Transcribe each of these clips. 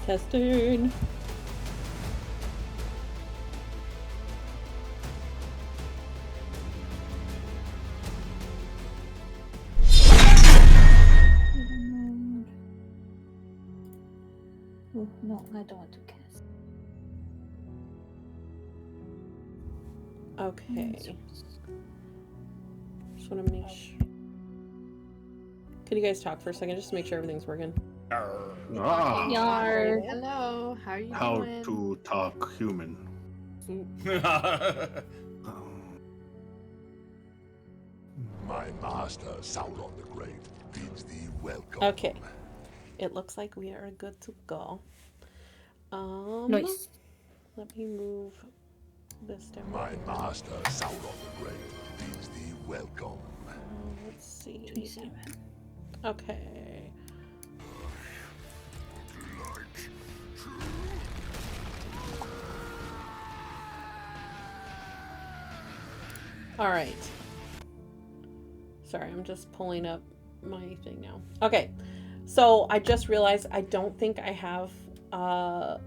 Testing. Oh, no, I don't want to cast. Okay. Just want to make sure. Can you guys talk for a second just to make sure everything's working? Ah, Yar. Hello, how are you how doing? to talk human. My master, Sauron the Great, bids thee welcome. Okay. It looks like we are good to go. Nice. Let me move this down. My master, Sauron the Great, bids thee welcome. Let's see. 27. Okay. All right. Sorry, I'm just pulling up my thing now. Okay. So I just realized I don't think I have a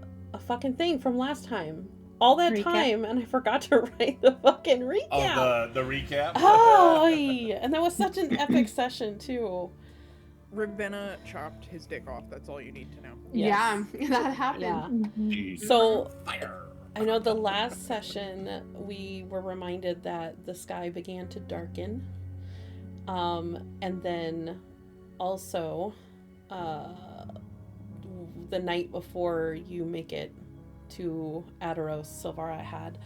fucking thing from last time. All that Recap? time, and I forgot to write the fucking recap. Oh, the recap? Oh, and that was such an epic session, too. Ravenna chopped his dick off. That's all you need to know. Yes. Yeah, that happened. Yeah. Jeez. So Fire! I know the last session we were reminded that the sky began to darken. And then also the night before you make it to Adaros, Silvara had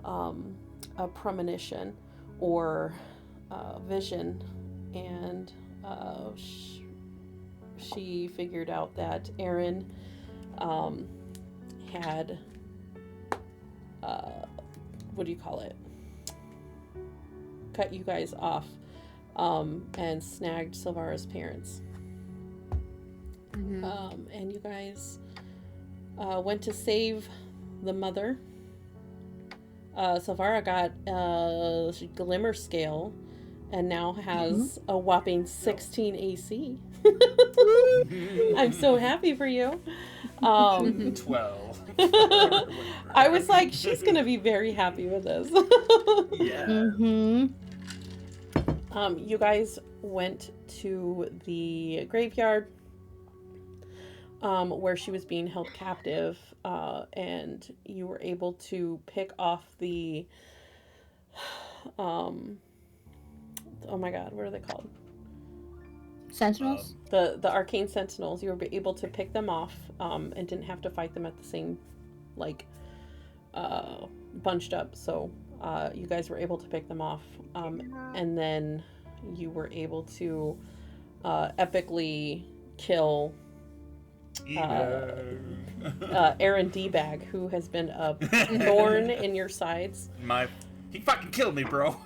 a premonition or vision, and she figured out that Aaron had what do you call it? Cut you guys off and snagged Silvara's parents. Mhm. And you guys went to save the mother. Silvara got a glimmer scale and now has a whopping 16 AC. I'm so happy for you. 12. I was like, she's gonna be very happy with this. Yeah. Mm-hmm. You guys went to the graveyard where she was being held captive, and you were able to pick off the oh my god, what are they called? Sentinels? The arcane sentinels. You were able to pick them off and didn't have to fight them at the same bunched up, so you guys were able to pick them off, and then you were able to epically kill Aaron D-Bag, who has been a thorn in your sides. He fucking killed me, bro.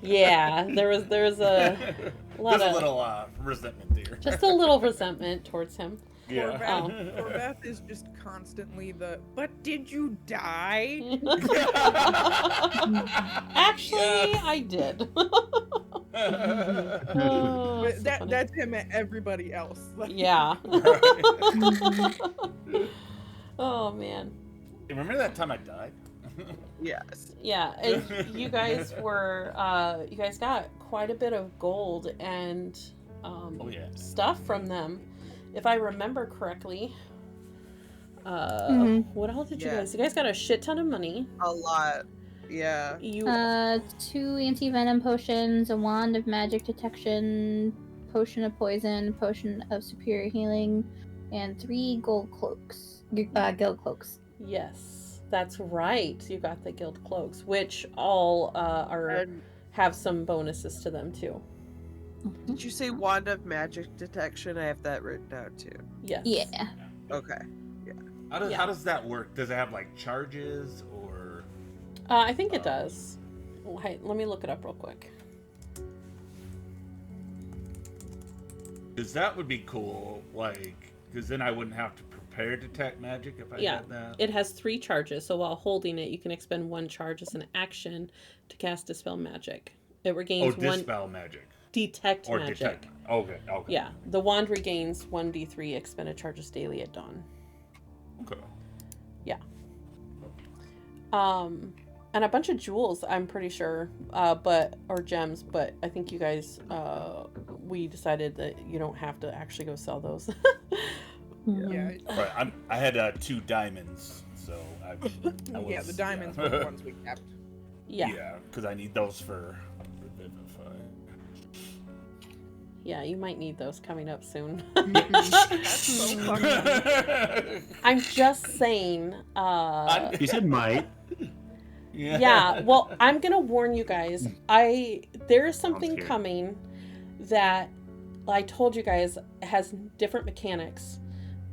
Yeah, there was a lot There's of a little resentment there. just a little resentment towards him. Yeah. Corveth is just constantly but did you die? Actually, I did. Oh, But so funny. that's him and everybody else. Like, Yeah. Oh man. Remember that time I died? Yes. Yeah, and you guys got quite a bit of gold and Oh, yeah. stuff from them, if I remember correctly. What else did you Yeah. guys? You guys got a shit ton of money. A lot. Yeah. You 2 anti-venom potions, a wand of magic detection, potion of poison, potion of superior healing, and 3 gold cloaks. Guild cloaks. Yes, that's right. You got the guild cloaks, which all And have some bonuses to them too. did you say wand of magic detection? I have that written down too. Yes. Yeah. Okay. How does that work? Does it have like charges or? I think it does. Wait, let me look it up real quick. Because that would be cool. Because then I wouldn't have to prepare detect magic if I had that. It has 3 charges, so while holding it, you can expend 1 charge as an action to cast Dispel Magic. It regains one. Dispel magic. Detect Or magic. detect. Okay. Okay. Yeah, the wand regains 1d3 expended charges daily at dawn. Okay. And a bunch of jewels, I'm pretty sure, or gems, but I think you guys, we decided that you don't have to actually go sell those. Yeah, Right. I had 2 diamonds, so I was, yeah, the diamonds were the ones we kept. Yeah, because I need those for Revivify. yeah, you might need those coming up soon. That's so funny. I'm just saying, You said might. yeah, well, I'm gonna warn you guys. There is something scared. coming that I told you guys has different mechanics.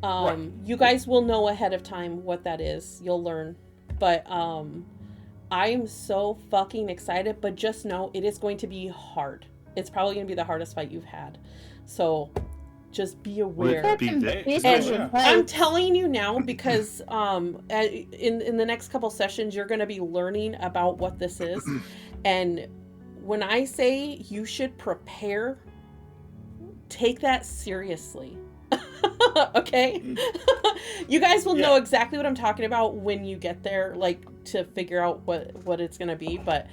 Right. You guys will know ahead of time what that is. You'll learn. But I am so fucking excited, but just know it is going to be hard. It's probably going to be the hardest fight you've had. So just be aware. Would it be And I'm telling you now because in the next couple sessions you're going to be learning about what this is. And when I say you should prepare, take that seriously. Okay? You guys will know exactly what I'm talking about when you get there, like to figure out what it's going to be, but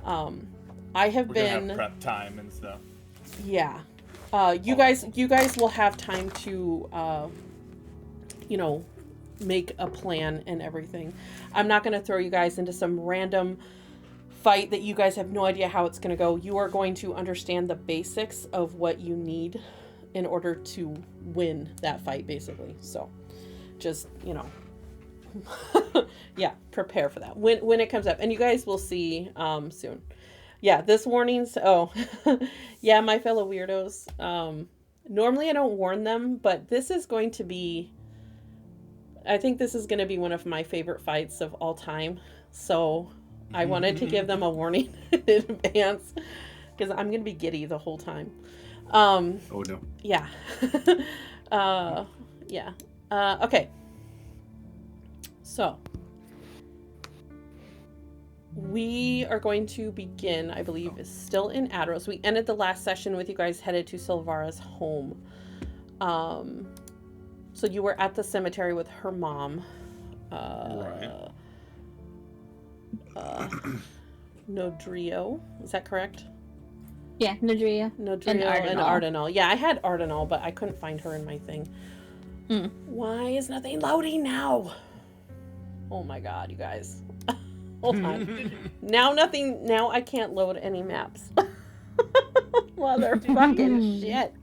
I have We're been gonna have prep time and stuff. yeah. You guys will have time to make a plan and everything. I'm not going to throw you guys into some random fight that you guys have no idea how it's going to go. You are going to understand the basics of what you need in order to win that fight, basically. So just, yeah, prepare for that when it comes up. And you guys will see soon. Yeah, this warning's, yeah, my fellow weirdos. Normally I don't warn them, but this is going to be, I think this is going to be one of my favorite fights of all time. So I wanted to give them a warning in advance because I'm going to be giddy the whole time. Oh no. Yeah. Yeah. Okay. So we are going to begin, I believe, is still in Adros. We ended the last session with you guys headed to Silvara's home. So you were at the cemetery with her mom. Right. Nodrio, is that correct? Yeah, Nodria. Nodrio and Ardenal. Yeah, I had Ardenal, but I couldn't find her in my thing. Why is nothing loading now? Oh my god, you guys. Hold on. Now I can't load any maps. Motherfucking shit.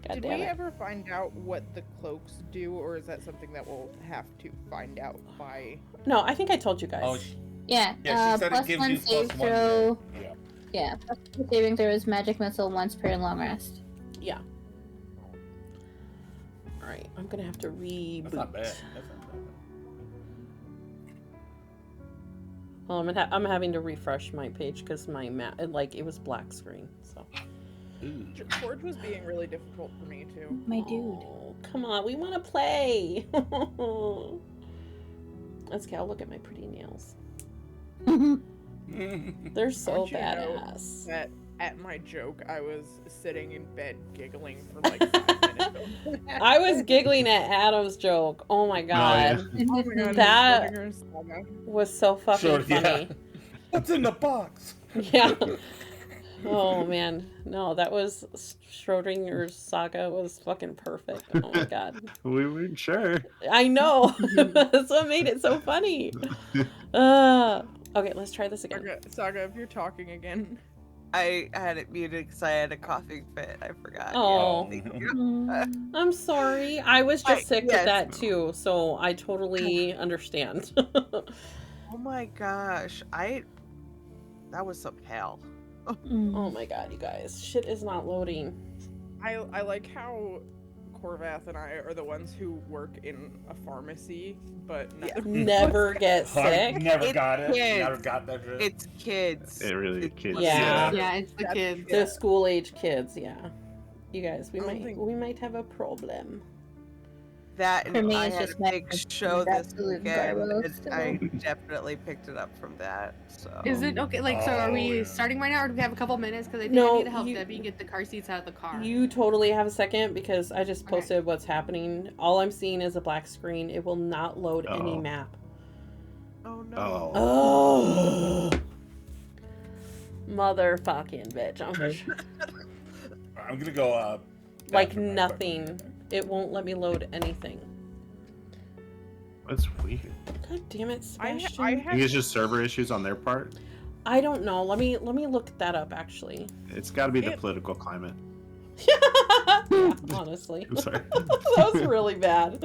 God Did damn we it. ever find out what the cloaks do, or is that something that we'll have to find out by... No, I think I told you guys. Oh, Yeah, yeah, she said it plus gives one you save +1. throw. Yeah. Yeah, plus one saving throw is magic missile once per long rest. Yeah. Alright, I'm gonna have to reboot. That's not bad. That's not bad. Well, I'm having to refresh my page because my map, it was black screen, so. Ooh. Forge was being really difficult for me, too. My dude. Oh, come on, we want to play. That's okay, I'll look at my pretty nails. They're so Want you to know badass. that at my joke, I was sitting in bed giggling for like 5 minutes. I was giggling at Adam's joke. Oh my god. Oh my god, That- Schrodinger's saga. Was so fucking Sure, yeah. funny. What's in the box? Yeah. Oh man. No, that was Schrodinger's saga was fucking perfect. Oh my god. We weren't sure. I know. That's what made it so funny. Okay, let's try this again. Saga, if you're talking again. I had it muted because I had a coughing fit. I forgot. Oh. Yeah, thank you. I'm sorry. I was just sick with yes. that too, so I totally understand. Oh my gosh. That was some hell. Oh my god, you guys. Shit is not loading. I like how Corvath and I are the ones who work in a pharmacy, but Never get sick. Never It's got it. kids. Never got that shit. It's kids. It really kids. Yeah. Yeah, it's the kids. The school age kids, yeah. You guys, we I don't might think- we might have a problem. That For and me, I it's had just a big show this absolute weekend, garbo and still. I definitely picked it up from that. So Is it okay? Like, so are Oh, we yeah. starting right now, or do we have a couple minutes? Because I think No, I need to help you- Debbie get the car seats out of the car. You totally have a second because I just Okay. posted what's happening. All I'm seeing is a black screen. It will not load any Oh. map. oh no. Oh. Oh. Motherfucking bitch. I'm gonna go Like bathroom real quick. nothing. It won't let me load anything. That's weird. God damn it, Sebastian. I I think had it's just server issues on their part. I don't know. Let me look that up actually. It's got to be the It- political climate. Yeah, honestly. I'm sorry. That was really bad.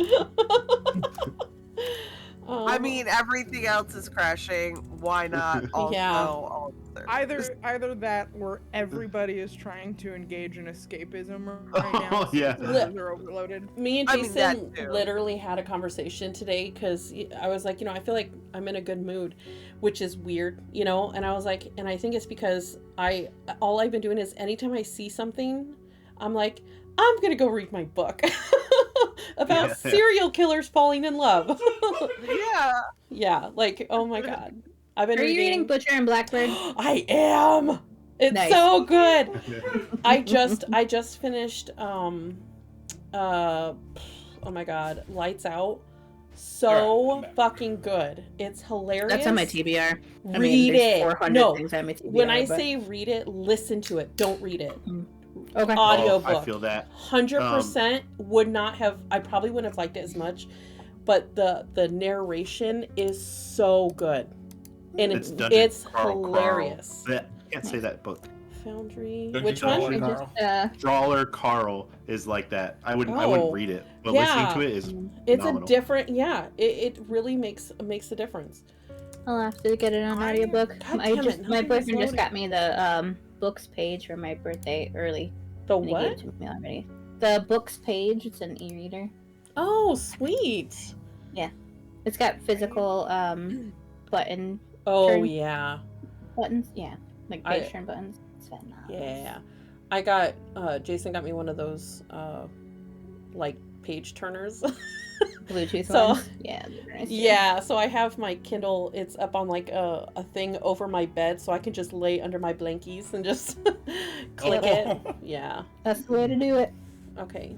I mean, everything else is crashing. Why not also Yeah. all the servers? either that or everybody is trying to engage in escapism right now. Oh, yeah. so servers are overloaded. me and I mean, Jason that too. literally had a conversation today because I was like, I feel like I'm in a good mood, which is weird, and I was like, and I think it's because all I've been doing is anytime I see something, I'm like, I'm gonna go read my book about Yeah. serial killers falling in love. Yeah. Yeah, like, oh my god. I've been Are you reading reading Butcher and Blackbird? I am. It's Nice. so good. I just finished oh my god, Lights Out. So Alright, fucking good. It's hilarious. That's on my TBR. Read it. 400 No. things on my TBR. When I but- say read it, listen to it. Don't read it. okay. Audiobook. I feel that. 100% would not have. I probably wouldn't have liked it as much, but the narration is so good, and It's it's Dungeon Carl hilarious. Carl. I can't say that book. Foundry. Dungeon Which Carl. one? I Carl. just, Drawler Carl is like that. I wouldn't Oh. read it, but Yeah. listening to it is It's phenomenal. a different. Yeah, it really makes a difference. I'll have to get it on audiobook. God I damn just it, my nothing is boyfriend just loading. got me the books page for my birthday early. The And he gave what? it to me already. The books page. It's an e-reader. Oh, sweet. It's got physical button Oh Turn. yeah, buttons. Yeah, like I- page turn buttons. It's phenomenal. yeah. I got Jason got me one of those like page turners. Bluetooth So- ones. Yeah. they're nice too. Yeah, so I have my Kindle. It's up on like a thing over my bed, so I can just lay under my blankies and just click it. Yeah. That's the way to do it. Okay.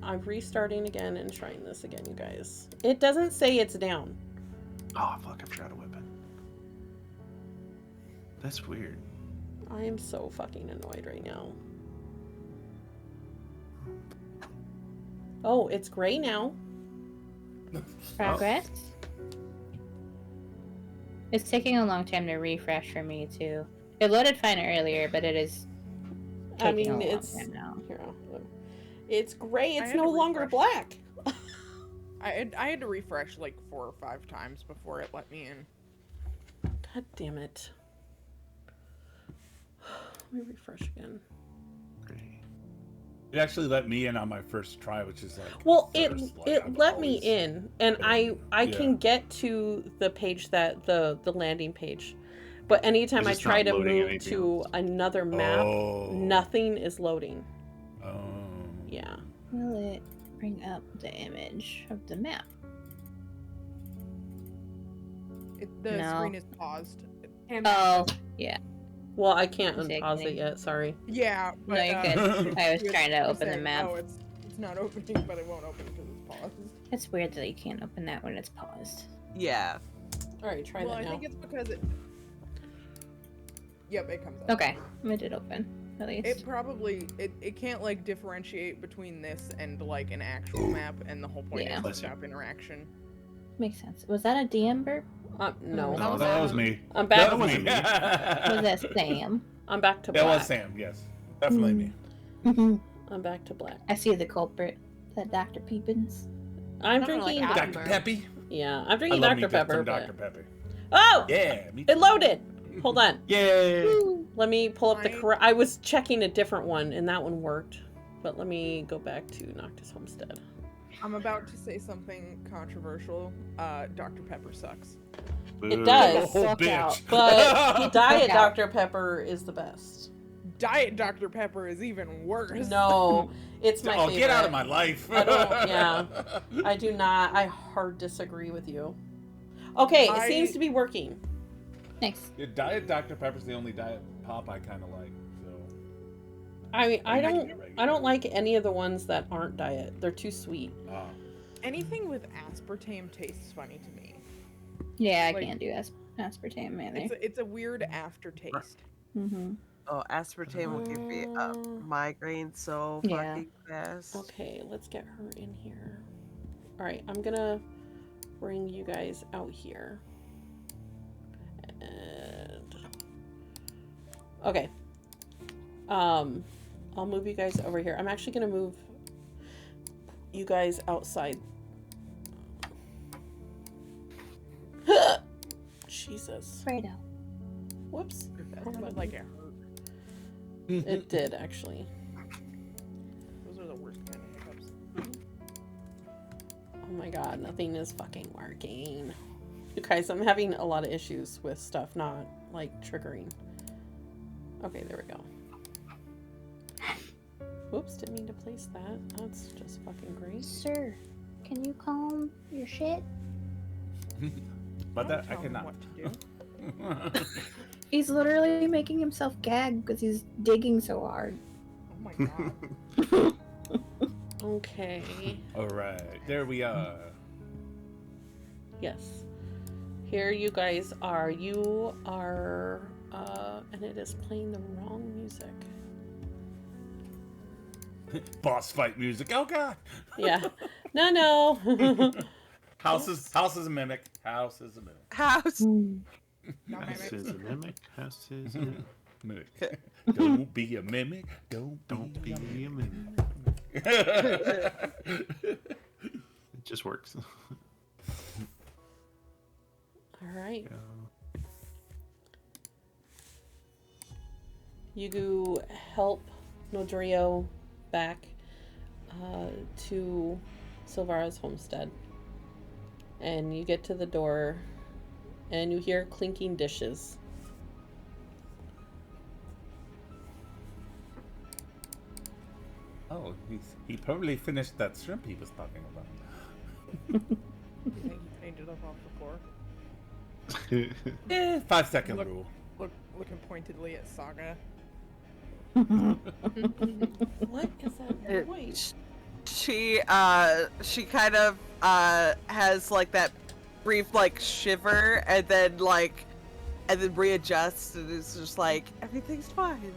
I'm restarting again and trying this again, you guys. It doesn't say it's down. Oh fuck! I've tried a weapon. That's weird. I am so fucking annoyed right now. Oh, it's gray now. Progress. It's taking a long time to refresh for me too. It loaded fine earlier, but it is I taking mean, a long it's time now. here. It's gray. I It's had no to longer refresh. black. I had to refresh like 4 or 5 times before it let me in. God damn it. Let me refresh again. It actually let me in on my first try, which is like. Well, first, like, it I've let me always- in, and I Yeah. can get to the page that the landing page, but anytime I It's just try not to loading move anything to else. another map, Oh. nothing is loading. Oh. Yeah. Will it bring up the image of the map? The No. screen is paused. And Oh, Well, I can't Is it unpause it getting- yet. Sorry. Yeah, no, but, you're good. I was you're- trying to you're open the saying, map. Oh, it's not opening, but it won't open because it's paused. It's weird that you can't open that when it's paused. Yeah. All right, try Well, that I now. think it's because it. Yep, it comes up. Okay, it did open, at least. It probably it can't like differentiate between this and like an actual map, and the whole point Yeah. is to Bless you. stop interaction. Makes sense. Was that a DM burp? No, No, that was me. I'm back. That was me. Was that Sam? I'm back to That black. was Sam, yes. Definitely me. I'm back to black. I see the culprit. That Dr. Peepins. I'm Not like drinking. Apple. Dr. Peppy. Yeah, I'm I drinking love me Dr Pepper. Some But... Dr. Peppy. Oh, Yeah, me it too. loaded. Hold on. Yay! Let me pull up the I- correct. I was checking a different one, and that one worked. But let me go back to Noctis Homestead. I'm about to say something controversial. Dr. Pepper sucks. It does. Oh, Fuck bitch. out. But Diet Fuck out. Dr Pepper is the best. Diet Dr. Pepper is even worse. No, it's my Oh, favorite. get out of my life. I don't, yeah. I do not. I hard disagree with you. Okay, it seems to be working. Nice. Yeah, Diet Dr. Pepper's the only diet pop I kind of like. So I mean, I can don't get regular. I don't like any of the ones that aren't diet. They're too sweet. Anything with aspartame tastes funny to me. Yeah, I Like- can't do aspartame either. It's a weird aftertaste. Mm-hmm. Oh, aspartame will give me a migraine so Yeah. fucking fast. Okay, let's get her in here. All right, I'm gonna bring you guys out here. And okay, I'll move you guys over here. I'm actually gonna move you guys outside. Jesus. Fredo. Whoops. That sounded like it hurt. It did actually. Those are the worst kind of hiccups. Oh my god, nothing is fucking working. You guys, I'm having a lot of issues with stuff not like triggering. Okay, there we go. Whoops, didn't mean to place that. That's just fucking great. Sir, can you calm your shit? But that I Tell them cannot. what to do. He's literally making himself gag because he's digging so hard. Oh my god. Okay. All right, there we are. Yes. Here you guys are. You are, and it is playing the wrong music. Boss fight music. Oh god. Yeah. No. House is a mimic. House is a mimic. House. Not House mimics. is a mimic. House is a mimic. Mimic. Don't be a mimic. Don't Don't be a a mimic. mimic. It just works. All right. Yeah. You help Nodrio back to Silvara's homestead. And you get to the door and you hear clinking dishes. Oh, he probably finished that shrimp he was talking about. You think he cleaned it up off the floor? 5 second Look- rule. Looking pointedly at Saga. What is that noise? She kind of has like that brief like shiver and then readjusts and is just like everything's fine.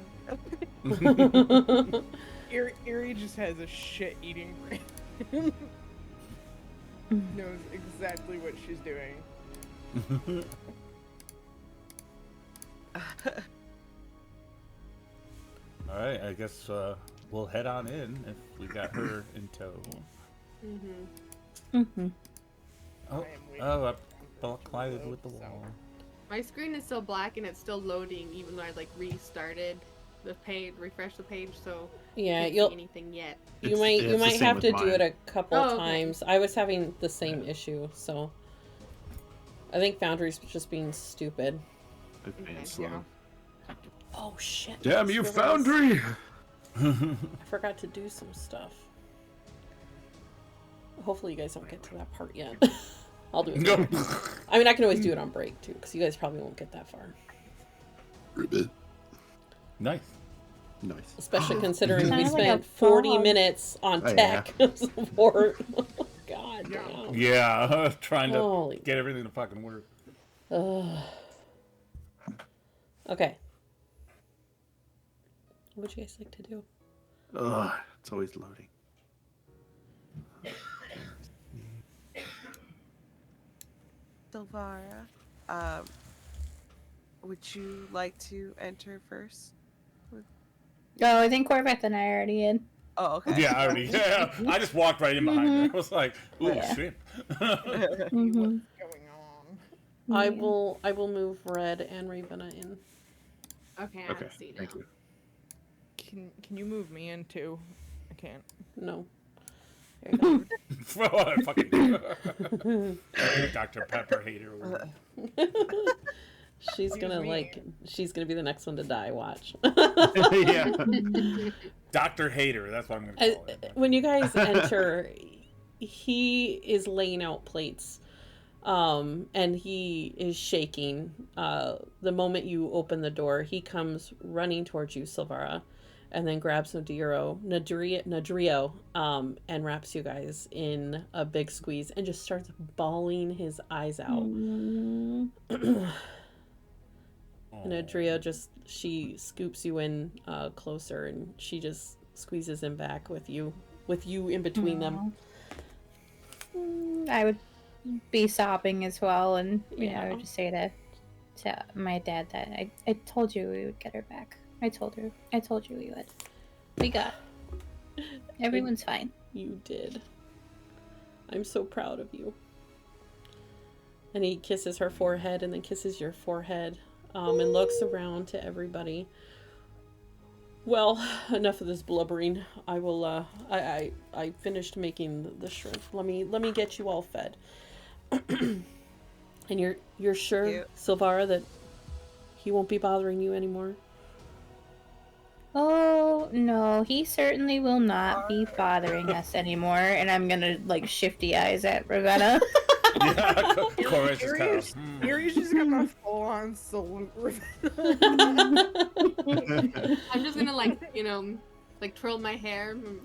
Erie just has a shit-eating brain. Knows exactly what she's doing. All right, I guess we'll head on in if we got her in tow. Mm-hmm. Oh, I am waiting I for collided load, with the so- wall. My screen is still black and it's still loading, even though I like restarted the page, refreshed the page, so Yeah, can't see you'll anything yet. you It's the might same have with to do mine. it a couple Oh, okay. times. I was having the same issue, so I think Foundry's just being stupid. It's being Okay, slow. Oh shit. Damn I you, just realized Foundry! I forgot to do some stuff. Hopefully you guys don't get to that part yet. I'll do it. Go. later. I mean, I can always do it on break too, because you guys probably won't get that far. Nice. Nice. Especially considering we Sounds like a spent 40 frog. minutes on Oh, yeah. tech support. God damn. Yeah, trying to Holy- get everything to fucking work. Ugh. Okay. What would you guys like to do? Ugh, it's always loading. Silvara, would you like to enter first? Oh, I think Corvette and I are already in. Oh, okay. Yeah, I already. Yeah, I just walked right in behind her. I was like, "Ooh, Yeah. shrimp." Mm-hmm. Going on. I will move Red and Ravenna in. Okay, I Okay, see now. thank you. Can you move me in too? I can't. No. There you Fucking Dr. Pepper hater. She's gonna she's gonna be the next one to die. Watch. Yeah. Dr. Hater, that's what I'm going to call it. When you guys enter, he is laying out plates, and he is shaking. The moment you open the door, he comes running towards you, Silvara, and then grabs Nadrio, and wraps you guys in a big squeeze and just starts bawling his eyes out. Nadrio she scoops you in closer, and she just squeezes him back with you in between them. I would be sobbing as well, and I would just say to my dad that I told you we would get her back. I told you we would. We got her. Everyone's fine. You did. I'm so proud of you. And he kisses her forehead and then kisses your forehead, and looks around to everybody. Well, enough of this blubbering. I will. I finished making the shrimp. Let me get you all fed. And you're sure, Silvara, that he won't be bothering you anymore? Oh no, he certainly will not be bothering us anymore. And I'm gonna shifty eyes at Ravenna. Yeah, Chorus is kind of. Yuri's just gonna full on salute Ravenna. I'm just gonna twirl my hair and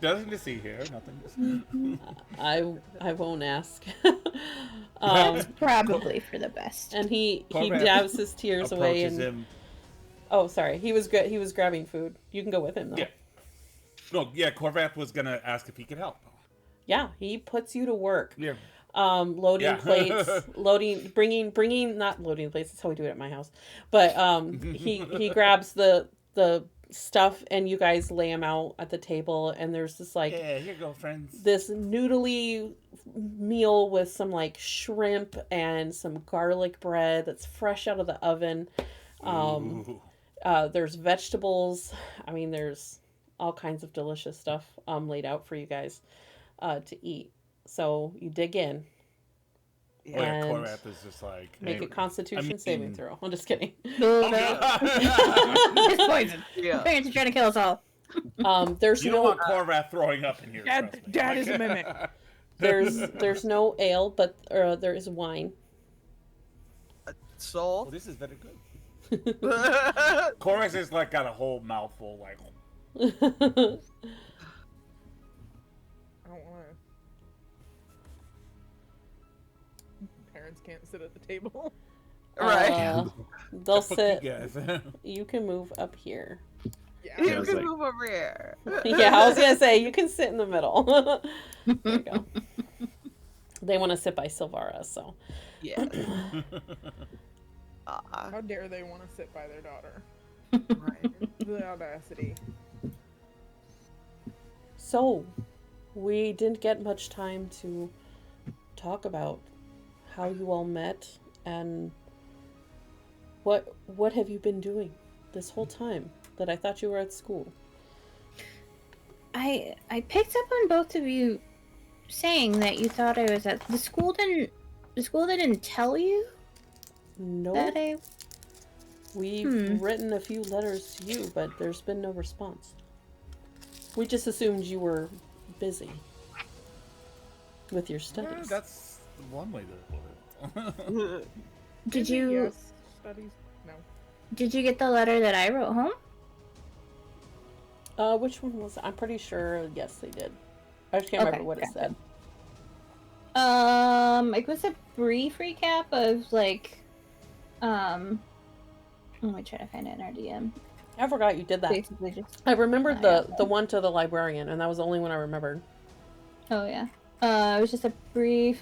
Nothing to see here. Nothing to see. I won't ask. It's probably for the best. And he dabs his tears away and him. Oh, sorry. He was grabbing food. You can go with him though. Yeah. No, yeah. Corvath was gonna ask if he could help. Yeah, he puts you to work. Yeah. Loading plates, bringing not loading plates. That's how we do it at my house. But he grabs the stuff and you guys lay them out at the table, and there's this here you go, friends. This noodly meal with some shrimp and some garlic bread that's fresh out of the oven. There's vegetables. I mean, there's all kinds of delicious stuff laid out for you guys to eat. So you dig in. Yeah, and Corvath is just make a Constitution saving throw. I'm just kidding. It's poison. Yeah. Parents are trying to kill us all. There's you don't want Corvath throwing up in here. Dad is a mimic. There's no ale, but there is wine. Soul. Well, this is very good. Corvath is got a whole mouthful I don't want to. Parents can't sit at the table. Right. They'll sit. You can move up here. Yeah, you can move over here. Yeah, I was gonna say you can sit in the middle. There you go. They want to sit by Silvara, so. Yeah. How dare they want to sit by their daughter? Right. The audacity. So, we didn't get much time to talk about how you all met and what have you been doing this whole time that I thought you were at school. I picked up on both of you saying that you thought I was at the school. Didn't tell you? No. That We've written a few letters to you, but there's been no response. We just assumed you were busy with your studies. That's one way to put it. Did you? Yes. Studies? No. Did you get the letter that I wrote home? Which one was it? I'm pretty sure, yes, they did. I just can't remember what it said. It was a brief recap of let me try to find it in our DM. I forgot you did that. Basically just... I remembered the one to the librarian, and that was the only one I remembered. Oh yeah. It was just a brief.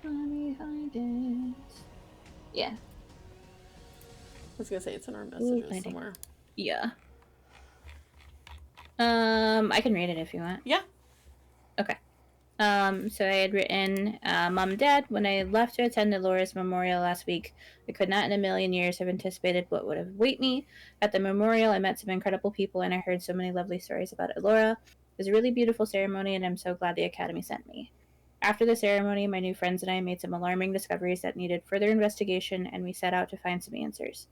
Let me find it. Yeah. I was gonna say it's in our messages somewhere. Yeah. I can read it if you want. Yeah. Okay. So I had written, Mom and Dad, when I left to attend Laura's memorial last week, I could not in a million years have anticipated what would await me. At the memorial, I met some incredible people and I heard so many lovely stories about Elora. It was a really beautiful ceremony and I'm so glad the Academy sent me. After the ceremony, my new friends and I made some alarming discoveries that needed further investigation, and we set out to find some answers.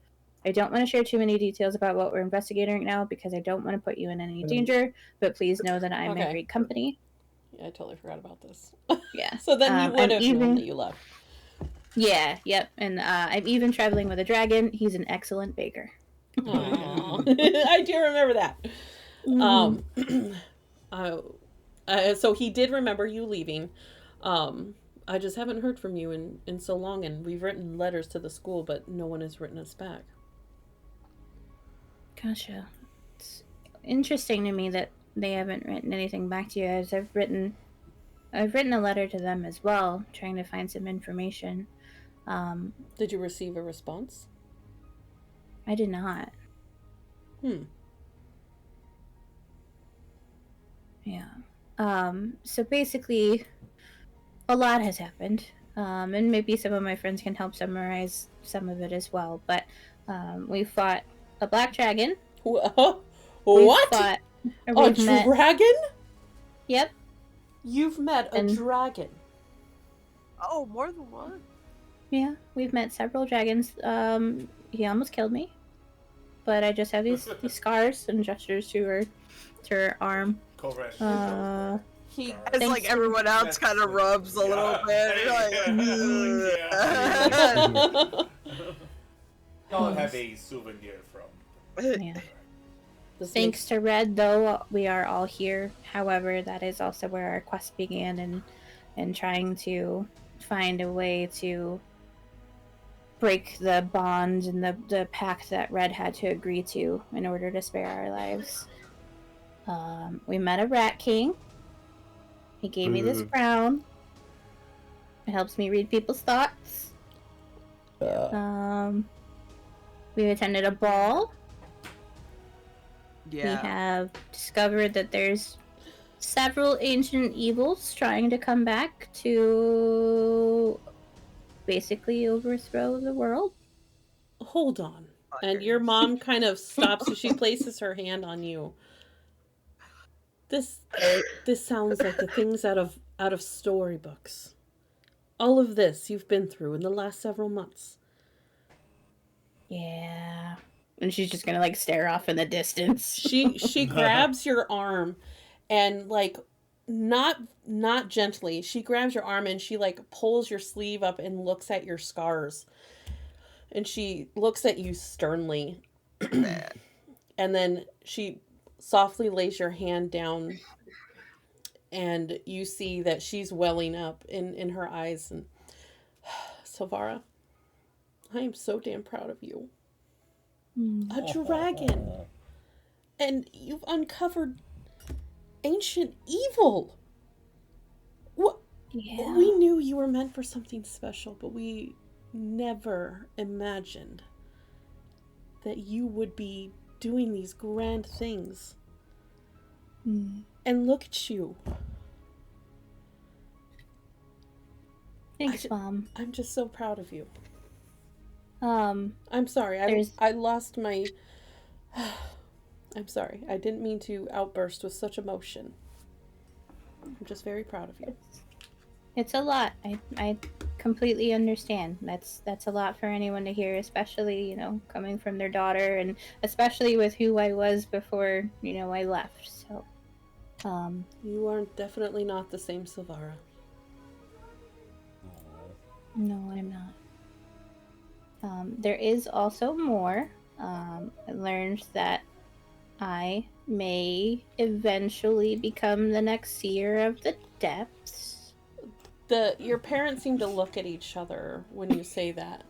I don't want to share too many details about what we're investigating right now because I don't want to put you in any danger, but please know that I'm in great company. Yeah, I totally forgot about this. Yeah. So then you would have known that you left. Yeah, yep. And I'm even traveling with a dragon. He's an excellent baker. I do remember that. So he did remember you leaving. I just haven't heard from you in so long, and we've written letters to the school, but no one has written us back. Gotcha. It's interesting to me that they haven't written anything back to you, as I've written a letter to them as well, trying to find some information. Did you receive a response? I did not. Yeah. So basically, a lot has happened. And maybe some of my friends can help summarize some of it as well. But we fought a black dragon. What? A dragon? Yep. You've met a dragon. Oh, more than one? Yeah, we've met several dragons. He almost killed me. But I just have these scars and gestures to her arm. He, as like everyone else, kind of rubs a little bit. Y'all have a souvenir from. Yeah. Thanks to Red, though, we are all here. However, that is also where our quest began, and trying to find a way to break the bond and the pact that Red had to agree to in order to spare our lives. We met a rat king. He gave me this crown. It helps me read people's thoughts. We attended a ball. Yeah. We have discovered that there's several ancient evils trying to come back to basically overthrow the world. Hold on. And your mom kind of stops as she places her hand on you. This sounds like the things out of storybooks. All of this you've been through in the last several months. Yeah. And she's just gonna like stare off in the distance. She grabs your arm and like not gently. She grabs your arm and she like pulls your sleeve up and looks at your scars. And she looks at you sternly. And then she softly lays your hand down and you see that she's welling up in her eyes. And Silvara, I am so damn proud of you. A dragon. And you've uncovered ancient evil. What? Yeah. We knew you were meant for something special, but we never imagined that you would be doing these grand things. And look at you. Thanks, Mom. I'm just so proud of you. I'm sorry. I lost my... I'm sorry. I didn't mean to outburst with such emotion. I'm just very proud of you. It's a lot. I completely understand. That's a lot for anyone to hear, especially, coming from their daughter, and especially with who I was before, I left. So, you are definitely not the same Silvara. No, I'm not. There is also more. I learned that I may eventually become the next seer of the depths. Your parents seem to look at each other when you say that.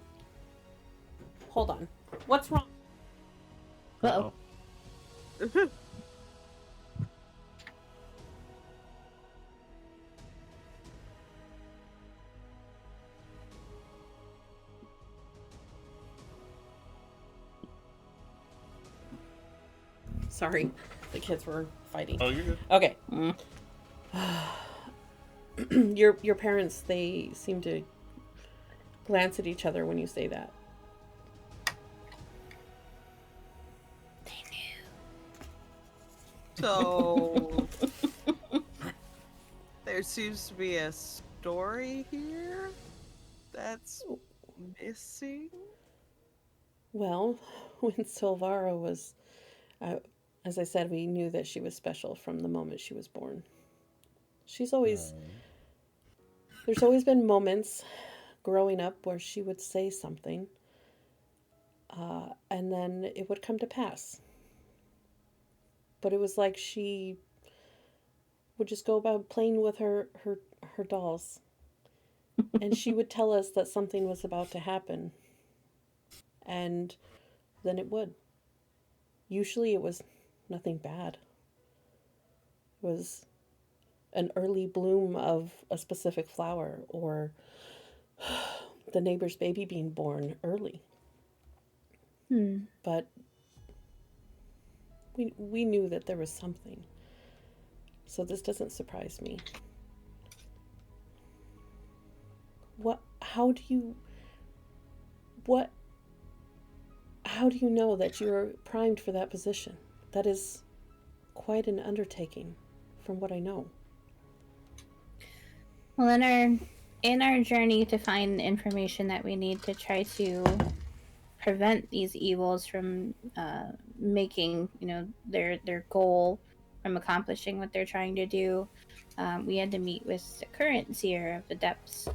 Hold on. What's wrong? Uh-oh. Sorry, the kids were fighting. Oh, you're good. Okay. Your parents, they seem to glance at each other when you say that. They knew. So there seems to be a story here that's missing? Well, when Silvara was, uh, as I said, we knew that she was special from the moment she was born. She's always, there's always been moments growing up where she would say something, and then it would come to pass. But it was like she would just go about playing with her dolls. And she would tell us that something was about to happen. And then it would. Usually it was nothing bad. It was an early bloom of a specific flower, or the neighbor's baby being born early. But we knew that there was something. So this doesn't surprise me. How do you know that you're primed for that position? That is quite an undertaking from what I know. Well, in our journey to find the information that we need to try to prevent these evils from making, their goal, from accomplishing what they're trying to do, we had to meet with the current seer of the depths.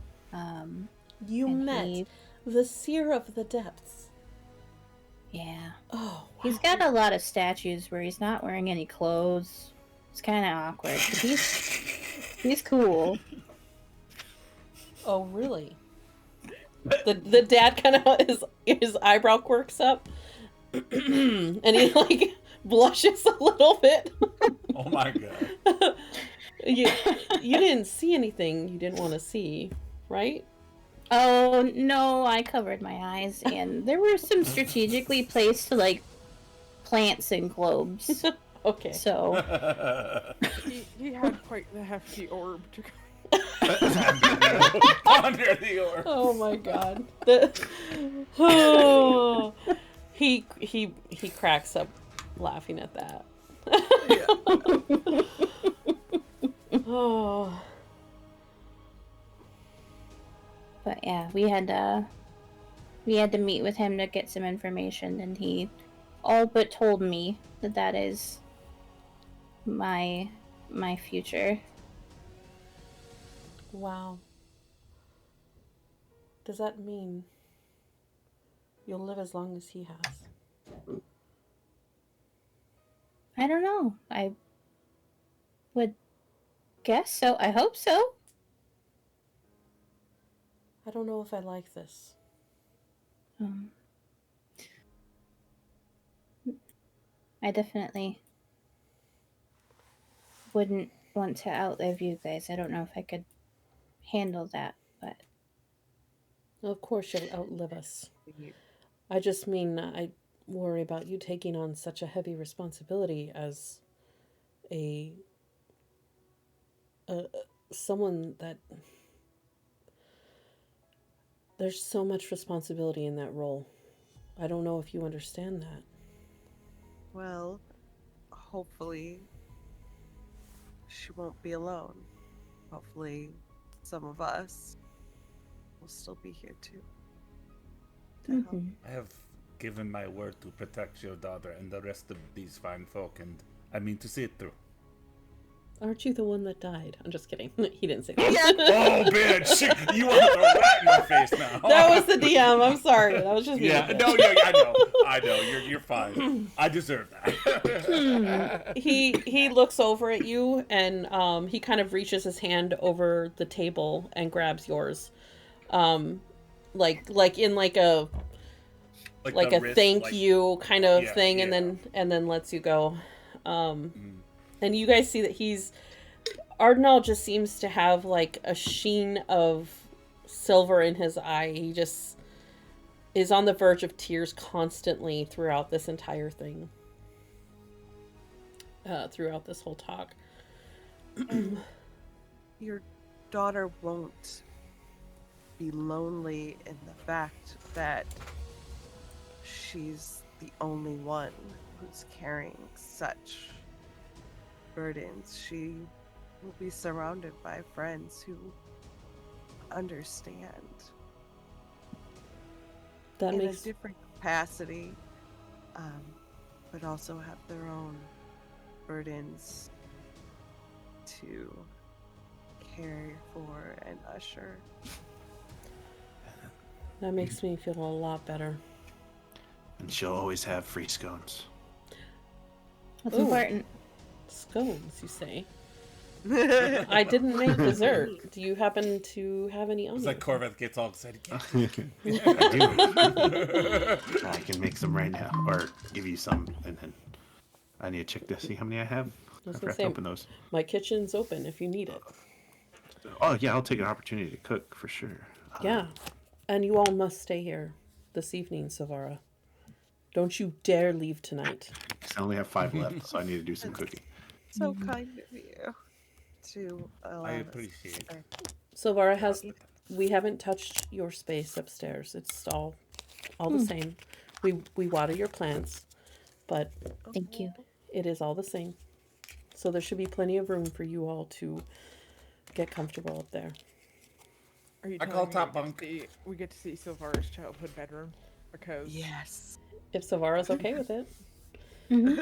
You met the seer of the depths. Yeah. Oh, wow. He's got a lot of statues where he's not wearing any clothes. It's kind of awkward. But he's cool. Oh, really? The dad kind of his eyebrow quirks up, and he blushes a little bit. Oh my god! You didn't see anything you didn't want to see, right? Oh no, I covered my eyes, and there were some strategically placed plants and globes. Okay. So he had quite the hefty orb to go. Under the orb. Oh my god. He cracks up laughing at that. Oh. But yeah, we had to meet with him to get some information, and he all but told me that is my future. Wow. Does that mean you'll live as long as he has? I don't know. I would guess so. I hope so. I don't know if I like this. I definitely wouldn't want to outlive you guys. I don't know if I could handle that, but Of course you'll outlive us. I just mean I worry about you taking on such a heavy responsibility as a someone that there's so much responsibility in that role. I don't know if you understand that. Well, hopefully she won't be alone. Hopefully some of us will still be here too. To help. I have given my word to protect your daughter and the rest of these fine folk, and I mean to see it through. Aren't you the one that died? I'm just kidding. He didn't say that. Oh, bitch! You want to throw that in my face now? That was the DM. I'm sorry. That was just me. Yeah, no, I know. You're fine. I deserve that. He looks over at you, and he kind of reaches his hand over the table and grabs yours, like in a wrist, thank you kind of thing, and then lets you go. And you guys see that Ardenal just seems to have a sheen of silver in his eye. He just is on the verge of tears constantly throughout this entire thing. Throughout this whole talk. Your daughter won't be lonely in the fact that she's the only one who's carrying such burdens. She will be surrounded by friends who understand That in makes a different capacity, but also have their own burdens to care for and usher. me feel a lot better. And she'll always have free scones. That's Ooh. important. Scones, you say? I didn't make dessert. Do you happen to have any on It's you? like Corvette gets all excited. I do. I can make some right now, or give you some, and then I need to check to see how many I have. I was I gonna forgot say, to open those. my kitchen's open if you need it. Oh yeah, I'll take an opportunity to cook for sure. Yeah. And you all must stay here this evening, Savara. Don't you dare leave tonight. I only have 5 left, so I need to do some cooking. So kind of you to allow I us appreciate to stay. Savara we haven't touched your space upstairs. It's all the same. We water your plants, but Thank you. it is all the same. So there should be plenty of room for you all to get comfortable up there. Are you I telling call me top bunk. we get to see Sylvara's childhood bedroom? Because Yes. If Savara's okay with it. hmm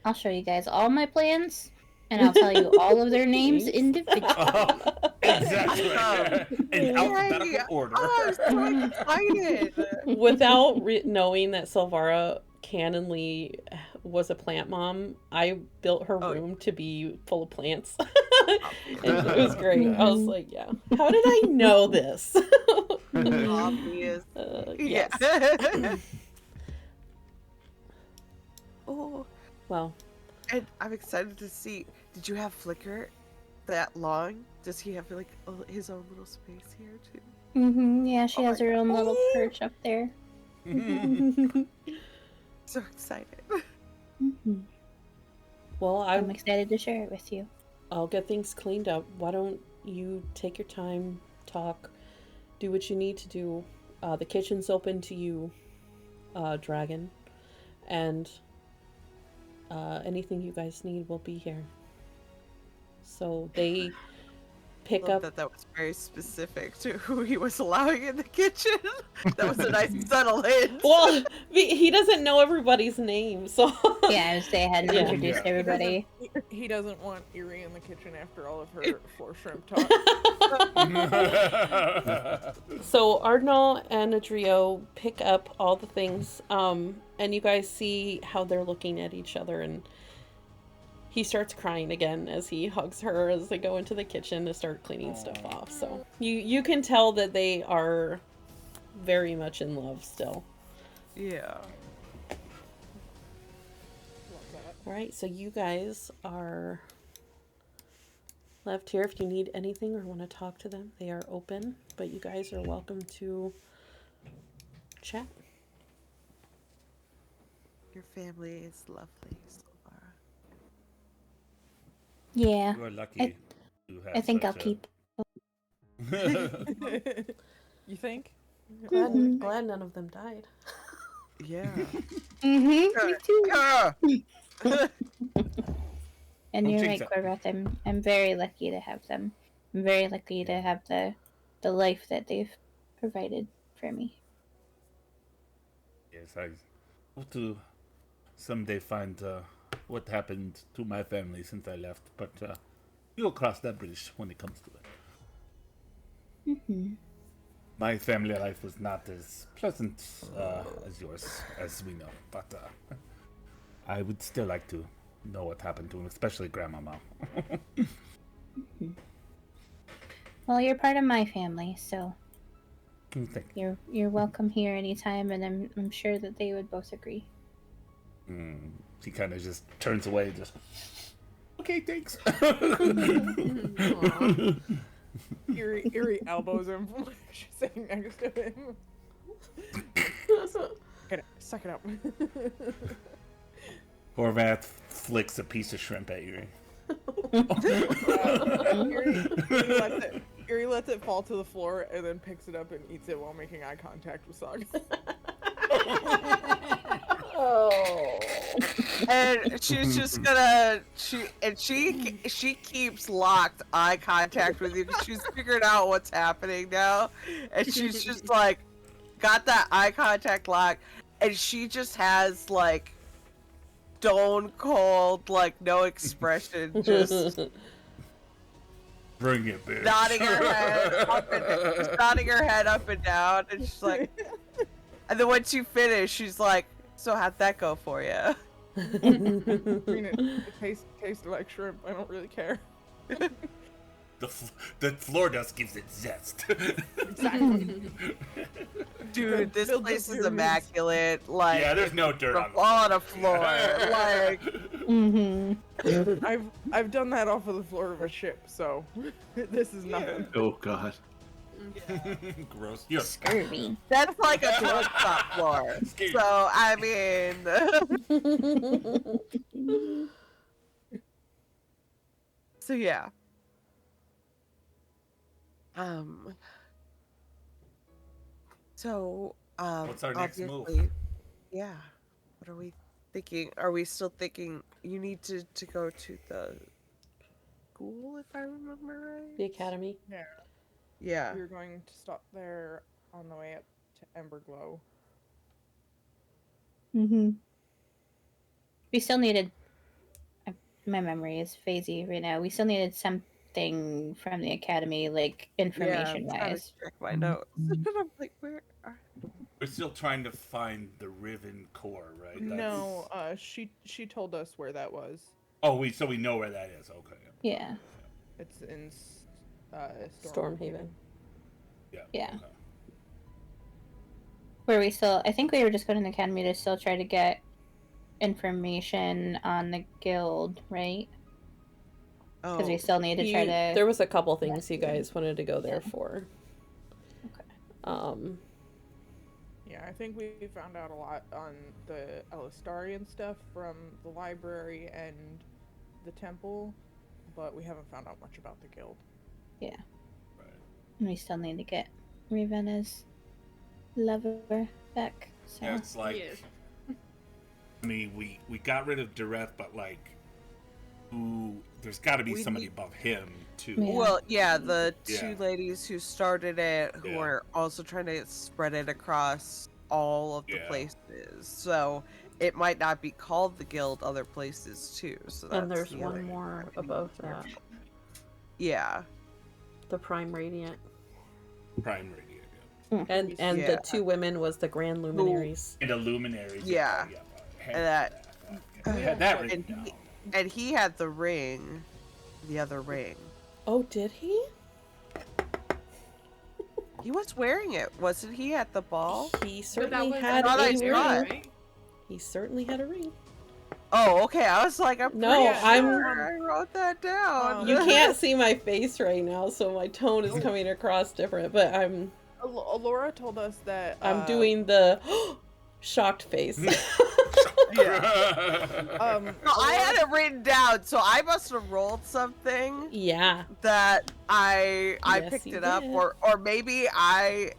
I'll show you guys all my plans, and I'll tell you all of their names Thanks. individually. Exactly. In alphabetical order. Oh, I'm so excited. Without knowing that Silvara canonly was a plant mom, I built her room to be full of plants. And it was great. I was like, yeah. How did I know this? Obvious. Yes. Yeah. Oh, Well, and I'm excited to see. Did you have Flicker that long? Does he have like his own little space here too? Yeah, she Oh has my her own God. little perch up there. So excited. well, I'm excited to share it with you. I'll get things cleaned up. Why don't you take your time, talk, do what you need to do. The kitchen's open to you, Dragon, and anything you guys need will be here. So they pick Love up. that was very specific to who he was allowing in the kitchen. That was a nice subtle hint. Well, he doesn't know everybody's name, so Yeah, I was say I hadn't Yeah. introduced Yeah. everybody. he doesn't want Erie in the kitchen after all of her floor shrimp talk. So Ardnal and Adrio pick up all the things, and you guys see how they're looking at each other, and he starts crying again as he hugs her as they go into the kitchen to start cleaning stuff off. So you can tell that they are very much in love still. Yeah. All right, so you guys are left here. If you need anything or want to talk to them, they are open, but you guys are welcome to chat. Your family is lovely, Silvara. Yeah, You are lucky. to have I think such I'll keep. You think? Glad none of them died. Yeah. Me too. Yeah. And Don't you're jinx right, it. Corvette. I'm very lucky to have them. I'm very lucky to have the life that they've provided for me. Yes, I hope to someday find what happened to my family since I left, but we'll cross that bridge when it comes to it. My family life was not as pleasant as yours, as we know, but I would still like to know what happened to him, especially Grandmama. Well, you're part of my family, so Thank you. you're welcome here anytime, and I'm sure that they would both agree. She kind of just turns away, just okay, thanks. Erie elbows him from sitting next to him. Suck it up. Horvath flicks a piece of shrimp at you. Erie lets it fall to the floor and then picks it up and eats it while making eye contact with Sog. Oh. And she's just gonna she keeps locked eye contact with you because she's figured out what's happening now, and she's just like got that eye contact lock, and she just has like stone cold, like no expression, just Bring it, bitch. nodding her head up and down, and she's like, and then once you finish, she's like, "So how'd that go for you?" I mean, it tastes like shrimp. I don't really care. The floor dust gives it zest. Exactly. Dude, this Build place the is pyramids. immaculate. Like, Yeah, there's no dirt on all on the floor. Like, I've done that off of the floor of a ship, so this is nothing. Oh god. Gross. You're Scurvy. that's like a drug shop floor. Excuse So, I mean, so yeah. So, What's our next move? obviously, yeah. What are we thinking? Are we still thinking you need to go to the school, if I remember right? The academy. Yeah. Yeah. We're going to stop there on the way up to Emberglow. We still needed. My memory is phasey right now. We still needed something from the academy, like information Yeah, I'm trying to wise. check my notes. And I'm like, where are... We're still trying to find the Riven core, right? No, she told us where that was. Oh, we know where that is. Okay. Yeah. It's in Stormhaven. Yeah. Yeah. Okay. Where we still, I think we were just going to the academy to still try to get information on the guild, right? Because we still need to try to. There was a couple things you guys wanted to go there for. Okay. Yeah, I think we found out a lot on the Elistarian stuff from the library and the temple, but we haven't found out much about the guild. Yeah. Right. And we still need to get Ravenna's lover back. So. Yeah, it's like. Yes. I mean, we got rid of Dareth, but like, there's got to be somebody above him too. Yeah. Well, yeah, the Yeah. two ladies who started it, who Yeah. are also trying to spread it across all of the Yeah. places. So it might not be called the guild other places too. So that's And there's the one other- more above that. Yeah. The Prime Radiant. Prime Radiant. And Yeah. the two women was the Grand Luminaries. And the Luminaries. Yeah. Had And that- I had that written and down. And he had the ring, the other ring. Oh, did he? He was wearing it, wasn't he, at the ball? He But that certainly was had thought I a saw ring. it. right? He certainly had a ring. Oh, okay. I was like, I'm No, pretty I'm- sure I wrote that down. You can't see my face right now, so my tone is coming across different. But I'm Alora told us that doing the shocked face. No, I had it written down, so I must have rolled something Yeah. that I Yes, picked you it up, did. or maybe I,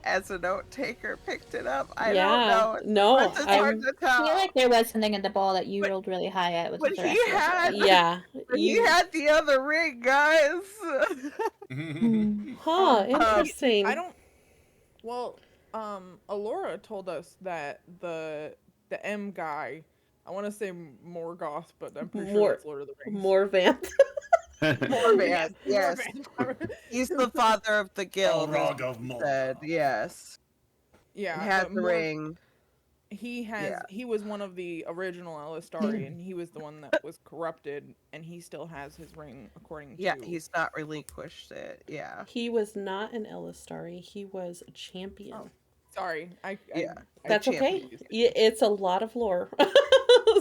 as a note taker, picked it up. I Yeah. don't know. No, It's hard to I tell. feel like there was something in the ball that you rolled really high at with But the he rest of us. had, Yeah. but he had the other ring, guys. Huh, interesting. I don't. Well, Alora told us that the M guy. I want to say Morgoth, but I'm pretty sure it's Lord of the Rings. Morvanth. Morvan, yes. Morvan. He's the father of the guild. Balrog as of you Morgoth. said, yes. Yeah, He had but the ring. He has. Yeah. He was one of the original Elistarian. He was the one that was corrupted, and he still has his ring, according to. Yeah, he's not relinquished it. Yeah. He was not an Elistari. He was a champion. Oh, sorry, Yeah. That's okay. championed. It's a lot of lore.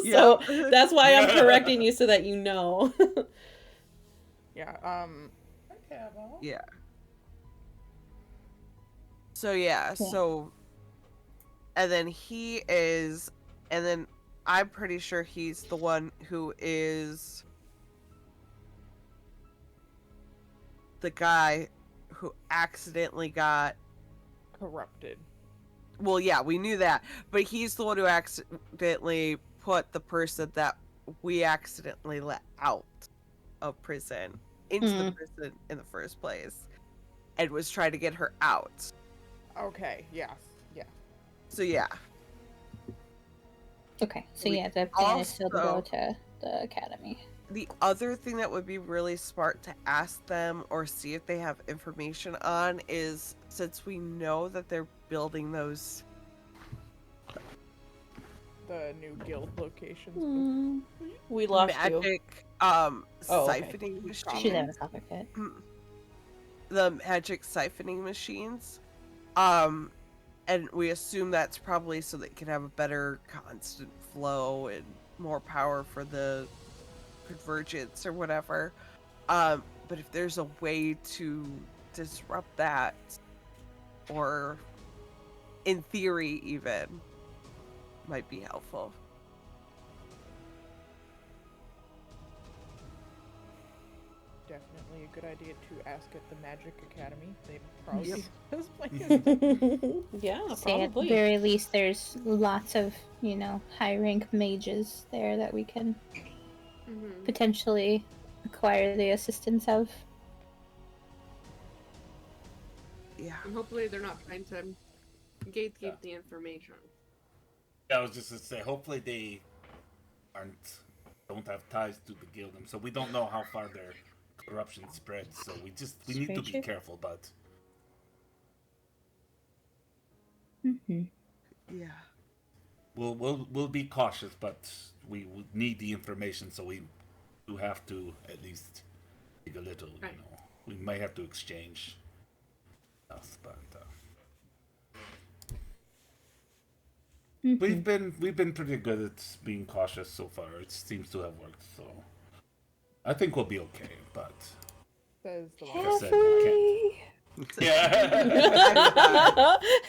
Yeah. So that's why I'm correcting you so that you know. Yeah. Yeah. So yeah, so and then he is, and then I'm pretty sure he's the one who is the guy who accidentally got, Corrupted. well, yeah, we knew that, but he's the one who accidentally put the person that we accidentally let out of prison into the prison in the first place and was trying to get her out. Okay, yes, yeah. So yeah. Okay, so We yeah, the plan is still to go also- to the academy. The other thing that would be really smart to ask them or see if they have information on is, since we know that they're building those The new guild locations. We lost you. magic okay. siphoning She's machines, having a topic fit. the magic siphoning machines, and we assume that's probably so they can have a better constant flow and more power for the convergence or whatever. But if there's a way to disrupt that, or in theory even, might be helpful. Definitely a good idea to ask at the Magic Academy. They probably Yep. has plans. Yeah, Say at the probably. very least, there's lots of, high rank mages there that we can Mhm. potentially acquire the assistance of. Yeah. And hopefully they're not trying to gatekeep the information. I was just gonna say, hopefully they don't have ties to the guild, and so we don't know how far their corruption spreads. So we need to be True. careful, but Mm-hmm. Yeah. we'll be cautious. But we would need the information, so we do have to at least dig a little. Right. We may have to exchange stuff, but we've been pretty good at being cautious so far. It seems to have worked, so I think we'll be okay. But Says the like I one. said, we can't. Yeah.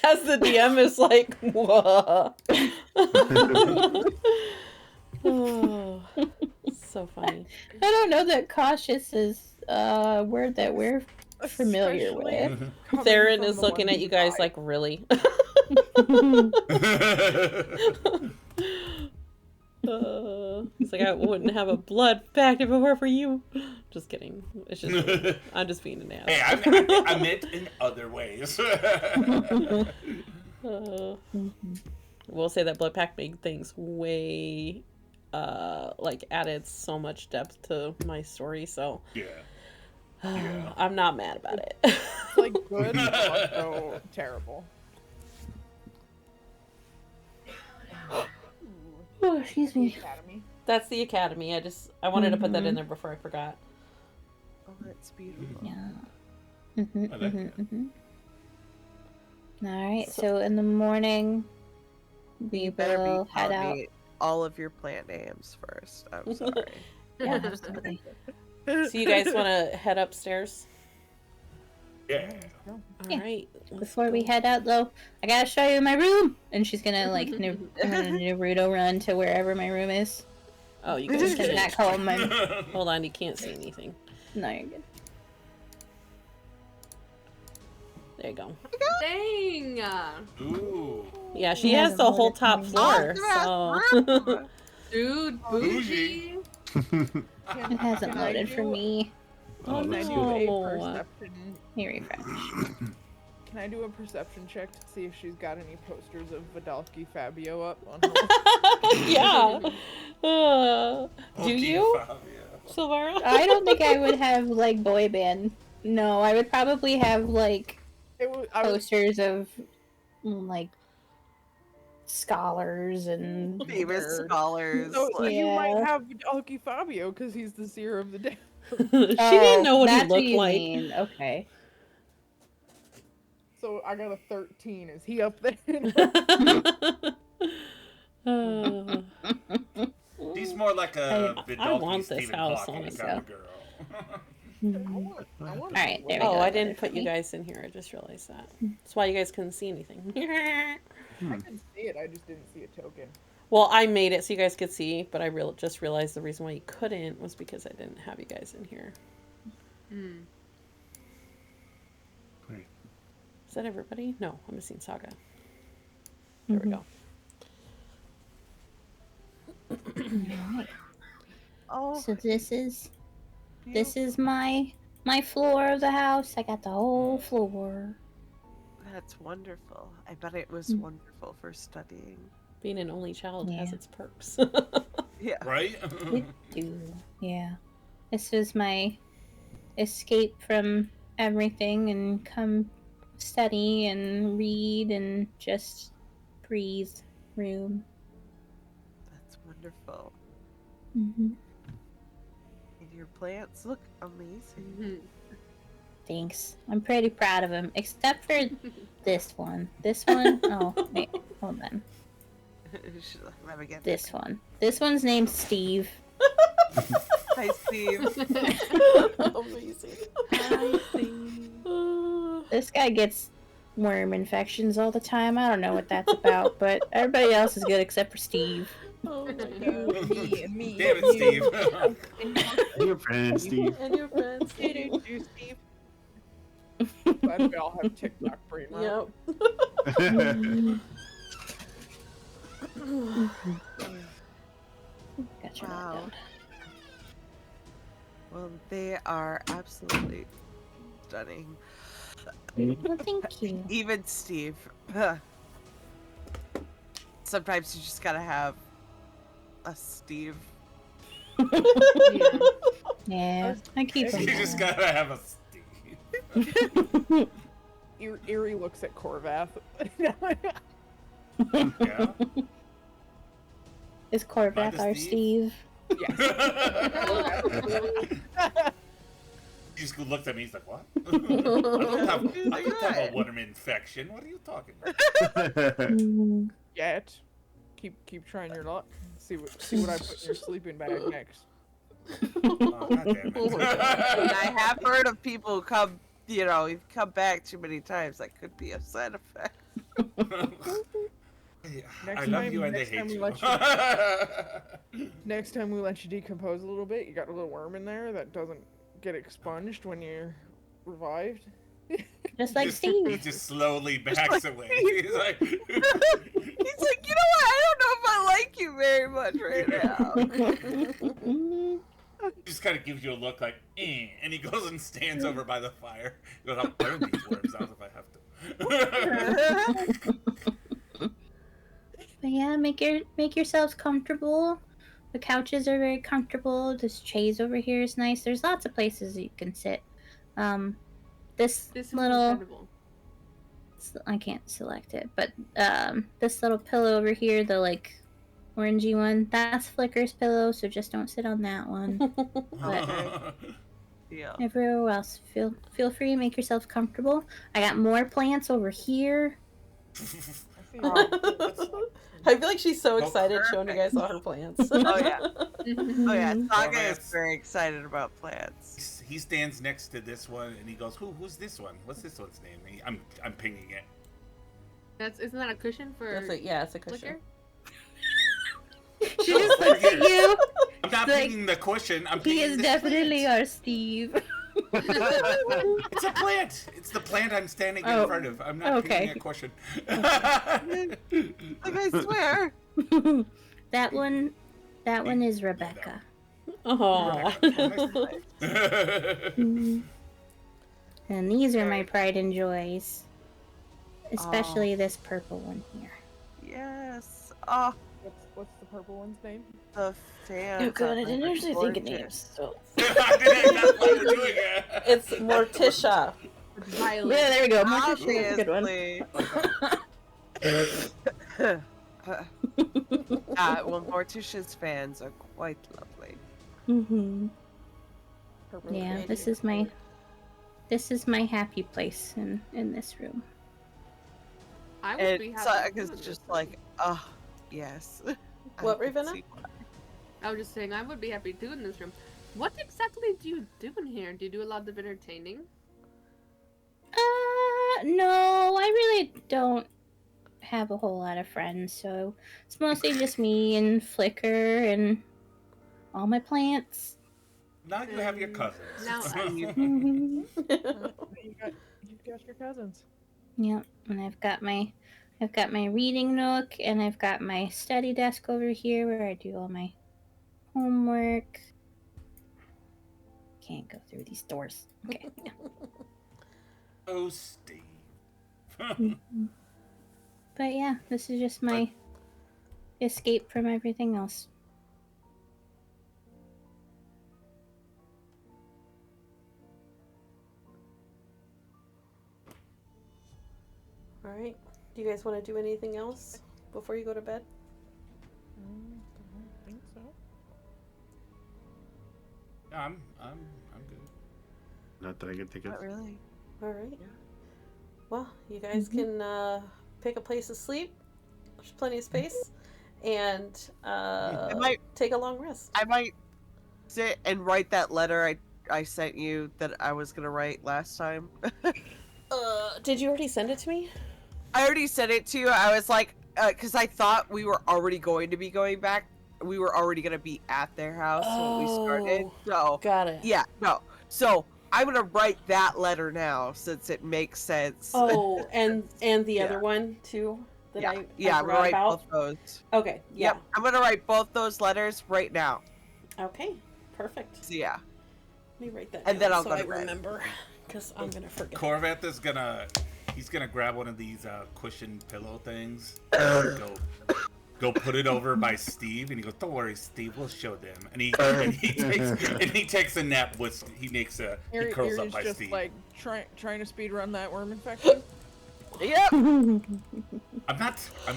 As the DM is like, whoa. Oh, so funny. I don't know that cautious is a word that we're familiar Especially with. coming Theron from is the looking one at you who guys died. like, really? It's like, I wouldn't have a blood pact if it were for you. Just kidding. It's just, I'm just being an ass. Hey, I meant in other ways. We'll say that blood pact made things way, added so much depth to my story, so Yeah. Yeah. I'm not mad about it. It's like good, but also terrible. Oh, excuse me. Academy. That's the academy. I wanted to put that in there before I forgot. Oh, that's beautiful. Yeah. I like that. All right. So in the morning, we You better will be head telling out. me all of your plant names first. I'm sorry. Yeah, absolutely. So you guys want to head upstairs? Yeah. All Yeah. right. let's Before we go. head out, though, I gotta show you my room. And she's gonna I'm gonna Naruto run to wherever my room is. Oh, you guys Send back home. Hold on, you can't see anything. No, you're good. There you go. Dang! Ooh. Yeah, she He has hasn't the whole loaded top for me. floor. Awesome ass So Dude, bougie! It hasn't Can I loaded for do- me. Oh, Can I do no. a perception? Here, refresh. Can I do a perception check to see if she's got any posters of Vidalki Fabio up on her? yeah. Do Okay, you, Fabio. Silvara? I don't think I would have like boy band. No, I would probably have like It was, I was posters of like scholars and Famous Nerd. scholars. so like- you might Yeah. have Vidalki Fabio because he's the seer of the day. She didn't know what he that's looked you like. mean. Okay. So I got a 13. Is he up there? Uh, She's more like a I Vidalki want this Stephen house, Hawking honestly. kind of girl. I want Alright, there we oh, go. I didn't For put you me. guys in here. I just realized that. That's why you guys couldn't see anything. I can see it. I just didn't see a token. Well, I made it so you guys could see, but I just realized the reason why you couldn't was because I didn't have you guys in here. Mm. Great. Is that everybody? No, I'm missing Saga. There we go. Oh, So this is my floor of the house. I got the whole floor. That's wonderful. I bet it was wonderful for studying. Being an only child has Yeah. its perks. Yeah. Right? It do. Yeah. This was my escape from everything and come study and read and just breathe room. That's wonderful. Mm-hmm. And your plants look amazing. Mhm. Thanks. I'm pretty proud of him, except for this one. This one? Oh, wait. Hold on. Let me get This one. This one's named Steve. Hi, Steve. Amazing. Hi, Steve. This guy gets worm infections all the time. I don't know what that's about, but everybody else is good except for Steve. Oh my You, god. me, Damn it, you. Steve. And your friend, Steve. And your friends. You, Steve. Glad we all have TikTok brain, right? Yep. Gotcha. Wow. Well, they are absolutely stunning. Well, thank you. Even Steve. Sometimes you just gotta have a Steve. Yeah, I keep You them. just gotta have a Steve. Eerie looks at Corvath. Yeah. Is Corvath Mind our a Steve? He just looked at me. He's like, "What? I don't have a worm infection. What are you talking about?" Yet. Keep trying your luck. See what I put in your sleeping bag next. Oh, God damn it. And I have heard of people who come, you've come back too many times. That could be a side effect. I love you and I next time hate we you. Next time we let you decompose a little bit, you got a little worm in there that doesn't get expunged when you're revived. Just like He Steve. just slowly backs like away. Steve. He's like, He's like, you know what? I don't know if I like you very much right now. he just kind of gives you a look like, and he goes and stands over by the fire. He goes, I'll burn these worms out if I have to. But yeah, make yourselves comfortable. The couches are very comfortable. This chaise over here is nice. There's lots of places you can sit. This This is little incredible. I can't select it, but this little pillow over here, the like orangey one, that's Flicker's pillow, so just don't sit on that one. But Yeah. everywhere else, feel free to make yourself comfortable. I got more plants over here. I feel like she's so Oh, excited showing you guys perfect. all her plants. Oh yeah. Oh yeah. Mhm. Saga Oh, is that's- very excited about plants. He stands next to this one and he goes, "Who's this one? What's this one's name?" I'm pinging it. Isn't that a cushion for That's it. Yeah, it's a cushion. Flicker? She just looks at you. I'm not Like, pinging the cushion. I'm He pinging is this definitely plant. our Steve. It's a plant. It's the plant I'm standing in Oh, front of. I'm not okay. pinging a cushion. Like I swear. that one is Rebecca. Oh. Mhm. And these are my pride and joys. Especially this purple one here. Yes. Oh, What's the purple one's name? the fan. Oh god, I didn't actually think of names. So. That's why we're doing it. It's Morticia. Violet. Yeah, there we go. Morticia is a good one. Well, Morticia's fans are quite lovely. Mm-hmm. Purple Yeah, fan. this is my happy place in this room. I would be And happy. Saga's to do just this. like, oh, yes. What, I can Ravenna? see why. I was just saying, I would be happy too in this room. What exactly do you do in here? Do you do a lot of entertaining? No, I really don't have a whole lot of friends, so it's mostly just me and Flicker and all my plants. Now you have your cousins. Now Mhm. You've got your cousins. Yep, and I've got my reading nook, and I've got my study desk over here where I do all my homework. can't go through these doors. Okay. Yeah. Oh, Steve. But yeah, this is just my escape from everything else. All right. Do you guys want to do anything else before you go to bed? Don't think so. Yeah, I'm good. Not that I can think of. Not really. All right. Well, you guys can pick a place to sleep. There's plenty of space, and take a long rest. I might sit and write that letter I sent you that I was gonna write last time. Did you already send it to me? I already sent it to you. I was like, because I thought we were already going to be going back. We were already gonna be at their house when we started. So Got it. yeah, no. So I'm gonna write that letter now since it makes sense. Oh, and the other one too that I I'm forgot gonna write about. both those. Okay. Yeah. Yep, I'm gonna write both those letters right now. Okay. Perfect. So yeah. Let me write that And down then I'll so go I to bed. remember, because I'm gonna forget. Corvette is he's gonna grab one of these cushion pillow things, and go put it over by Steve, and he goes, "Don't worry, Steve, we'll show them." And he takes a nap with he curls up Aries by just Steve. like trying to speed run that worm infection. Yep. I'm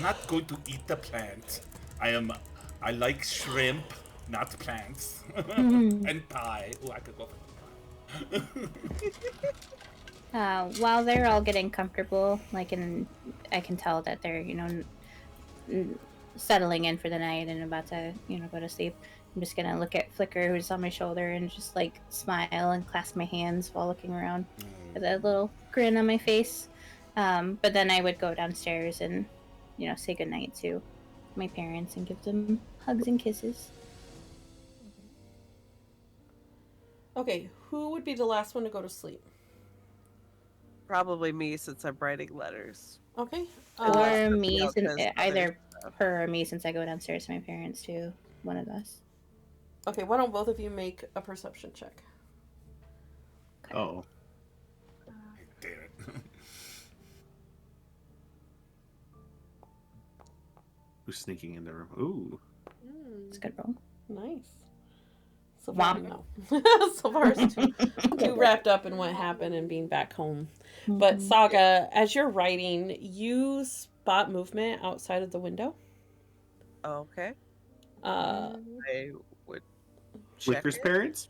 not going to eat the plant. I like shrimp, not plants. And pie. Oh, I could go for While they're all getting comfortable, I can tell that they're, settling in for the night and about to, go to sleep. I'm just gonna look at Flicker, who's on my shoulder, and just smile and clasp my hands while looking around with a little grin on my face. But then I would go downstairs and, say goodnight to my parents and give them hugs and kisses. Okay, who would be the last one to go to sleep? Probably me since I'm writing letters. Okay. Or me, yeah, since, 'cause either her or me, since I go downstairs to my parents too. One of us. Okay, why don't both of you make a perception check? Oh. Damn it. Who's sneaking in the room? Ooh. It's a good roll. Nice. So far, no. So far, it's too wrapped up in what happened and being back home. But Saga, as you're writing, you spot movement outside of the window. Okay. Uh, I would check Flicker's it. parents?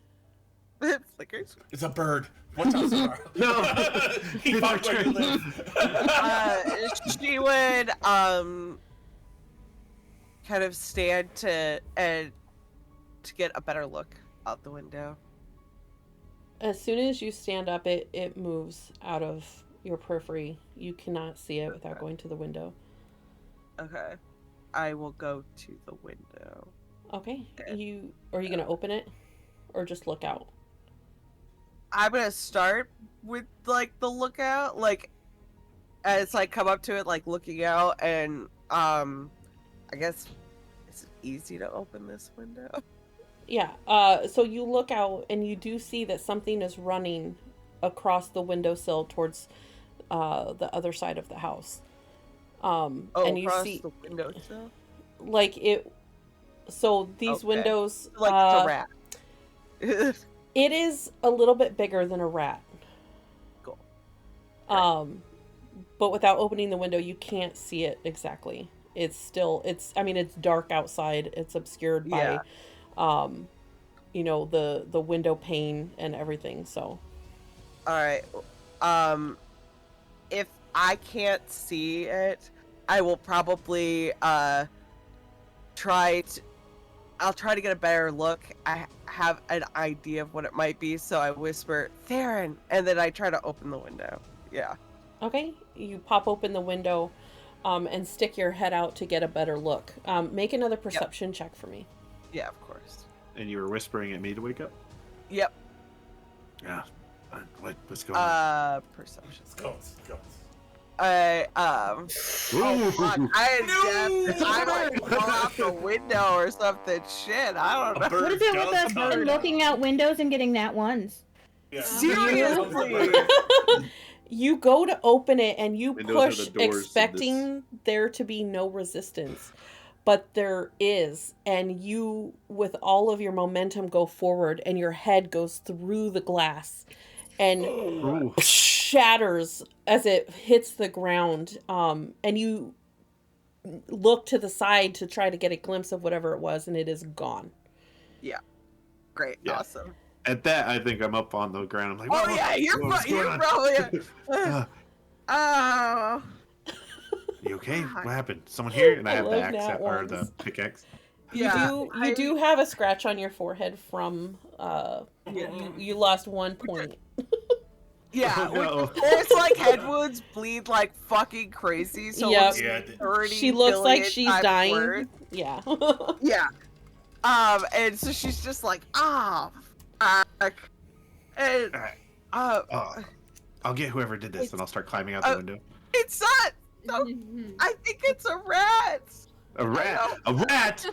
Flickers? It's a bird. Watch out, Sarah. No. He found where you live. She would kind of stand to get a better look out the window. as soon as you stand up, it moves out of your periphery. You cannot see it without going to the window. Okay. I will go to the window. Okay. Are you gonna open it, or just look out? I'm gonna start with the lookout, as I come up to it, looking out, and I guess it's easy to open this window. Yeah. So you look out and you do see that something is running across the windowsill towards the other side of the house. And you across see the windowsill? So these Okay. windows, It's a rat. it is a little bit bigger than a rat. Cool. But without opening the window, you can't see it exactly. It's dark outside. It's obscured by, the window pane and everything. So. All right. If I can't see it, I will probably try to get a better look. I have an idea of what it might be, so I whisper, "Theron," and then I try to open the window. Yeah. Okay, you pop open the window, and stick your head out to get a better look. Make another perception check for me. Yeah, of course. And you were whispering at me to wake up? Yep. Yeah. What's going on? Perception. Go. Oh, fuck. I would fall off out the window or something. Shit, I don't know. What is it with us looking out windows and getting nat ones? Yeah. Seriously? You go to open it and you Windows are push, the doors to expecting there to be no resistance. But there is, and you, with all of your momentum, go forward, and your head goes through the glass, and shatters as it hits the ground. And you look to the side to try to get a glimpse of whatever it was, and it is gone. Yeah. Great. Yeah. Awesome. At that, I think I'm up on the ground. I'm like, Oh "Whoa, yeah, you're what's going on?" probably. Oh. You okay? What happened? Someone here? And I I have the love axe nat or the ones. pickaxe. Yeah, You do have a scratch on your forehead from you lost 1 point. Yeah, Oh, no. there's like head wounds bleed like fucking crazy. So Yep. it's Yeah, 30 She looks like billion she's times dying. worse. Yeah. Yeah. And so she's just like, fuck. And Alright. uh, I'll get whoever did this, and I'll start climbing out the window. it's not. I think it's a rat. A rat! A rat!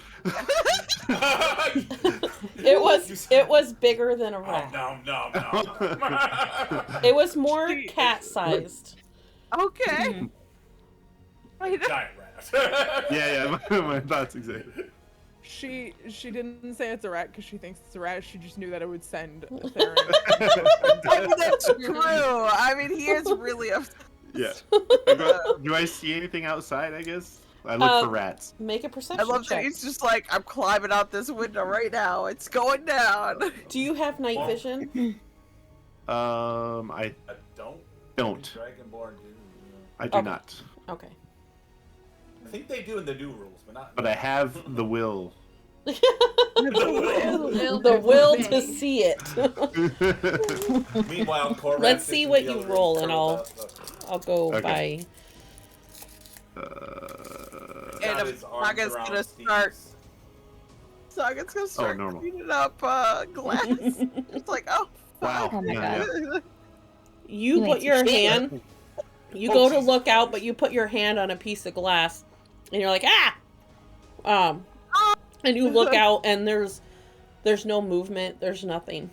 It was bigger than a rat. No. It was more cat-sized. Okay. I know. Giant rat. Yeah, my thoughts exactly. She didn't say it's a rat because she thinks it's a rat. She just knew that it would send Theron. I mean, that's true. I mean, he is really upset. Yeah. Do I see anything outside, I guess? I look for rats. Make a I perception love that check. he's just like, I'm climbing out this window right now. It's going down. Do you have night vision? I don't. Dragonborn do. I do Okay. not. Okay. I think they do in the new rules, but not. But I have the will. The will to see it. Meanwhile, Corvax Let's see is what in the you other roll, room and curled I'll go Okay. by. And got I'm his arms Saga's around gonna Steve's- start. Saga's gonna start normal. cleaning up glass. It's like, oh, Wow. Oh my yeah, God. yeah. You You put ain't your shit. hand. You go to look out, but you put your hand on a piece of glass, and you're like, ah. And you look out, and there's no movement. There's nothing.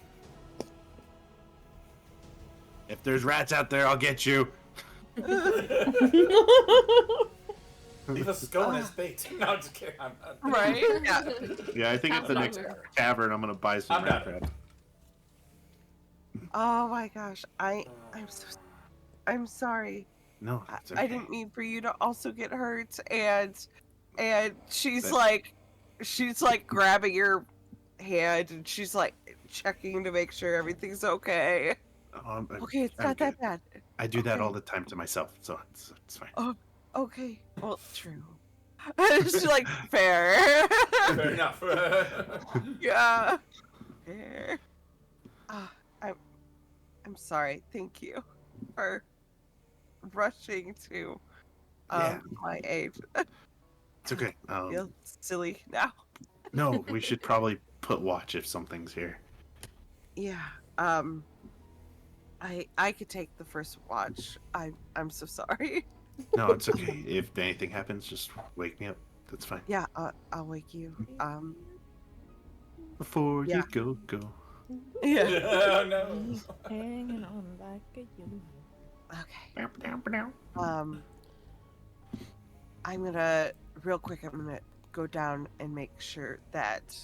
If there's rats out there, I'll get you. Leave a scone as bait. No, I'm just kidding. I'm not. right? Yeah. Yeah, I think at the Sounds next like tavern, I'm gonna buy some I'm rat not. crab. Oh my gosh, I'm sorry. No, it's I okay. didn't mean for you to also get hurt. And she's But- like grabbing your hand, and she's like checking to make sure everything's okay. Okay, it's I'm not that good. bad. I do that Okay. all the time to myself, so it's fine. Okay, well, true. It's like fair. Fair enough. Yeah. Fair. I'm sorry. Thank you for rushing to Yeah. my aid. It's okay. I feel silly now. No, we should probably put watch if something's here. Yeah. I could take the first watch. I'm so sorry. No, it's okay. If anything happens, just wake me up. That's fine. Yeah, I'll wake you. Before Yeah. you go. Yeah. No. Hanging on like a you. Okay. I'm gonna real quick. I'm gonna go down and make sure that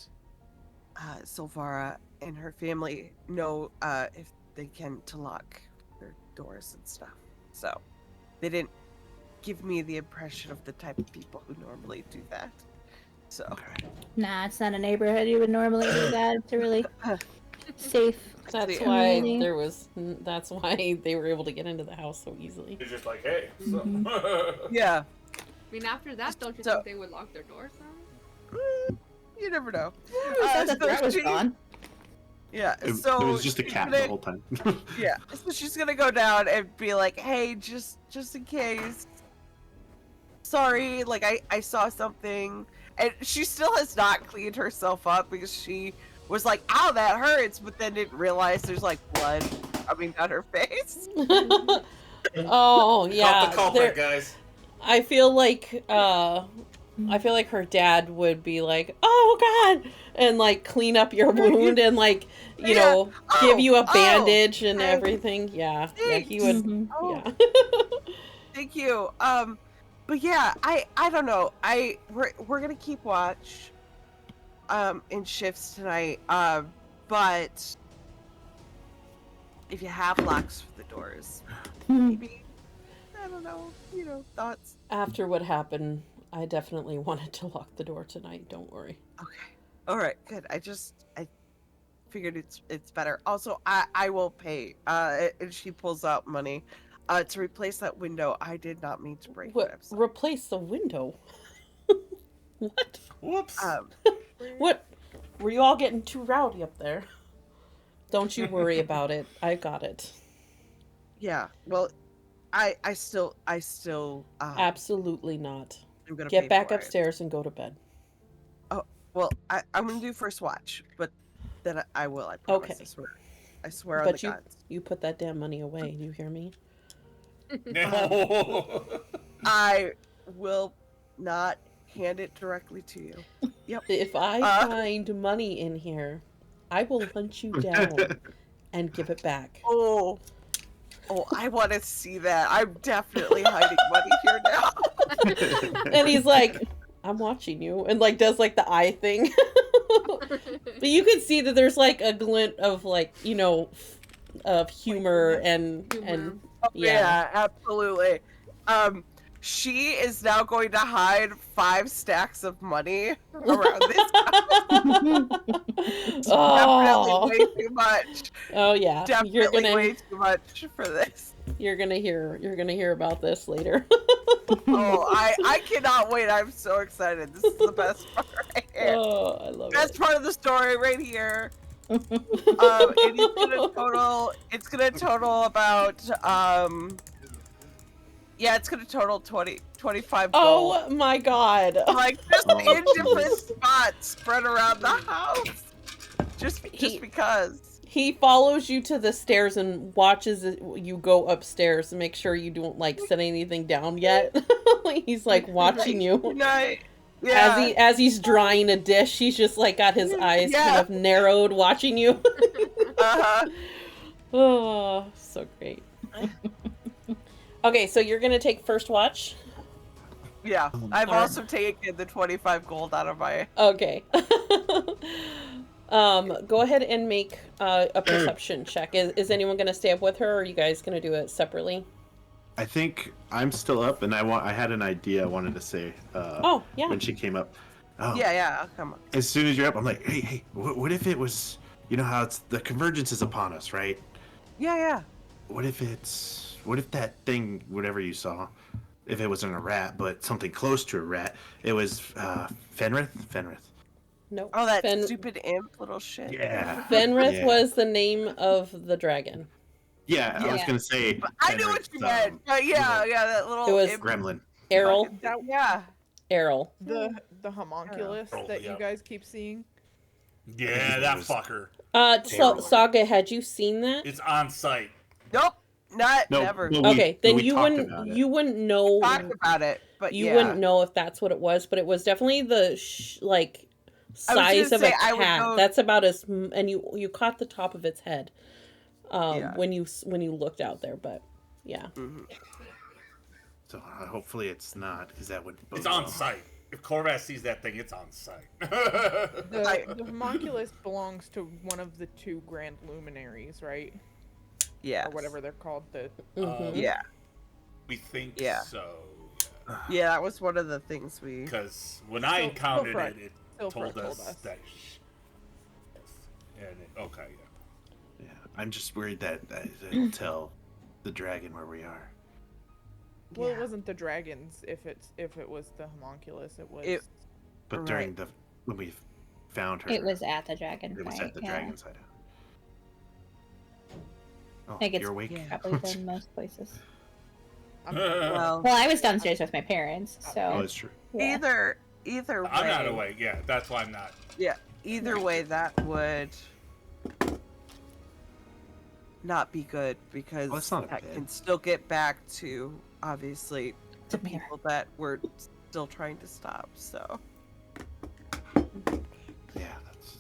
Silvara and her family know if they can to lock their doors and stuff. So they didn't give me the impression of the type of people who normally do that. So Okay. Nah, it's not a neighborhood you would normally do that. It's a really safe. That's Yeah. why Community. there was. That's why they were able to get into the house so easily. You're just like, hey. So. yeah, I mean, after that, don't you So- think they would lock their doors down? you never know. Said that that was she- gone. Yeah, It, so it was just a she's cat gonna- the whole time. Yeah, so she's gonna go down and be like, "Hey, just in case. Sorry, like I saw something," and she still has not cleaned herself up because she was like, "Ow, that hurts," but then didn't realize there's like blood coming down her face. Oh yeah. Caught the culprit, guys. I feel like I feel like her dad would be like, "Oh God," and like clean up your wound and like you Yeah. know give you a Oh, bandage and okay. everything. Yeah, yeah, he would. Mhm. Oh, Yeah. thank you. But yeah, I don't know. We're gonna keep watch in shifts tonight. But if you have locks for the doors, maybe I don't know. Thoughts. After what happened, I definitely wanted to lock the door tonight. Don't worry. Okay. All right. Good. I figured it's better. Also, I will pay. And she pulls out money, to replace that window. I did not mean to break it. What? I'm sorry. Replace the window? What? Whoops. What? Were you all getting too rowdy up there? Don't you worry about it. I got it. Yeah. Well, I still. Absolutely not. I'm gonna Get pay back for it. upstairs and go to bed. Oh well, I'm gonna do first watch, but then I will. I promise. Okay. I swear. I swear on But the you gods. you put that damn money away. You hear me? No. I will not hand it directly to you. Yep. If I find money in here, I will hunt you down and give it back. Oh, I want to see that. I'm definitely hiding money here now. And he's like, I'm watching you, and like does like the eye thing. But you can see that there's like a glint of like, you know, of humor and Oh, yeah. yeah, absolutely. She is now going to hide 5 stacks of money around this. Oh. Definitely way too much. Oh yeah. Definitely way too much for this. You're gonna hear about this later. Oh, I cannot wait. I'm so excited. This is the best part right here. Oh, I love Best it. part of the story right here. And it's gonna total about yeah, it's gonna total 25 gold. Oh my god. Like just Oh, in different Jesus. spots spread around the house. Just because. He follows you to the stairs and watches you go upstairs to make sure you don't like set anything down yet. He's like watching you. Night. Yeah. As he's drying a dish, he's just like got his eyes kind of narrowed watching you. Uh-huh. Oh, so great. Okay, so you're gonna take first watch? Yeah. I've also taken the 25 gold out of my Okay. Go ahead and make a perception check. Is anyone gonna stay up with her, or are you guys gonna do it separately? I think I'm still up, and I had an idea I wanted to say. Oh, yeah. When she came up. Oh. Yeah, come on. As soon as you're up, I'm like, hey, what if it was? You know how it's the convergence is upon us, right? Yeah. What if that thing, whatever you saw, if it wasn't a rat, but something close to a rat, it was Fenrith? No. Oh, that stupid imp little shit. Yeah. Fenrith was the name of the dragon. Yeah, I was gonna say. But I knew what you meant. But yeah, that little It was imp. Gremlin. Errol. Yeah. Errol. The homunculus Oh, that yeah. you guys keep seeing. Yeah, that fucker. So, Saga, had you seen that? It's on site. Nope. Never. well, Okay, then we you talked about it. wouldn't know. Talked about it, but You wouldn't know if that's what it was, but it was definitely the size of a cat. That's about as, and you caught the top of its head, when you looked out there. But yeah. Mm-hmm. So hopefully it's not, because that would. It's on site. If Corvass sees that thing, it's on site. The homunculus belongs to one of the 2 grand luminaries, right? Yeah. Or whatever they're called. Yeah. We think so. Yeah, that was one of the things we. Because when I encountered it told us that. Okay, Yeah, I'm just worried that it'll tell the dragon where we are. Well, it wasn't the dragons. If it was the homunculus, it was. But during when we found her, It was at the dragon. It was fight, at the yeah. dragon's hideout. Oh, I think it's you're awake. probably in most places. Well, Well, I was downstairs with my parents, Oh, so that's true. yeah. either way. I'm not awake. Yeah, that's why I'm not. Yeah. Either way, that would not be good because Well, it's not a that bed. can still get back to obviously the mirror. people that were still trying to stop. So. Yeah, that's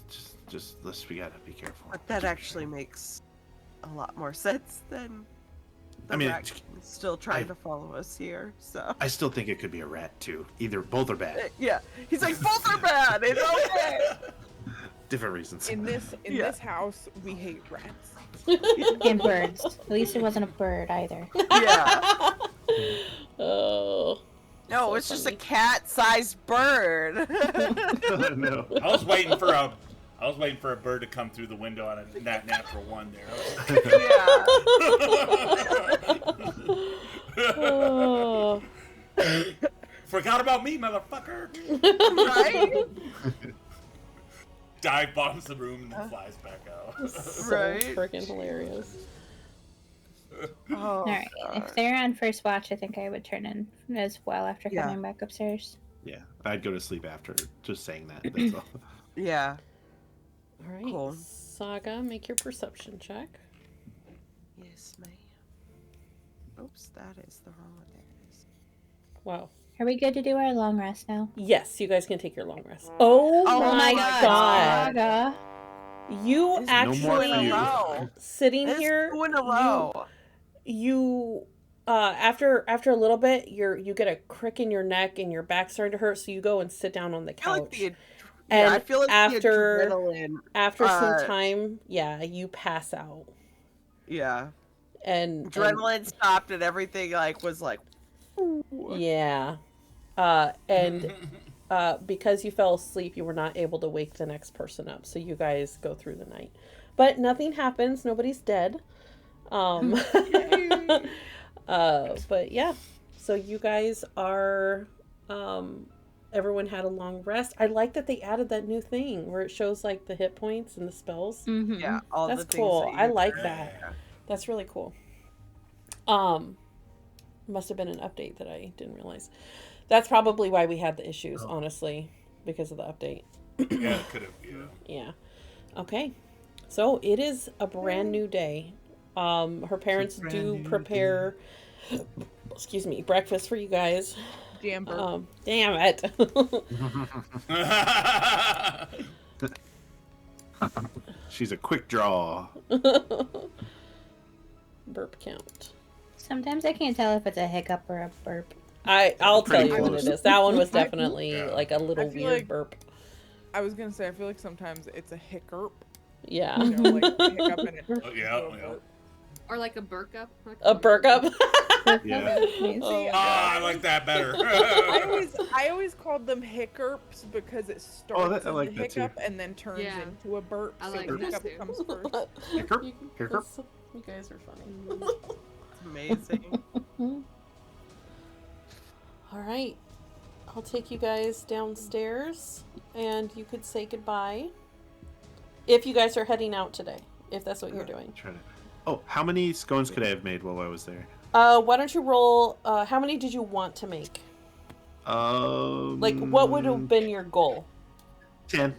just we gotta be careful. But that actually makes a lot more sense than the I mean, rat still trying to follow us here. So. I still think it could be a rat too. Both are bad. Yeah, he's like both are bad. It's okay. Different reasons. In this house, we hate rats. And birds. At least it wasn't a bird either. Yeah. Oh. No, so it's just a funny. cat-sized bird. No. I was waiting for a bird to come through the window on a natural one there. Yeah. Oh. Forgot about me, motherfucker! Right? Dive bombs the room and then flies back out. So Right. freaking hilarious. Oh, All right. If they're on first watch, I think I would turn in as well after Yeah. coming back upstairs. Yeah, I'd go to sleep after just saying that. That's all. Yeah. All right, Cool. Saga, make your perception check. Yes, ma'am. Oops, that is the wrong one. There it is. Wow. Are we good to do our long rest now? Yes, you guys can take your long rest. Oh, Oh my my god. Saga. You This is actually no more two in a you. row. sitting This is here. 2 in a row. You after a little bit, you get a crick in your neck and your back's starting to hurt, so you go and sit down on the I feel like couch. I And feel like after- the adrenaline. After some uh, time, yeah, you pass out. Yeah. And Adrenaline stopped and everything was like. yeah. And because you fell asleep, you were not able to wake the next person up. So you guys go through the night. But nothing happens. Nobody's dead. But yeah. So you guys are everyone had a long rest. I like that they added that new thing where it shows like the hit points and the spells. Mm-hmm. Yeah, all That's the things cool. that I you- like that. That's really cool. Must have been an update that I didn't realize. That's probably why we had the issues, honestly, because of the update. Yeah, it could have. Yeah. Yeah. Okay. So it is a brand new day. Her parents do prepare, excuse me, breakfast for you guys. Jam burp. Damn it. She's a quick draw. Burp count. Sometimes I can't tell if it's a hiccup or a burp. I'll tell Pretty you what close. it is. That one was definitely Yeah. like a little I feel weird like- burp. I was gonna say I feel like sometimes it's a hiccup. Yeah. You know, like a hiccup and it Oh, yeah, into a yeah. burp. Or like a burk up. A burp up. Yeah. Oh, Ah, I like that better. I always called them hiccups because it starts I as like a that too. hiccup and then turns Yeah. into a burp. I so like the that hiccup too. comes first. Hiccup, You, hiccup. you guys are funny. It's amazing. All right. I'll take you guys downstairs and you could say goodbye. If you guys are heading out today, if that's what you're doing. Oh, how many scones could I have made while I was there? Why don't you roll, how many did you want to make? Like, what would have been your goal? 10.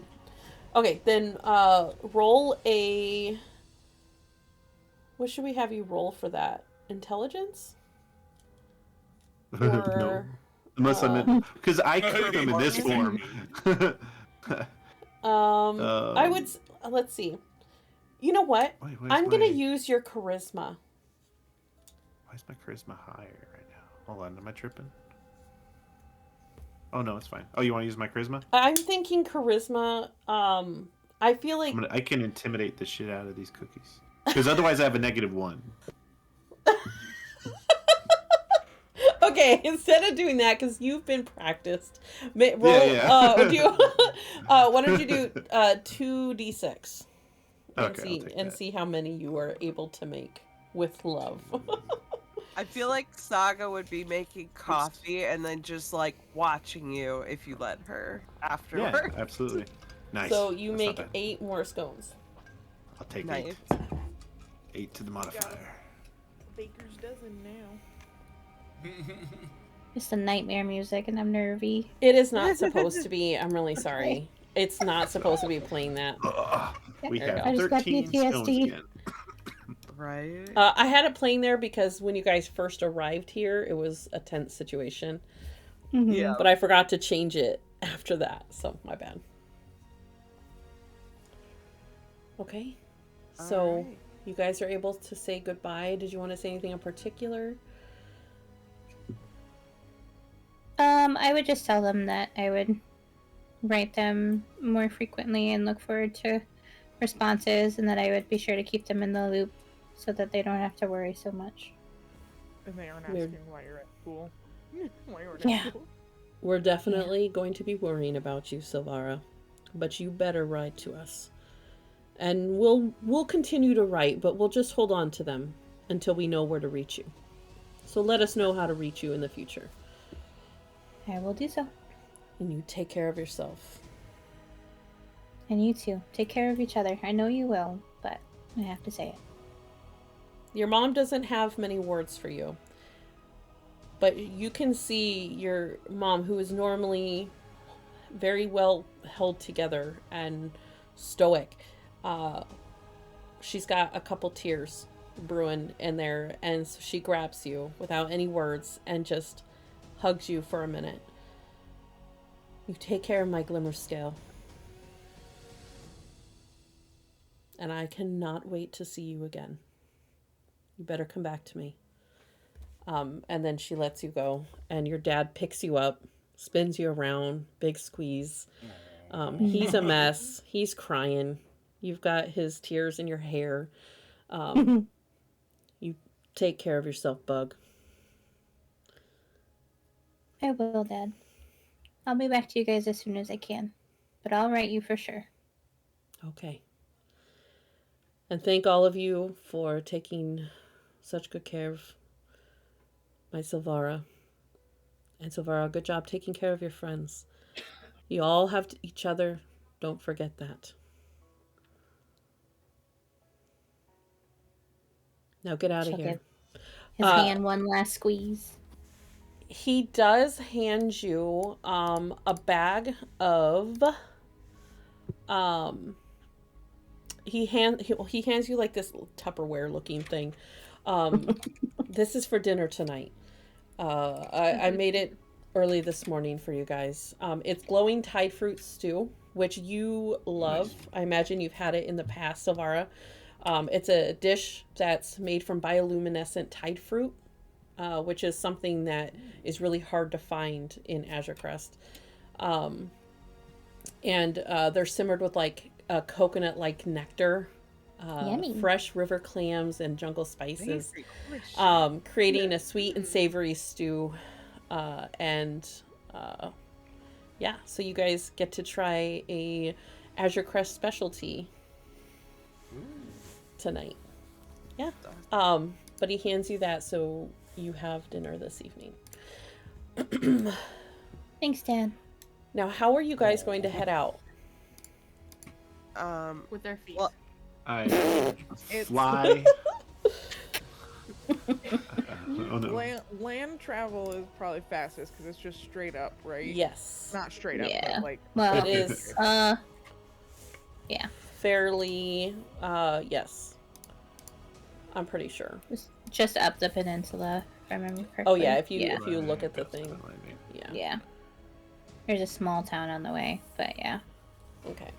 Okay, then roll a... What should we have you roll for that? Intelligence? No. Or... Unless I'm in... Because I cooked them in this form. I would... Let's see. You know what? Wait, I'm going to use your charisma. Why is my charisma higher right now? Hold on, am I tripping? Oh, no, it's fine. Oh, you want to use my charisma? I'm thinking charisma. I feel like... I can intimidate the shit out of these cookies. Because otherwise I have a -1. Okay, instead of doing that, because you've been practiced, roll. Yeah. Why don't you do 2d6 and Okay, I'll take that. see how many you are able to make with love. I feel like Saga would be making coffee and then just like watching you if you let her Yeah, afterwards. absolutely. Nice. So you That's not make bad. 8 more scones. I'll take Nice. 8. 8 to the modifier. Baker's dozen now. It's the nightmare music and I'm nervy. It is not supposed to be. I'm really sorry. It's not supposed to be playing that. Ugh, we There you have go. I just got 13 scones PTSD. again. Right? I had it playing there because when you guys first arrived here, it was a tense situation. Yeah. But I forgot to change it after that, so my bad. Okay. So Alright. you guys are able to say goodbye. Did you want to say anything in particular? I would just tell them that I would write them more frequently and look forward to responses, and that I would be sure to keep them in the loop so that they don't have to worry so much. And they aren't Weird. asking why you're at school. Why you weren't Yeah. at school. We're definitely going to be worrying about you, Silvara. But you better write to us. And we'll continue to write, but we'll just hold on to them until we know where to reach you. So let us know how to reach you in the future. I will do so. And you take care of yourself. And you too. Take care of each other. I know you will, but I have to say it. Your mom doesn't have many words for you. But you can see your mom, who is normally very well held together and stoic. She's got a couple tears brewing in there, and so she grabs you without any words and just hugs you for a minute. You take care of my glimmer scale. And I cannot wait to see you again. You better come back to me. And then she lets you go, and your dad picks you up, spins you around, big squeeze. He's a mess. He's crying. You've got his tears in your hair. You take care of yourself, Bug. I will, Dad. I'll be back to you guys as soon as I can. But I'll write you for sure. Okay. And thank all of you for taking such good care of my Silvara. And Silvara, good job taking care of your friends. You all have each other. Don't forget that. Now get out of She'll here. give his hand one last squeeze. He does hand you a bag of he hands you like this Tupperware looking thing. This is for dinner tonight. I made it early this morning for you guys. It's glowing Tide fruit stew, which you love. Nice. I imagine you've had it in the past, Silvara. It's a dish that's made from bioluminescent Tide fruit, which is something that is really hard to find in Azure Crest. And they're simmered with like a coconut-like nectar, Yummy. fresh river clams, and jungle spices, Very delicious. creating a sweet and savory stew. Yeah, so you guys get to try a Azure Crest specialty tonight. Yeah. But he hands you that, so you have dinner this evening. Thanks, Dad. Now, how are you guys going to head out? With their feet. Well, I It's- fly. Oh no. Land travel is probably fastest because it's just straight up, right? Yes. Not straight up, Yeah. but like Well, It is yeah. fairly, yes. I'm pretty sure. Just up the peninsula, if I remember correctly. Oh yeah, if you Yeah. if you look at the That's thing. kinda what I mean. Yeah. Yeah. There's a small town on the way, but yeah. Okay.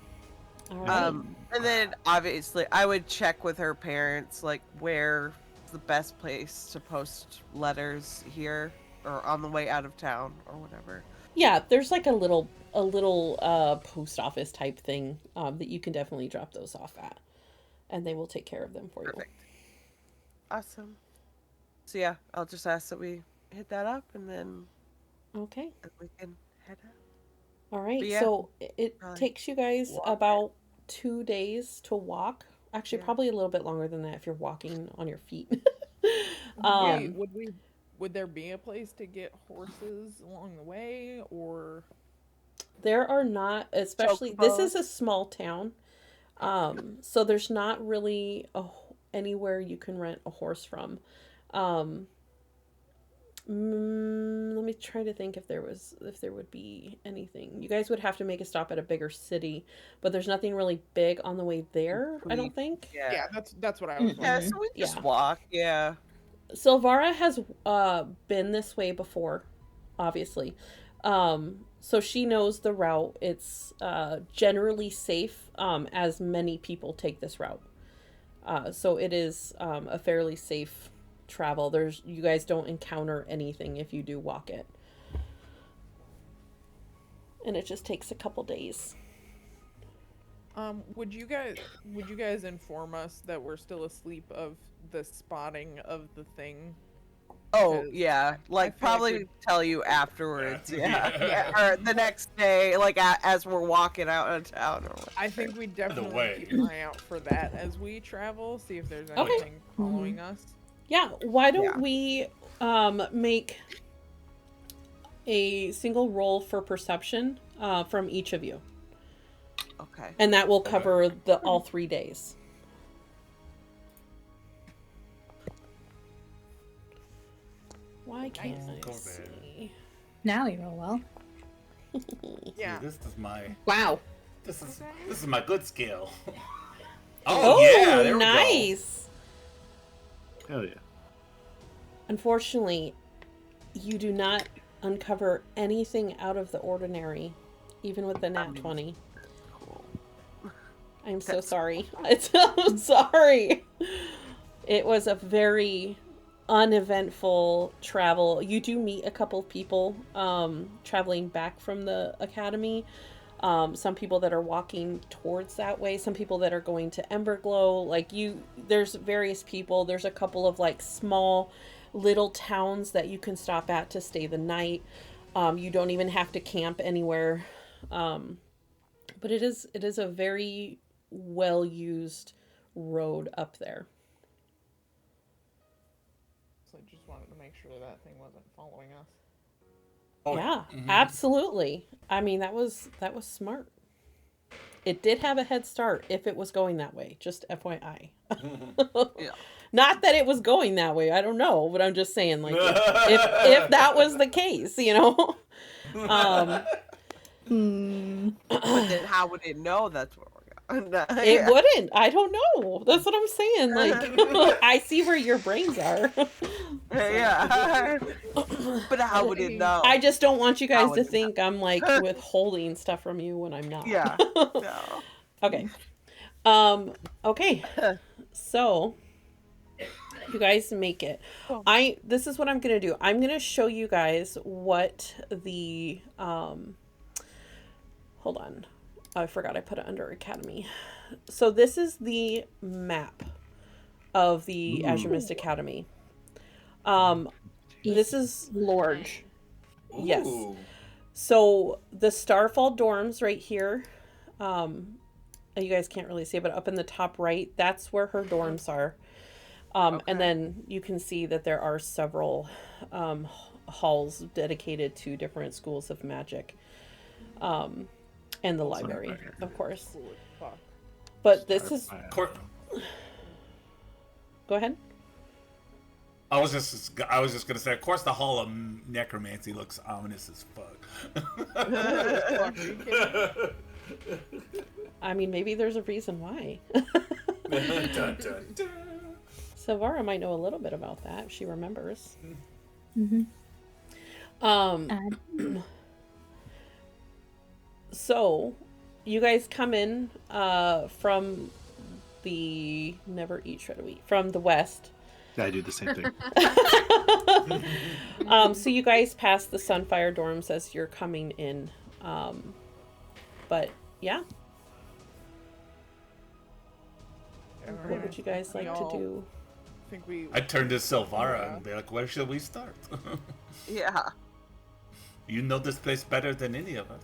All right. and then obviously I would check with her parents, like where's the best place to post letters here or on the way out of town or whatever. Yeah, there's like a little post office type thing that you can definitely drop those off at, and they will take care of them for Perfect. Awesome. So yeah, I'll just ask that we hit that up and then you. Okay. we can head out. All right. But yeah, So it probably takes you guys walk it. about 2 days to walk. Actually, Yeah. probably a little bit longer than that if you're walking on your feet. Wait, would there be a place to get horses along the way, or There are not, especially this Chocobos? is a small town, so there's not really anywhere you can rent a horse from. Let me try to think if there would be anything. You guys would have to make a stop at a bigger city, but there's nothing really big on the way there, I don't think. Yeah. that's what I was Mhm. Yeah, wondering. so we just Yeah. walk, yeah. Silvara has been this way before, obviously. So she knows the route. It's generally safe, as many people take this route. So it is a fairly safe travel. You guys don't encounter anything if you do walk it. And it just takes a couple days. Would you guys inform us that we're still asleep of the spotting of the thing? Oh, 'Cause yeah. Like, feel like probably we- tell you afterwards. Yeah. Yeah. Or the next day, like, as we're walking out of town. Or whatever. I think we definitely way. keep an eye out for that as we travel, see if there's Okay. anything following us. Yeah, why don't Yeah. we make a single roll for perception from each of you. Okay. And that will cover all 3 days. Why can't I Go see? Now you roll well. Yeah. This is my Wow. this is my good skill. Oh, yeah, there we go. nice. Hell yeah. Unfortunately, you do not uncover anything out of the ordinary, even with the nat 20. Cool. I'm so sorry. I'm sorry. It was a very uneventful travel. You do meet a couple of people traveling back from the academy. Some people that are walking towards that way. Some people that are going to Emberglow. There's various people. There's a couple of small little towns that you can stop at to stay the night. You don't even have to camp anywhere. But it is a very well used road up there. So I just wanted to make sure that thing wasn't following us. Oh, Yeah, mhm. absolutely. I mean, that was smart. It did have a head start if it was going that way, just FYI. Yeah. Not that it was going that way. I don't know, but I'm just saying if that was the case, But then how would it know that's where we're going? It wouldn't. I don't know. That's what I'm saying. I see where your brains are. Yeah. But how would it know? I just don't want you guys How to would it think I'm withholding stuff from you when I'm not. Yeah. No. Okay. Okay. So you guys make it. This is what I'm gonna do. I'm gonna show you guys what the hold on. I forgot I put it under Academy. So this is the map of the Azuremyst Academy. This is Large. yes. Ooh. So the Starfall dorms right here. You guys can't really see it, but up in the top right, that's where her dorms are. And then you can see that there are several halls dedicated to different schools of magic. And the library, of course. Cool as fuck. But this is... Cor- Go ahead. I was just gonna say, of course, the Hall of Necromancy looks ominous as fuck. Fuck, are you kidding? I mean, maybe there's a reason why. Dun, dun, dun. Savara might know a little bit about that if she remembers. Mm-hmm. So, you guys come in from the never eat shred of wheat from the west. I do the same thing. So you guys pass the Sunfire dorms as you're coming in. But yeah, what would you guys like to do? I think we. I turned to Silvara and be like, "Where should we start?" Yeah. You know this place better than any of us.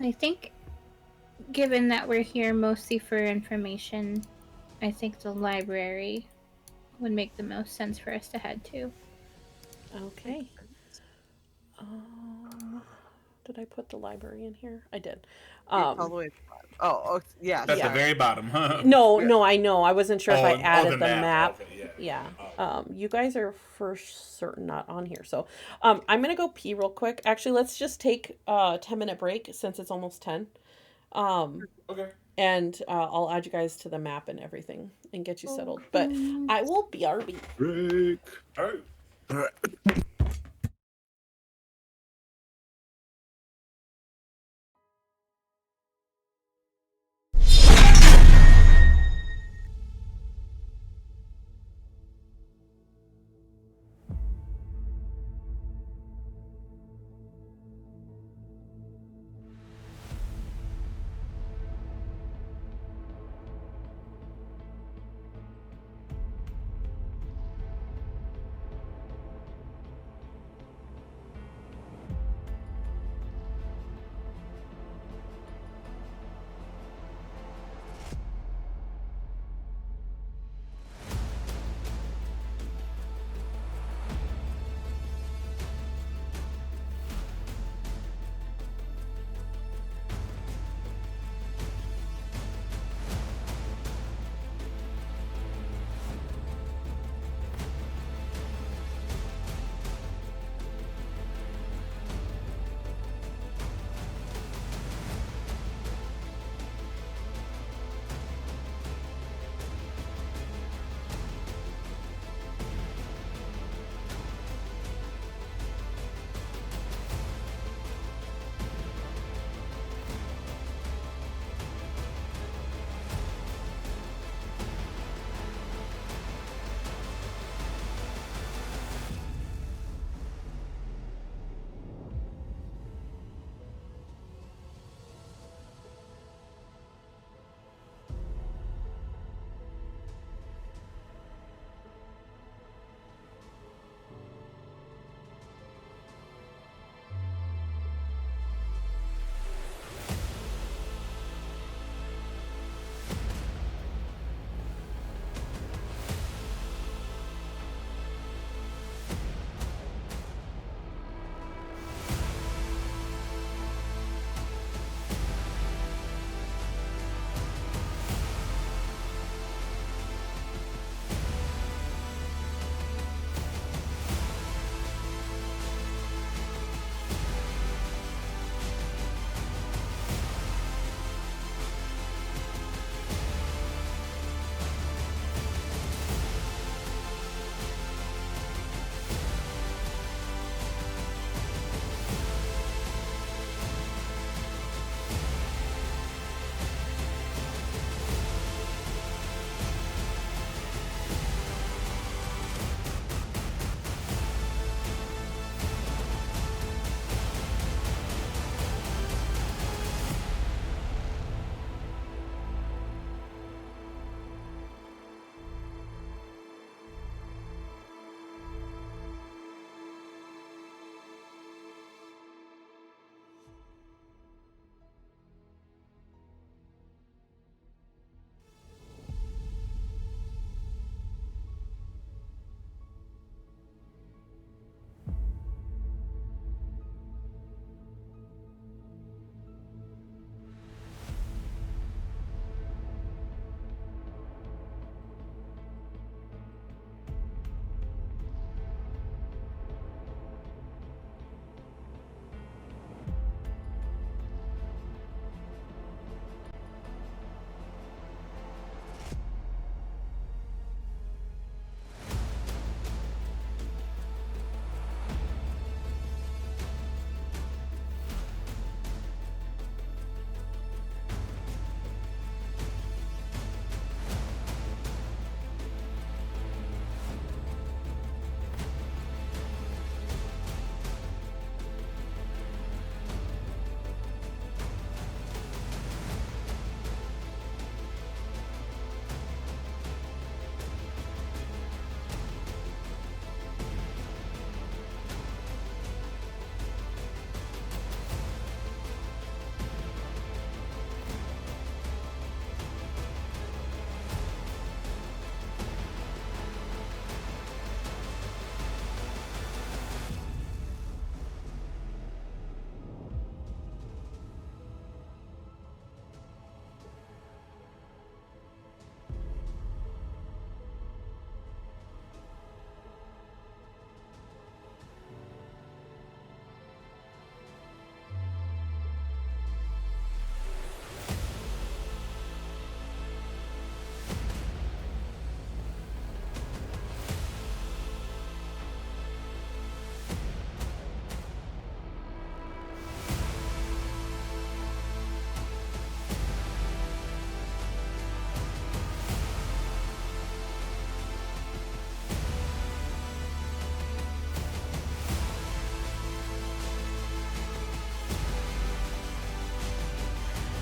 I think, given that we're here mostly for information, I think the library would make the most sense for us to head to. Okay. Did I put the library in here? I did. All the way to the bottom. Oh, yeah. That's Yeah. the very bottom, huh? No, I know. I wasn't sure if I added the the map. Okay, Yeah. Oh. You guys are for certain not on here. So, I'm going to go pee real quick. Actually, let's just take a 10-minute break since it's almost 10. Okay. And I'll add you guys to the map and everything and get you settled. But I will BRB. Break. All right.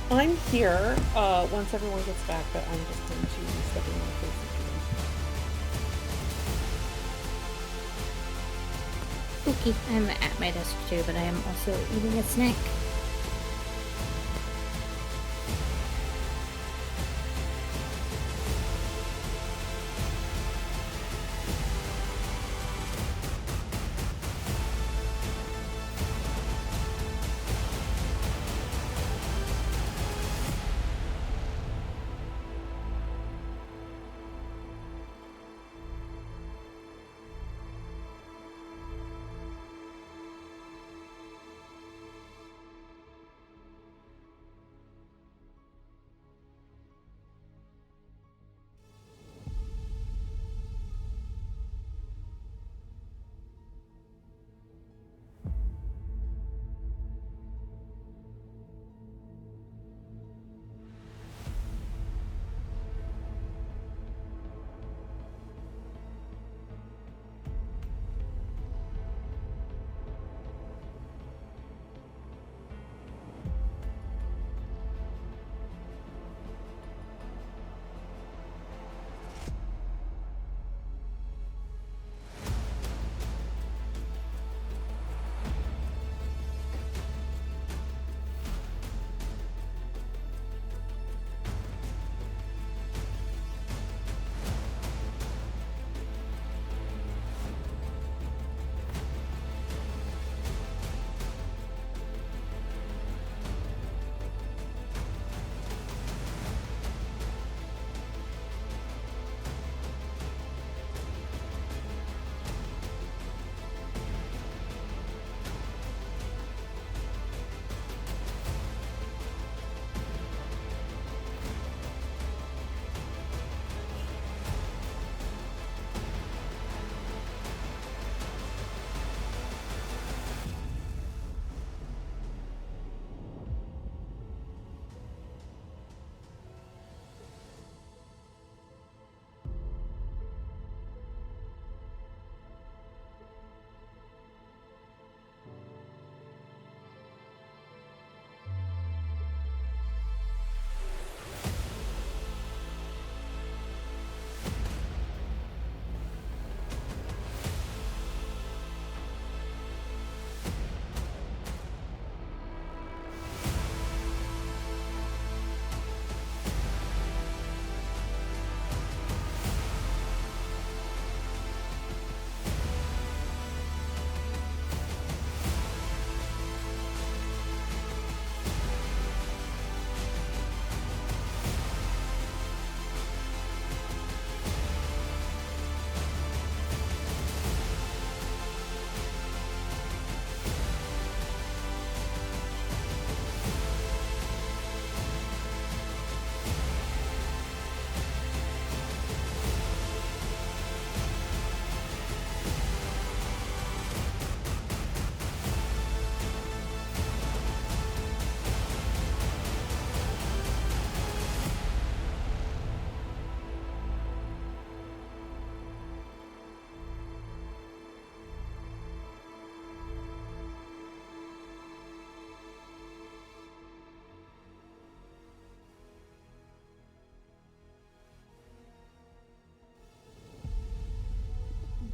I'm here once everyone gets back, but I'm just going to be stepping on the face. Okay, I'm at my desk too, but I am also eating a snack.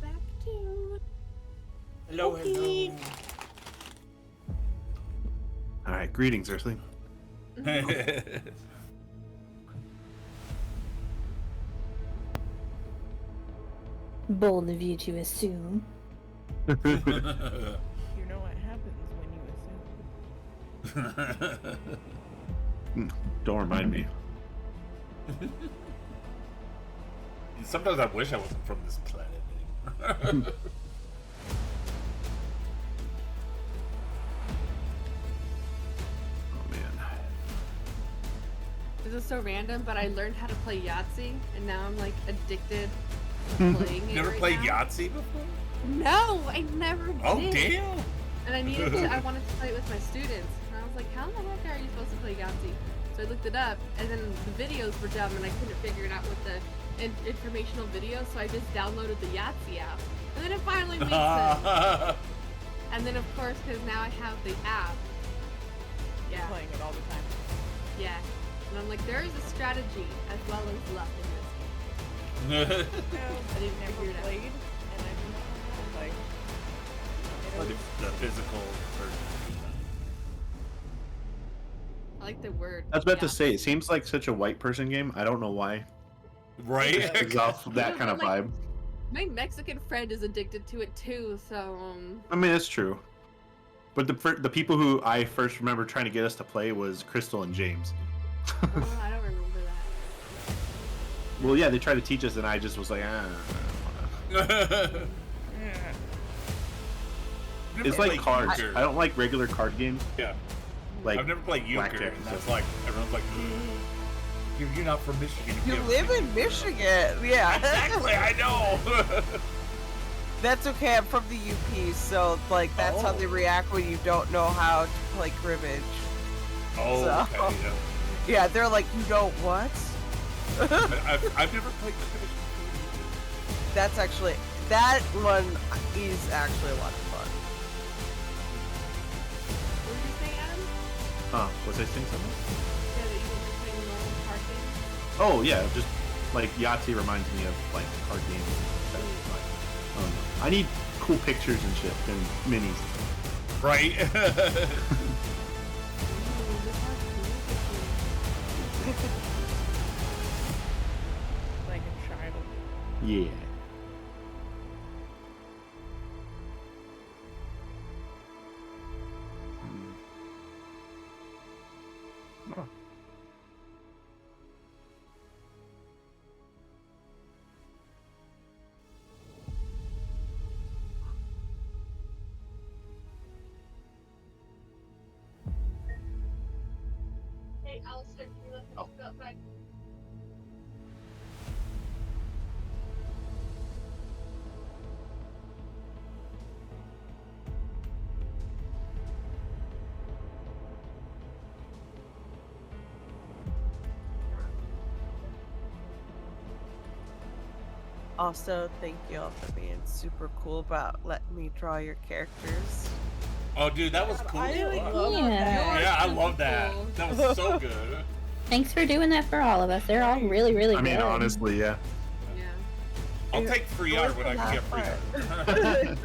Back to. Hello, hello. All right, greetings, Earthling. Bold of you to assume. You know what happens when you assume. Don't remind me. Sometimes I wish I wasn't from this planet anymore. Oh man. This is so random, but I learned how to play Yahtzee, and now I'm like addicted to playing it. Never right played now. Yahtzee before? No, I never did. Oh, damn. And I needed to. I wanted to play it with my students, and I was like, "How the heck are you supposed to play Yahtzee?" So I looked it up, and then the videos were dumb, and I couldn't figure it out with the informational video. So I just downloaded the Yahtzee app, and then it finally made sense. And then of course, because now I have the app. Yeah. Playing it all the time. Yeah. And I'm like, there is a strategy as well as luck in this game. I didn't never Figured out. played, and I do not know, like, Like it the physical version. I like the word. I was about to yeah. say, it seems like such a white person game. I don't know why. Right? It's off that kind of Like- vibe. My Mexican friend is addicted to it too, so I mean, it's true. But the people who I first remember trying to get us to play was Crystal and James. I don't remember that. Well, yeah, they tried to teach us, and I just was like, I don't wanna. yeah. It's like cards. I don't like regular card games. Yeah. Like I've never played euchre, blackjack and and that's stuff. like everyone's like, you're not from Michigan. You can't live play in euchre." Michigan, yeah. Exactly, I know. That's okay. I'm from the UP, so like that's how they react when you don't know how to play cribbage. Oh, So- okay. Yeah. Yeah, they're like, you know what? I've never played cribbage. That one is actually a lot of fun. What did you say, Adam? Was I saying something? Yeah, that you were playing normal card games? Oh yeah, just like Yahtzee reminds me of like card games. That's like, I don't know. I need cool pictures and shit and minis. Right. Like a child. Yeah. Oh. Hey, Alistair, can you let me go outside? Also, thank you all for being super cool about letting me draw your characters. Oh, dude, that was cool. I as really fuck. love Yeah. that. Yeah, I love that. That was so good. Thanks for doing that for all of us. They're all really, really I mean, good. honestly, yeah. Yeah. I'll take free art when I can get free art.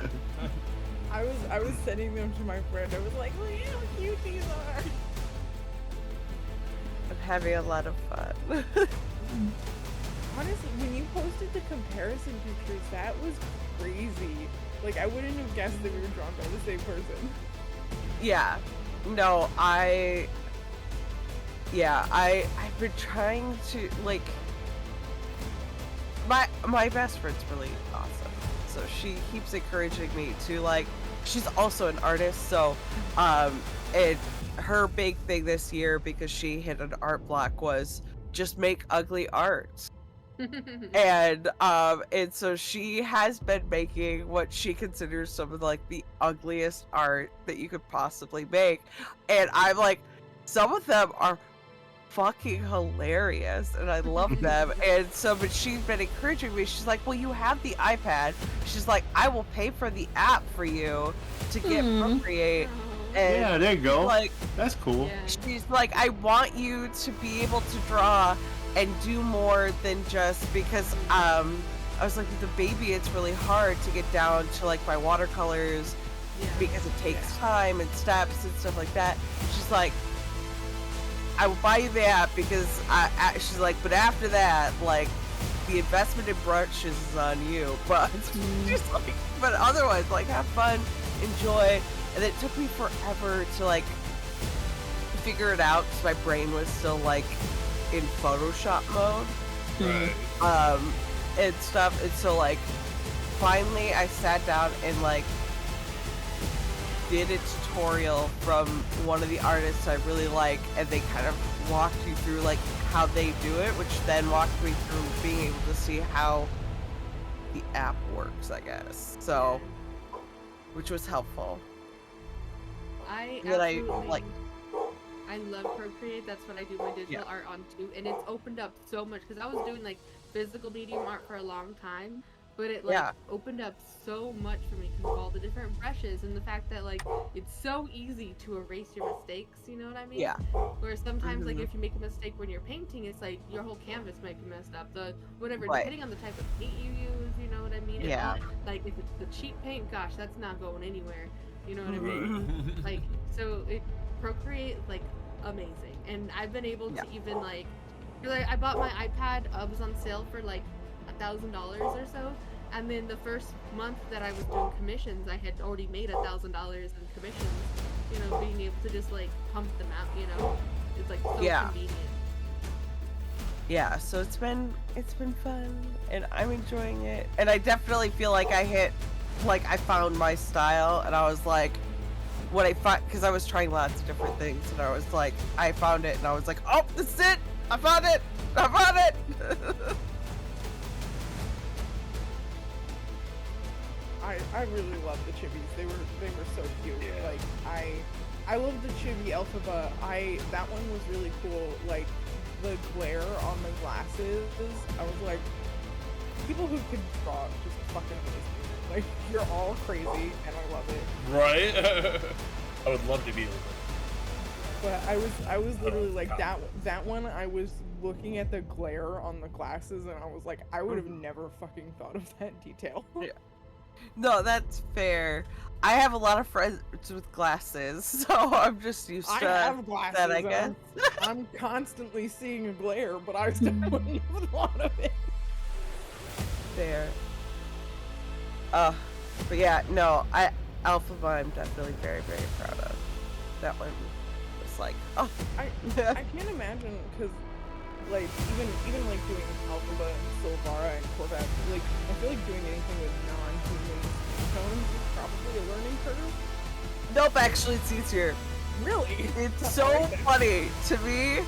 I was sending them to my friend. I was like, look at how cute these are. I'm having a lot of fun. Honestly, when you posted the comparison pictures, that was crazy. Like, I wouldn't have guessed that we were drawn by the same person. Yeah. No, I've been trying to, like, my best friend's really awesome. So she keeps encouraging me to, like, she's also an artist, so her big thing this year, because she hit an art block, was just make ugly art. And so she has been making what she considers some of like the ugliest art that you could possibly make, and I'm like, some of them are fucking hilarious and I love them. And so, but she's been encouraging me. She's like, well, you have the iPad. She's like, I will pay for the app for you to get Procreate. And Yeah, there you go. like, That's cool. Yeah. she's like, I want you to be able to draw and do more than just, because I was like, with the baby, it's really hard to get down to like my watercolors Yeah. because it takes time and steps and stuff like that. She's like, I will buy you the app because she's like, but after that, like, the investment in brushes is on you. But she's like, but otherwise, like, have fun, enjoy. And it took me forever to like figure it out because my brain was still like in Photoshop mode. Right. And stuff. And so like finally I sat down and like did a tutorial from one of the artists I really like, and they kind of walked you through like how they do it, which then walked me through being able to see how the app works, I guess. So, which was helpful. I That I, absolutely, like- I love Procreate. That's what I do my digital art on too, and it's opened up so much because I was doing like physical medium art for a long time, but it Yeah. opened up so much for me because of all the different brushes and the fact that it's so easy to erase your mistakes. You know what I mean? Yeah. Whereas sometimes Mhm. if you make a mistake when you're painting, it's like your whole canvas might be messed up. Whatever, Right. depending on the type of paint you use. You know what I mean? Yeah. If it's the cheap paint, gosh, that's not going anywhere. You know what I mean? Mhm. So it Procreate amazing, and I've been able Yeah. to even I bought my iPad. It was on sale for $1,000 or so, and then the first month that I was doing commissions, I had already made $1,000 in commissions. Being able to just pump them out. It's so Yeah. convenient. Yeah, so it's been fun, and I'm enjoying it, and I definitely feel like I found my style, and I was like, what I found, because I was trying lots of different things, and I was like, I found it, and I was like, oh, this is it! I found it! I found it! I really love the chibis. They were so cute. Yeah. I love the chibi alphabet. That one was really cool. The glare on the glasses. I was like, people who could draw just fucking amaze me. You're all crazy, and I love it. Right? I would love to be able to. But I was literally that one. I was looking at the glare on the glasses, and I was like, I would have never fucking thought of that detail. Yeah. No, that's fair. I have a lot of friends with glasses, so I'm just used to I have glasses. that, I and guess. I'm constantly seeing a glare, but I still wouldn't have thought of it. Fair. But yeah, no, Alphaba I'm definitely very, very proud of. That one was like, oh. I can't imagine, because even doing Alphaba and Silvara and Corvette, I feel like doing anything with non-human tones is probably a learning curve. Nope, actually it's easier. Really? It's so funny to me.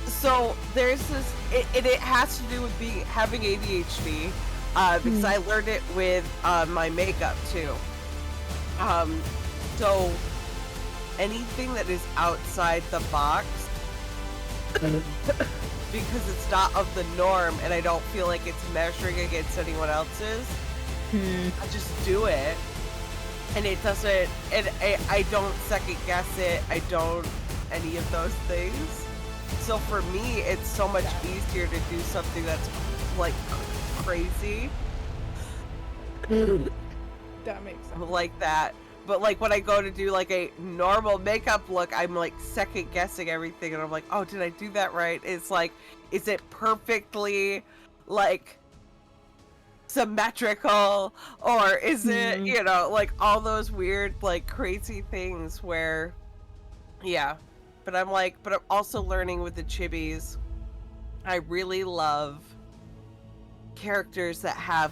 So there's this, it has to do with having ADHD, because I learned it with my makeup too. So anything that is outside the box, because it's not of the norm and I don't feel like it's measuring against anyone else's, I just do it. And it doesn't, and I don't second guess it, I don't any of those things. So for me, it's so much easier to do something that's crazy. That makes sense. Like that. But when I go to do a normal makeup look, I'm second guessing everything, and I'm like, oh, did I do that right? It's is it perfectly symmetrical, or is it all those weird crazy things where, yeah. But I'm also learning with the chibis. I really love characters that have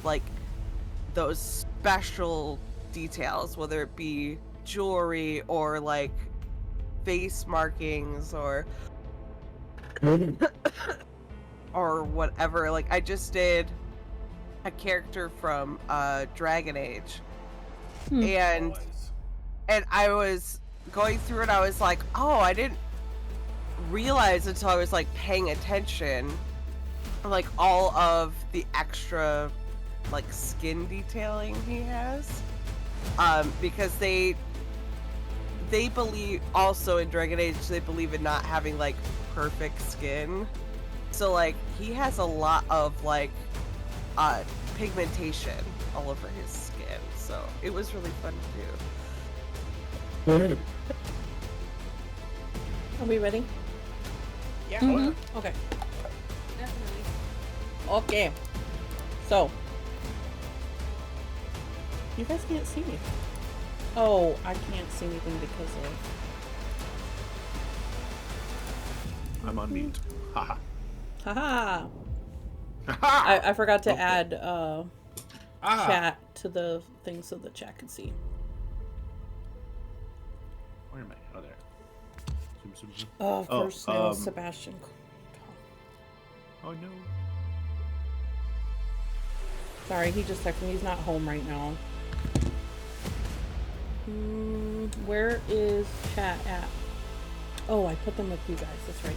those special details, whether it be jewelry or face markings or or whatever. I just did a character from Dragon Age, and I was going through it. I was like, oh, I didn't realize until I was paying attention all of the extra skin detailing he has, because they believe also in Dragon Age, they believe in not having perfect skin, so he has a lot of pigmentation all over his skin, so it was really fun to do. Are we ready? Yeah. Okay. Definitely. Okay. So. You guys can't see me. Oh, I can't see anything because of... I'm on mute. Haha. Haha. Haha. I forgot to Okay. add Ah. chat to the thing so the chat can see. Where am I? Oh, there. Zoom, zoom, zoom. Oh, Oh, first no, Sebastian. Oh no. Sorry, he just texted me. He's not home right now. Where is chat at? Oh, I put them with you guys. That's right.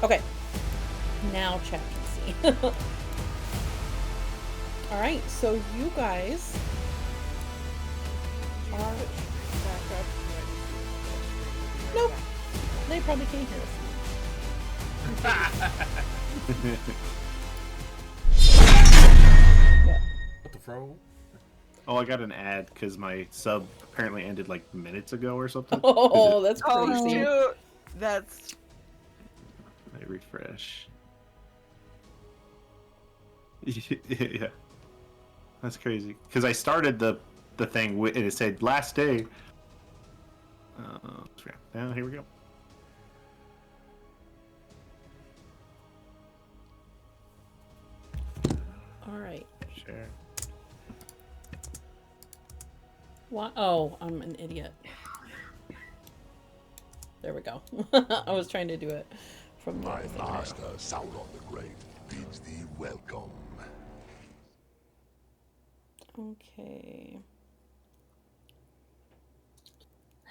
Okay. Now chat can see. All right, so you guys are. Back up. Nope. They probably can't hear us. What the fro? Oh, I got an ad because my sub apparently ended like minutes ago or something. Oh, that's Oh crazy. shoot! That's I refresh. Yeah, that's crazy. Because I started the thing and it said last day. Now here we go. All right. Share. What? Oh, I'm an idiot. There we go. I was trying to do it from the My other thing. master, Sauron the Great, bids thee welcome. Okay.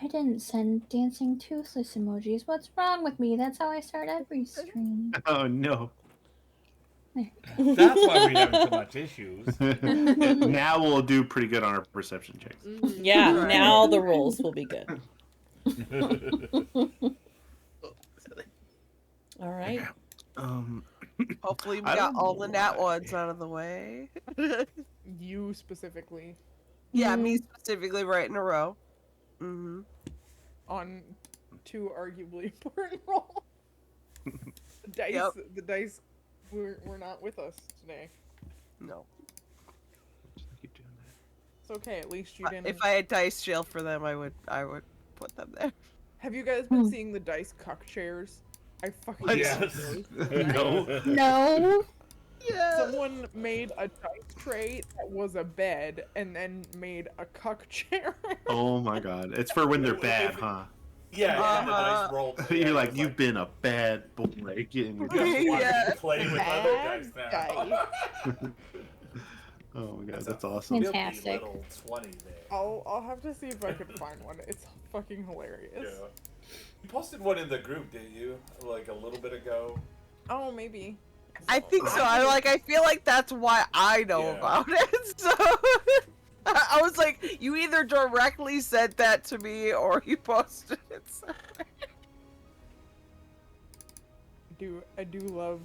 I didn't send dancing toothless emojis. What's wrong with me? That's how I start every stream. Oh no. That's why we're having so much issues. Now we'll do pretty good on our perception checks. Yeah, Right. now the rules will be good. All right. hopefully we I got don't all know the nat why. ones out of the way. You specifically Yeah, me specifically, right in a row. Mm-hmm. on 2 arguably important rolls. The dice were not with us today. No. Keep doing that. It's okay. At least you didn't. If I had dice jail for them, I would put them there. Have you guys been seeing the dice cuck chairs? I fucking love Yes. those. No. No. Yeah. Someone made a dice tray that was a bed and then made a cuck chair. Oh my god. It's for when they're bad, huh? Yeah, and the dice roll. You're like, you've been a bad boy. Get in your Yeah. Play with other guys now. Dice. Oh my god, that's awesome. Filthy Fantastic. little 20 there. I'll have to see if I can find one. It's fucking hilarious. Yeah. You posted one in the group, didn't you? Like a little bit ago. Oh, maybe. I think so. I feel like that's why I know Yeah. about it. So I was like, you either directly sent that to me or you posted it somewhere. I do love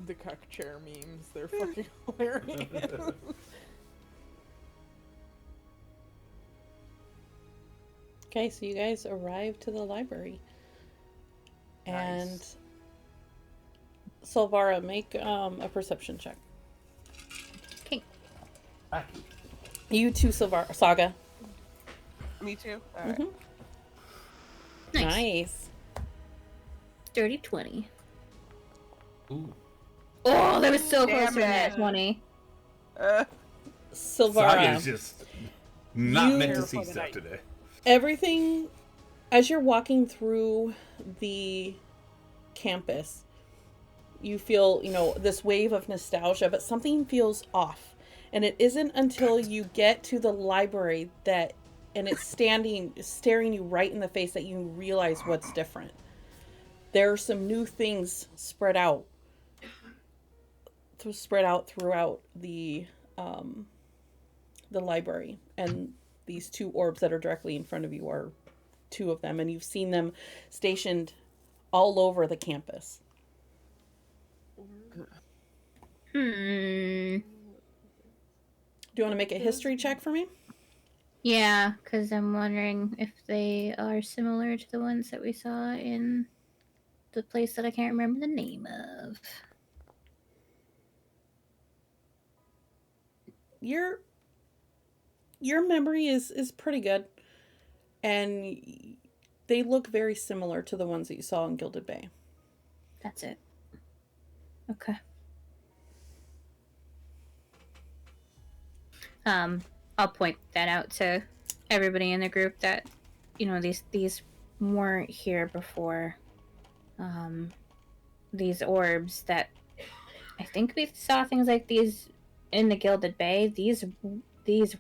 the cuck chair memes. They're fucking hilarious. Okay, so you guys arrive to the library. And Nice. Silvara, make a perception check. Okay. You too, Silvara. Saga. Me too. All right. Mhm. Nice. Nice. Dirty 20. Ooh. Oh, that was so close Damn to that it. 20. Silvara. Saga's just not You- meant to Here see for the stuff night. today. Everything, as you're walking through the campus, you feel, this wave of nostalgia, but something feels off. And it isn't until you get to the library and it's staring you right in the face that you realize what's different. There are some new things spread out throughout the library, and these 2 orbs that are directly in front of you are 2 of them, and you've seen them stationed all over the campus. Hmm. Do you want to make a history check for me? Yeah, because I'm wondering if they are similar to the ones that we saw in the place that I can't remember the name of. Your memory is pretty good, and they look very similar to the ones that you saw in Gilded Bay. That's it. Okay. I'll point that out to everybody in the group that, these weren't here before. These orbs that I think we saw things like these in the Gilded Bay. These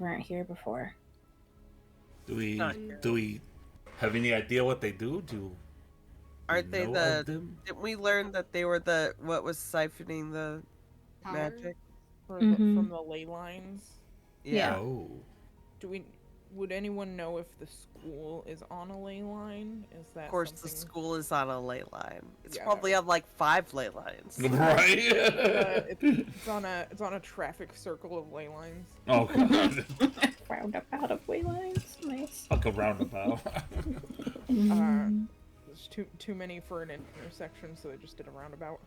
weren't here before. Do we have any idea what they do? Aren't they know the? of them? Didn't we learn that they were the what was siphoning the Power? magic? From the ley lines. Yeah. Oh. Would anyone know if the school is on a ley line? Is that Of course, something? the school is on a ley line. It's Yeah. probably on like 5 ley lines. Right. It's on a traffic circle of ley lines. Oh god. Roundabout of way lines. Nice. Like a roundabout. There's too many for an intersection, so they just did a roundabout.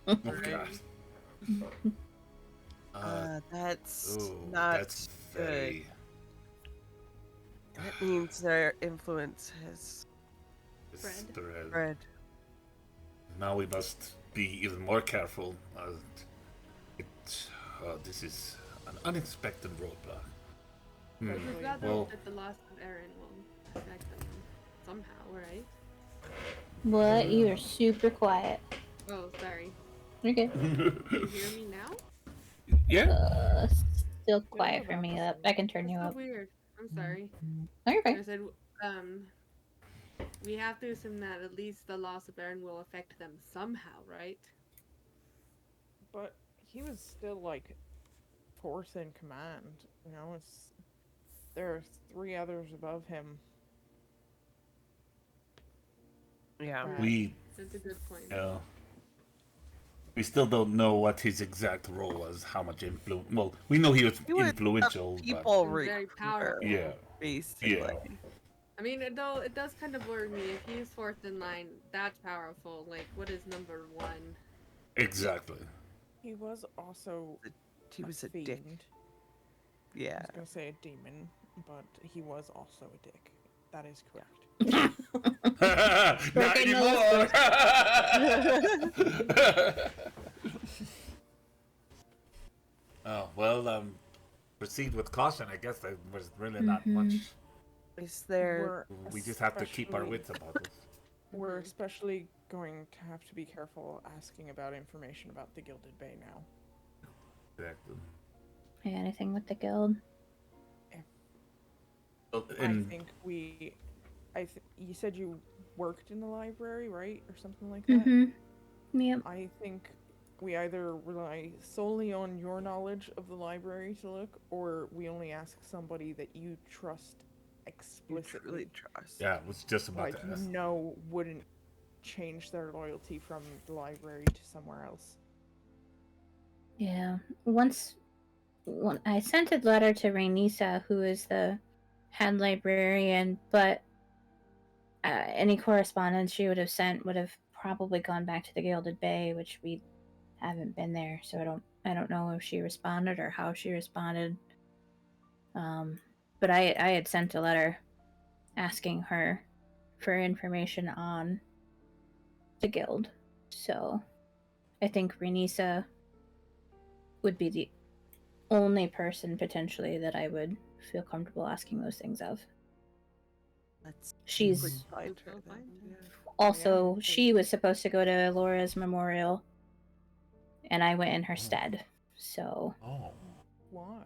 Oh god. That's Ooh, not that's good. very. That means their influence has spread. Now we must be even more careful. This is an unexpected roadblock. We've got Well, that the loss of Aaron will affect them somehow, right? What? You are super quiet. Oh, sorry. Okay. Can you hear me now? yeah. Still quiet for me. I can turn you That's so up. weird. I'm sorry. Oh, you're I fine. said, we have to assume that at least the loss of Aaron will affect them somehow, right? But he was still like fourth in command. You know, there are 3 others above him. Yeah. That's a good point. We still don't know what his exact role was, how much influence. Well, we know he was influential. People Very powerful. Yeah. basically. Yeah. I mean, though it does kind of worry me. If he's fourth in line, that's powerful. Like, what is number 1? Exactly. He was also He was a fiend. dick. I Yeah. was gonna say a demon, but he was also a dick. That is correct. Not anymore. Oh well, proceed with caution. I guess there was really not much. Is there? We just have to keep our wits about this. We're especially going to have to be careful asking about information about the Gilded Bay now. Exactly. Yeah, anything with the guild? I think you said you worked in the library, right? Or something like that? Mm-hmm. Yep. I think we either rely solely on your knowledge of the library to look, or we only ask somebody that you trust explicitly. Really trust. Yeah, it was just about Like, to ask. wouldn't change their loyalty from the library to somewhere else. Yeah. When I sent a letter to Rainisa, who is the head librarian, but any correspondence she would have sent would have probably gone back to the Gilded Bay, which we haven't been there, so I don't know if she responded or how she responded. But I had sent a letter asking her for information on the guild, so I think Renisa would be the only person potentially that I would feel comfortable asking those things of. She's find her then. Yeah. also, she was supposed to go to Laura's memorial, and I went in her stead. So, Oh. Why?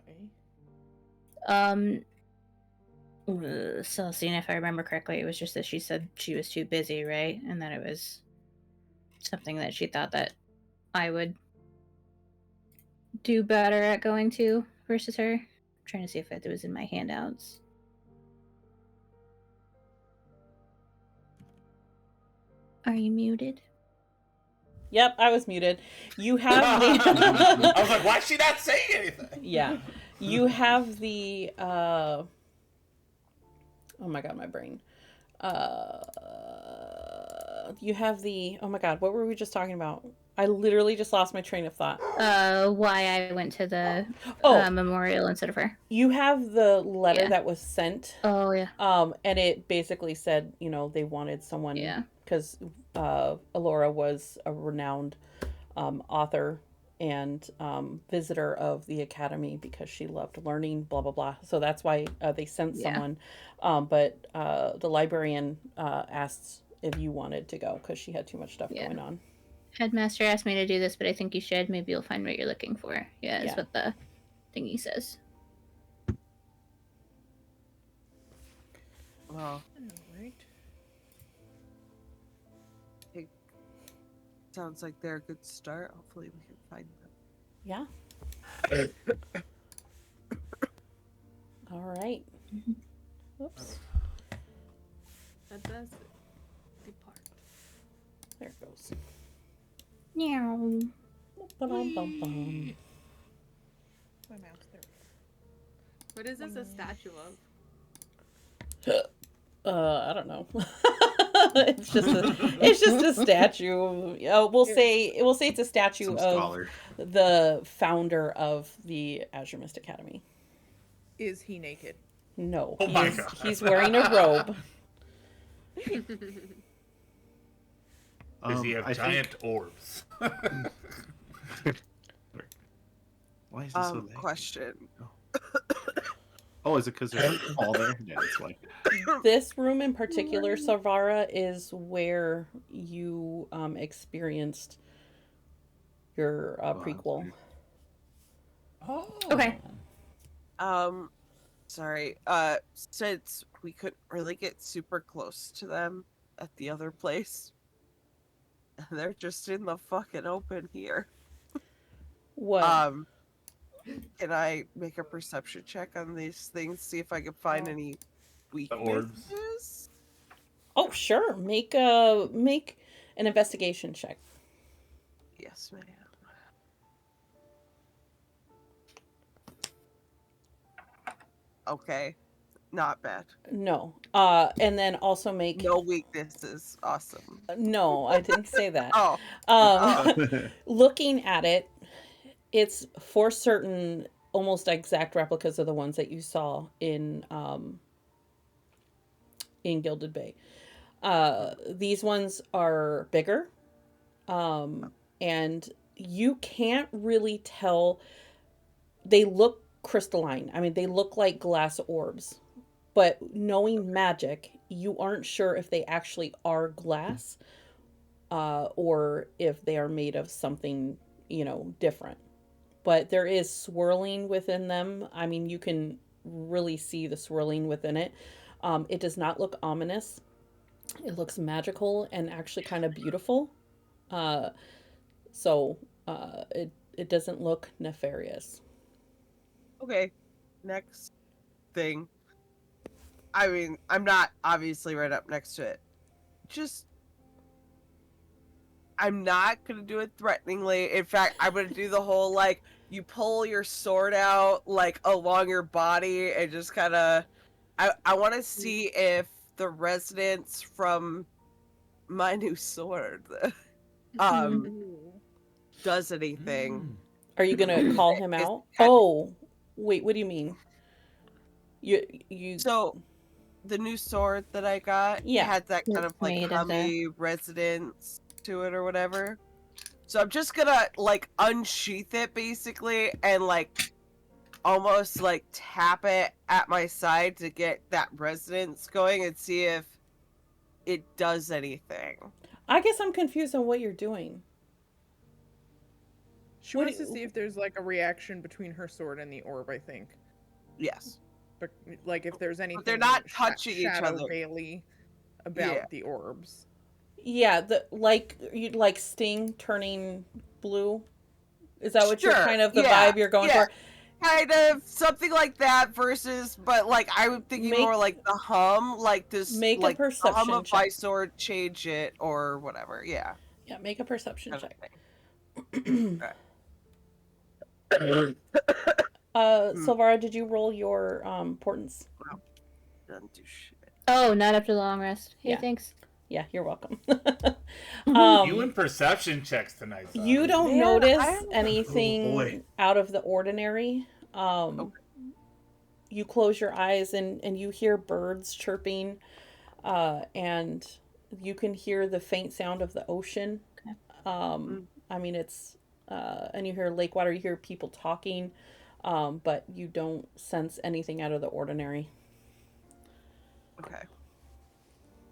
Celestine, if I remember correctly, it was just that she said she was too busy, right? And that it was something that she thought that I would do better at going to versus her. I'm trying to see if it was in my handouts. Are you muted? Yep, I was muted. You have I was like, why is she not saying anything? Yeah. You have the oh my god, my brain. You have the oh my god, what were we just talking about? I literally just lost my train of thought. Why I went to the memorial instead of her. You have the letter that was sent. Oh yeah. And it basically said, you know, they wanted someone because Alora was a renowned author and visitor of the academy because she loved learning, blah blah blah. So that's why they sent someone. But the librarian asked if you wanted to go because she had too much stuff going on. Headmaster asked me to do this, but I think you should. Maybe you'll find what you're looking for. Yeah, is what the thingy says. Well, right. sounds like they're a good start. Hopefully we can find them. Yeah. All right. Whoops. Let us depart. There it goes. Meow. Ba-dum-bum-bum. My mouse there. What is this a statue of? I don't know. It's just a statue. We'll say it's a statue Some of scholar. the founder of the Azuremyst Academy. Is he naked? No, Oh my God. he's wearing a robe. Does he have I giant think- orbs? Why is this so late? Question. Oh, is it because they're all there? Yeah, that's why. This room in particular, Savara, is where you experienced your prequel. okay. Oh. Okay. Sorry. Since we couldn't really get super close to them at the other place, they're just in the fucking open here. What? Can I make a perception check on these things? See if I can find Oh. any orbs. weaknesses? Oh, sure. Make an investigation check. Yes, ma'am. Okay. Not bad. No. And then also make No weaknesses. Awesome. No, I didn't say that. Oh. Looking at it, it's for certain almost exact replicas of the ones that you saw in Gilded Bay. These ones are bigger, and you can't really tell. They look crystalline. I mean, they look like glass orbs. But knowing magic, you aren't sure if they actually are glass, or if they are made of something, different. But there is swirling within them. I mean, you can really see the swirling within it. It does not look ominous. It looks magical and actually kind of beautiful. So it doesn't look nefarious. Okay. Next thing. I mean, I'm not obviously right up next to it. I'm not going to do it threateningly. In fact, I'm going to do the whole, you pull your sword out, along your body and just kind of... I want to see if the resonance from my new sword does anything. Are you gonna call him It's- out? Oh, wait. What do you mean? You. So, the new sword that I got Yeah. had that kind of Made of hummy resonance to it or whatever. So I'm just gonna unsheath it basically and almost tap it at my side to get that resonance going and see if it does anything. I guess I'm confused on what you're doing. She What wants do to you- see if there's a reaction between her sword and the orb, I think. Yes. But if there's anything they're not touching each Shadow other. Bailey about Yeah. the orbs. Yeah, you'd like Sting turning blue. Is that what you're Sure, kind of the yeah, vibe you're going yeah. for? Kind of something like that versus, but I'm thinking more the hum, this Make a the hum perception of my check. sword, change it or whatever. Yeah. Yeah, make a perception kind of check. thing. Right. Silvara, did you roll your portents? Doesn't do shit. Oh, not after the long rest. Hey, Yeah. thanks. Yeah, you're welcome. You and perception checks tonight. Son. You don't Man, notice I- anything Oh, boy. out of the ordinary. You close your eyes and you hear birds chirping, and you can hear the faint sound of the ocean. Okay. I mean, it's and you hear lake water. You hear people talking, but you don't sense anything out of the ordinary. Okay.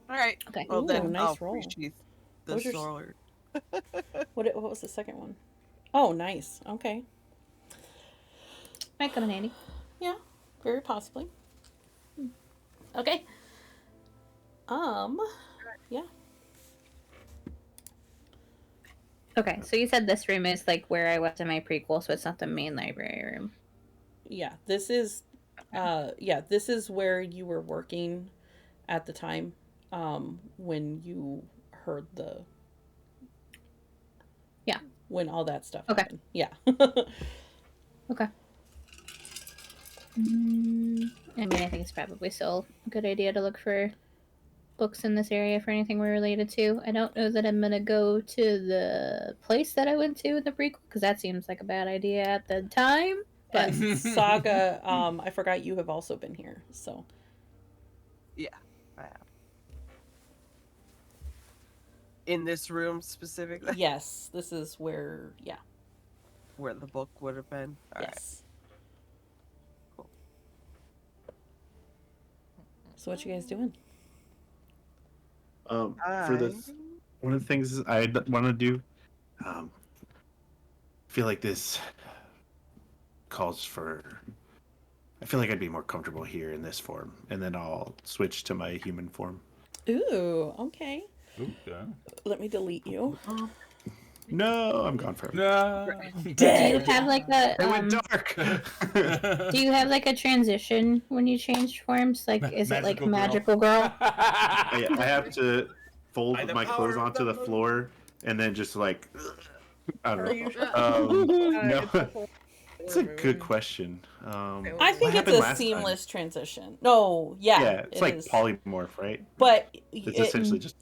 All right. Okay. Well, Ooh, then nice I'll roll. resheath What the was your sword. What was the second one? Oh, nice. Okay. Might come in handy. Yeah, very possibly. Okay. Yeah. Okay, so you said this room is like where I was in my prequel, so it's not the main library room. Yeah, this is this is where you were working at the time, when you heard when all that stuff happened. Yeah. Okay. I mean, I think it's probably still a good idea to look for books in this area for anything we're related to. I don't know that I'm gonna go to the place that I went to in the prequel, because that seems like a bad idea at the time. But And Saga, I forgot you have also been here, so. Yeah, I have. In this room specifically? Yes, this is where, Where the book would have been? All right. yes. Cool. So what you guys doing? For this, one of the things I want to do, I feel like this calls for. I feel like I'd be more comfortable here in this form, and then I'll switch to my human form. Ooh, okay. Okay. Let me delete you. No, I'm gone forever. No. do you have like a It went dark. do you have like a transition when you change forms? Like, is it like Magical girl. magical girl? I have to fold By the my clothes power of onto the the floor, and then just like I Are don't you know. No. It's It's a good question. I think it's happened a last seamless transition. No, yeah. Yeah, it's like is. polymorph, right? But It's essentially just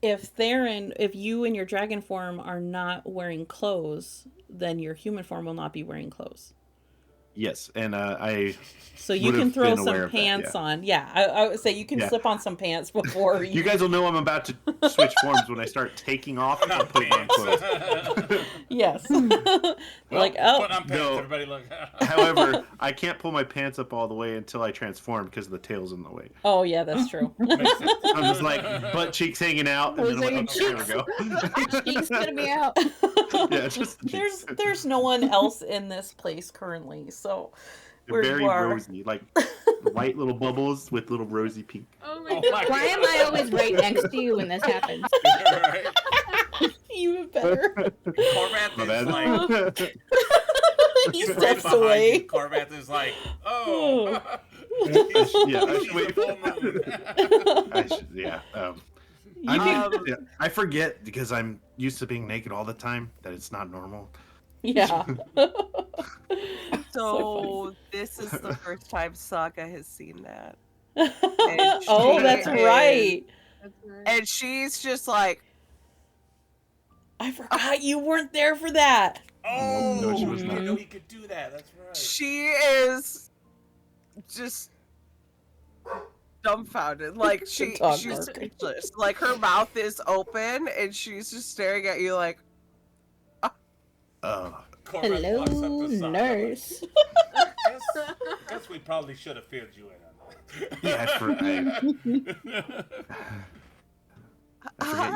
if Theron, if you in your dragon form are not wearing clothes, then your human form will not be wearing clothes. yes, and I So you can would've throw been aware some of that, pants yeah. on. Yeah, I would say you can Yeah. slip on some pants before You guys will know I'm about to switch forms when I start taking off and Not putting on clothes. pants. Yes. Well, Like, put oh, on pants, No. everybody look. However, I can't pull my pants up all the way until I transform because the tail's in the way. oh yeah, that's true. Makes sense. I'm just like butt cheeks hanging out, and Those then are I'm your like, okay, there we go. Cheeks gonna be out. Yeah, just the cheeks. there's no one else in this place currently, so They're where very you are. rosy, like white little bubbles with little rosy pink. Oh Oh my my god. Why am I always right next to you when this happens? Right. Even better. Corvath My is bad. like He right steps behind away. you. Corvath is like, oh. Yeah, I should She's wait. a full moon. You can, I forget because I'm used to being naked all the time that it's not normal. yeah. So this is the first time Saga has seen that. Oh, that's she right. That's right. And she's just like, I forgot you weren't there for that. Oh, No, she was I not. didn't know he could do that. That's right. she is just dumbfounded. Like she's dog barking. speechless. Like her mouth is open and she's just staring at you like, Corvath Hello, walks up to Saga, nurse. Guess we probably should have filled you in on that. Yeah, I forget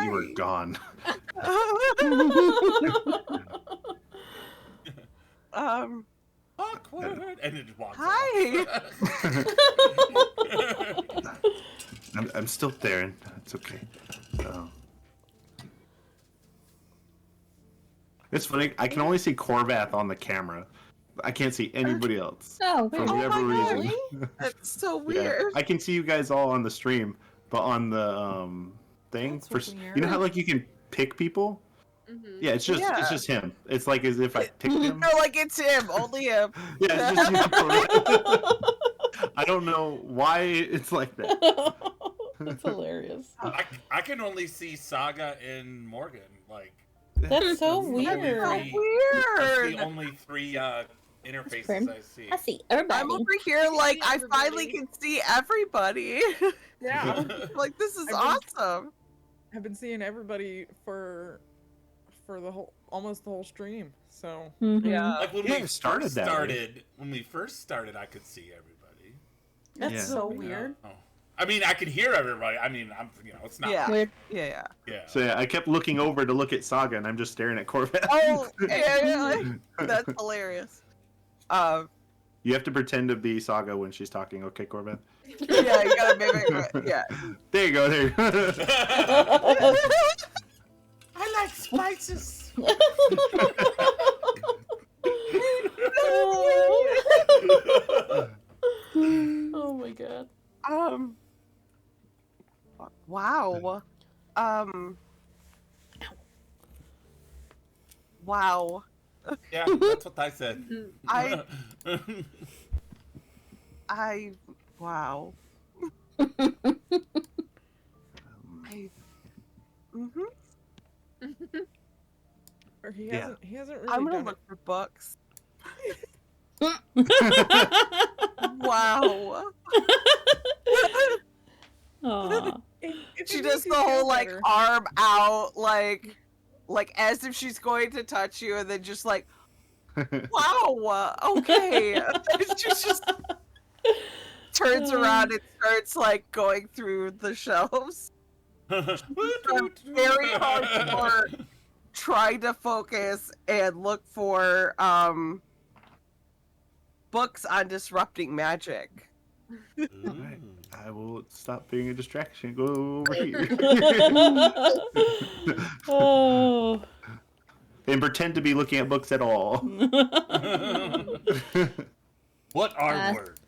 you were "Hi." gone. Awkward. And it just walks Hi. off. I'm still there. It's okay. It's funny. I can only see Corvath on the camera. I can't see anybody else Oh, for wait. whatever my reason. That's so Yeah. weird. I can see you guys all on the stream, but on the thing That's you know how like you can pick people? Mhm. Yeah, it's just him. It's like as if I picked him. No, like it's him, only him. Yeah, it's just him. Corvath. I don't know why it's like that. That's hilarious. I can only see Saga and Morgan. Like, That's so that's the weird. only So three- That's weird. the only three interfaces Prim. I see. I see everybody. I'm over here like see I everybody. finally can see everybody. Yeah, Like this is I've awesome. I've been seeing everybody for the whole almost the whole stream. So Mhm. Yeah. Like when Yeah, we it started first that way. started, when we first started, I could see everybody. That's Yeah. so You know? weird. Oh. I mean, I could hear everybody. I mean, it's not. Yeah. Weird. Yeah. Yeah. So yeah, I kept looking over to look at Saga, and I'm just staring at Corvath. Oh, yeah, that's hilarious. You have to pretend to be Saga when she's talking, okay, Corvath? Yeah, you gotta mimic. Yeah. There you go. There. You go. I like spices. Oh my god. Wow. Wow. Yeah, that's what I said. I wow. Or he Yeah. hasn't really I'm gonna done look for books. Wow. Aw. it. If She it does makes the you feel whole like better. arm out, like as if she's going to touch you, and then just like, wow, okay. She just turns around and starts like going through the shelves. Very hard work trying to focus and look for books on disrupting magic. Alright, I will stop being a distraction. Go over here. Oh. And pretend to be looking at books at all. What are words?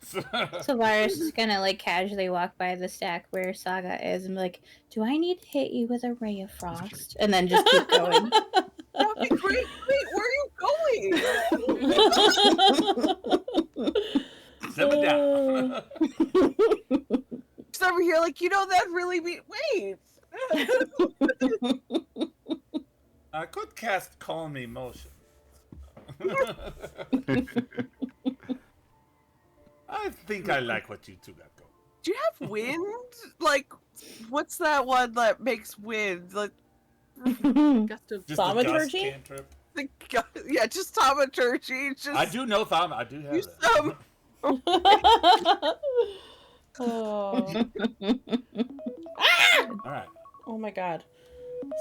So Varus is gonna like casually walk by the stack where Saga is and be like, "Do I need to hit you with a ray of frost?" And then just keep going. That'd be great. Wait, where are you going? Simmer down. She's over here like, that really be. Wait. I could cast Calm Emotion. I think I like what you two got going. Do you have wind? Like, what's that one that makes wind? Like, Gust of Just a gust Thaumaturgy? cantrip. yeah, just thaumaturgy. Just I do know Thom. I do have use that. some. Oh. All right. Oh my god.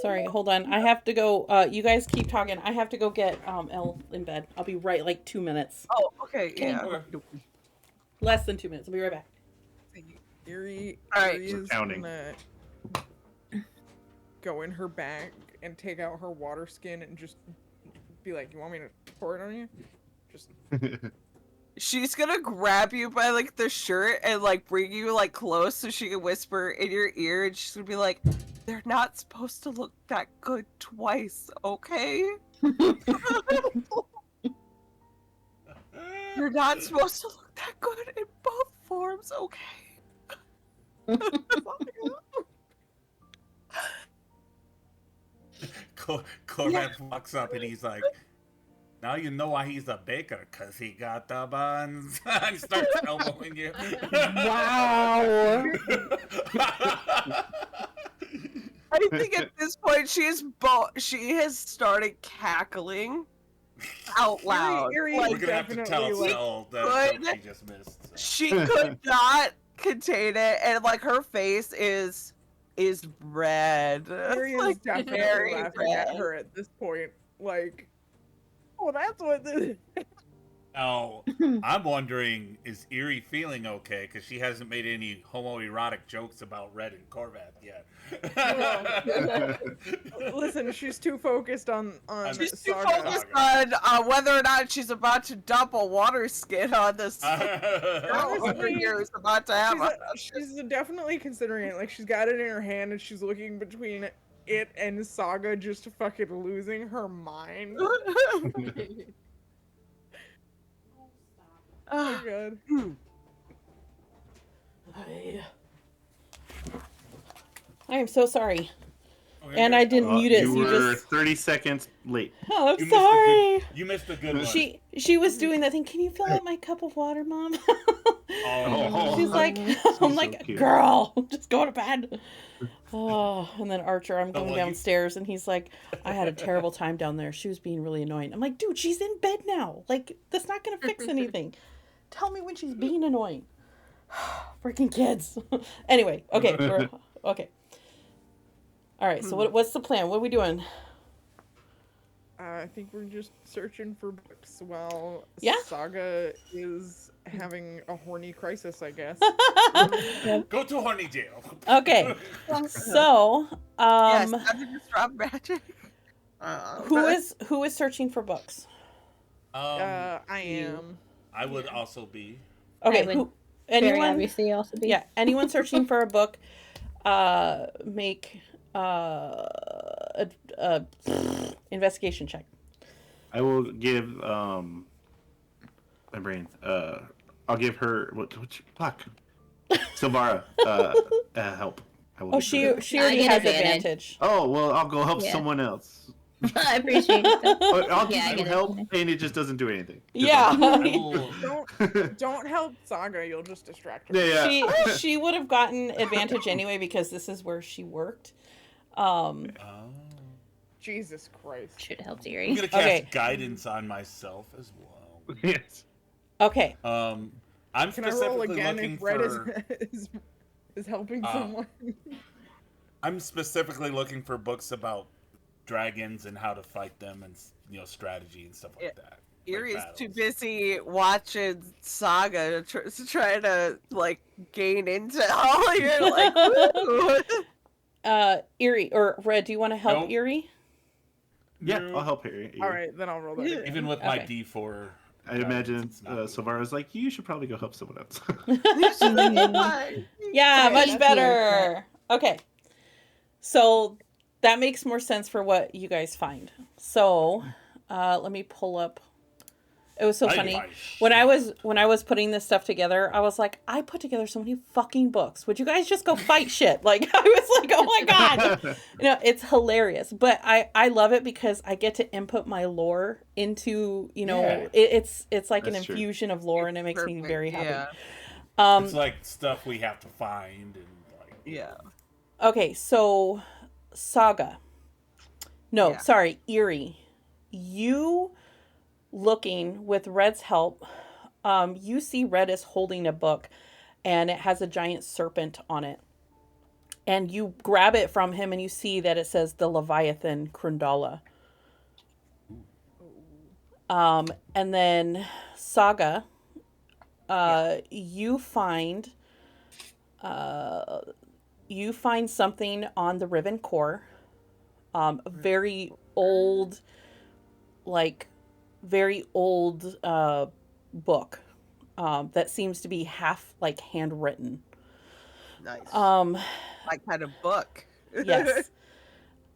Sorry, hold on. I have to go. You guys keep talking. I have to go get Elle in bed. I'll be right like 2 minutes. Oh, okay, yeah. Okay. Less than 2 minutes. I'll be right back. Erie, All right, Erie we're is counting. gonna go in her bag and take out her water skin and just be like, "You want me to pour it on you?" Just She's gonna grab you by like the shirt and like bring you like close so she can whisper in your ear, and she's gonna be like, "They're not supposed to look that good twice, okay? You're not supposed to look that good in both forms, okay?" Cormac walks up and he's like, "Now you know why he's a baker, cause he got the buns." And starts elbowing you. Wow. I think at this point she has started cackling out loud. Erie We're Like, gonna have to tell Definitely, Sel that good. joke she just missed. So. she could not contain it, and like her face is red. Erie is Like, definitely very laughing red. at her at this point. Like, oh, that's what this. Now, I'm wondering, is Erie feeling okay? Because she hasn't made any homoerotic jokes about Red and Corvat yet. Listen, she's too focused on She's too Saga. focused on whether or not she's about to dump a water skin on this girl over here who's about to have She's definitely considering it. Like, she's got it in her hand and she's looking between it and Saga, just fucking losing her mind. Oh god. I am so sorry. And I didn't mute it, You so you were just. 30 seconds late. Oh, I'm You missed a sorry. good- You missed a good one. She was doing that thing. Can you fill up my cup of water, Mom? Oh. She's like, I'm so like, cute. girl, just go to bed. Oh, and then Archer, I'm going well, downstairs, and he's like, I had a terrible time down there. She was being really annoying. I'm like, dude, she's in bed now. Like, that's not gonna fix anything. Tell me when she's being annoying. Freaking kids. Anyway, okay, okay. All right. So what's the plan? What are we doing? I think we're just searching for books while Yeah. Saga is having a horny crisis, I guess. Go to horny jail. Okay. So, yes, after disrupt magic. Who is searching for books? I you. am. I would also be. Okay, I would who? Very Anyone? obviously also be. Yeah, anyone searching for a book, make a investigation check. I will give my brain. I'll give her fuck. Silvara help. I will Oh, give her she I already get has advantage. advantage. Oh well, I'll go help Yeah. someone else. I appreciate that. I'll give Yeah, I you get help, advantage. and it just doesn't do anything. 'Cause Yeah. I will. Don't help Saga. You'll just distract her. Yeah. She would have gotten advantage anyway because this is where she worked. Oh. Jesus Christ. Should have helped I'm Erie. gonna cast Okay. guidance on myself as well. Yes. Okay. I'm Can I roll specifically again looking if Red for. is helping someone? I'm specifically looking for books about dragons and how to fight them, and strategy and stuff like that. Erie's Like too battles. busy watching Saga to try to like gain intel. You're like, woo. Erie or Red, do you want to help Nope. Erie? Yeah, No. I'll help her. All right, then I'll roll that again. Even with my Okay. D4. I imagine it's not good. Silvara's like, you should probably go help someone else. Yeah, Okay, much that's better. Okay. So that makes more sense for what you guys find. So, let me pull up. It was so Ay, funny. my When I was putting this stuff together, I was like, I put together so many fucking books. Would you guys just go fight shit? Like, I was like, oh my god. It's hilarious. But I love it because I get to input my lore into, Yeah. it's like an That's true. infusion of lore, and it makes me Perfect, very happy. Yeah. It's like stuff we have to find and like. Yeah. Okay, so Saga. No, Yeah. sorry, Erie. You looking with Red's help, you see Red is holding a book and it has a giant serpent on it. And you grab it from him and you see that it says the Leviathan Krundala. And then Saga, you find something on the Riven Core, a very old book that seems to be half like handwritten. Nice. Um, Like kind of book. yes.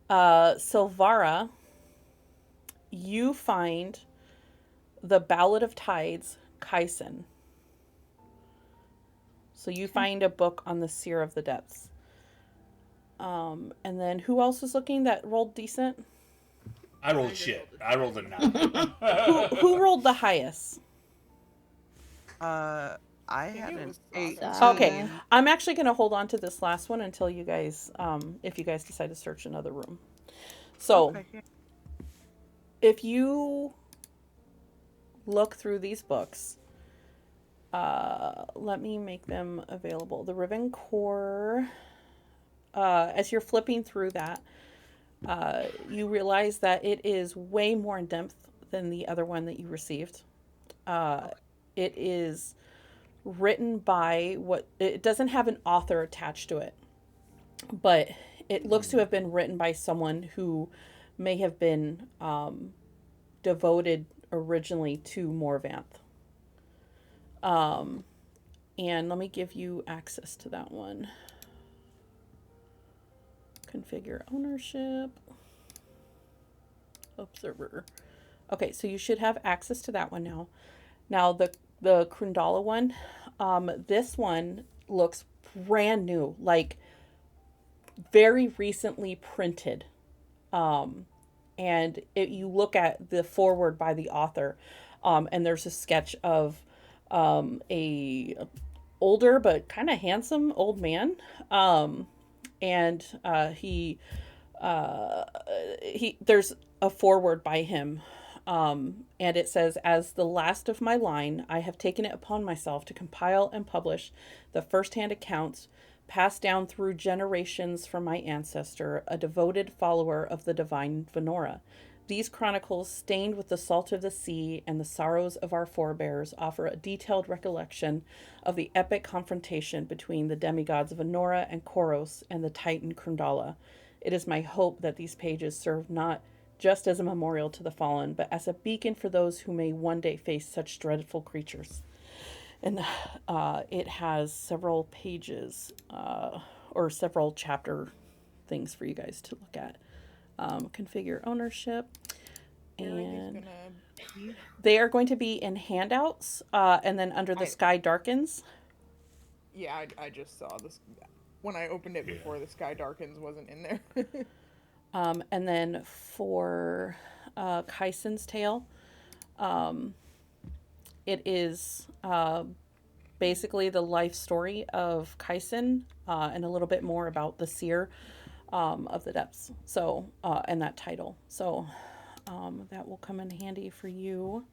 Silvara, you find the Ballad of Tides, Kaisen. So you find a book on the Seer of the Depths. And then who else is looking that rolled decent? I rolled shit. I rolled a 9. Who rolled the highest? I had it an was 8. Saga. Okay, I'm actually going to hold on to this last one until you guys, if you guys decide to search another room. So, Okay. if you look through these books, let me make them available. The Riven Core, as you're flipping through that, you realize that it is way more in depth than the other one that you received. It is written by it doesn't have an author attached to it, but it looks to have been written by someone who may have been devoted originally to Morvanth. And let me give you access to that one. Configure ownership. Observer. Okay, so you should have access to that one now. Now the Krundala one, this one looks brand new, like very recently printed. And you look at the foreword by the author, and there's a sketch of a older but kind of handsome old man. And he there's a foreword by him, and it says, as the last of my line, I have taken it upon myself to compile and publish the first-hand accounts passed down through generations from my ancestor, a devoted follower of the divine Venora. These chronicles, stained with the salt of the sea and the sorrows of our forebears, offer a detailed recollection of the epic confrontation between the demigods of Venora and Koros and the titan Krundala. It is my hope that these pages serve not just as a memorial to the fallen, but as a beacon for those who may one day face such dreadful creatures. And it has several pages or several chapter things for you guys to look at. Configure ownership. And they are going to be in handouts and then under the sky darkens. Yeah, I just saw this when I opened it before. The sky darkens wasn't in there. And then for Kaisen's Tale, it is basically the life story of Kaisen and a little bit more about the seer of the depths. So, and that title. So that will come in handy for you,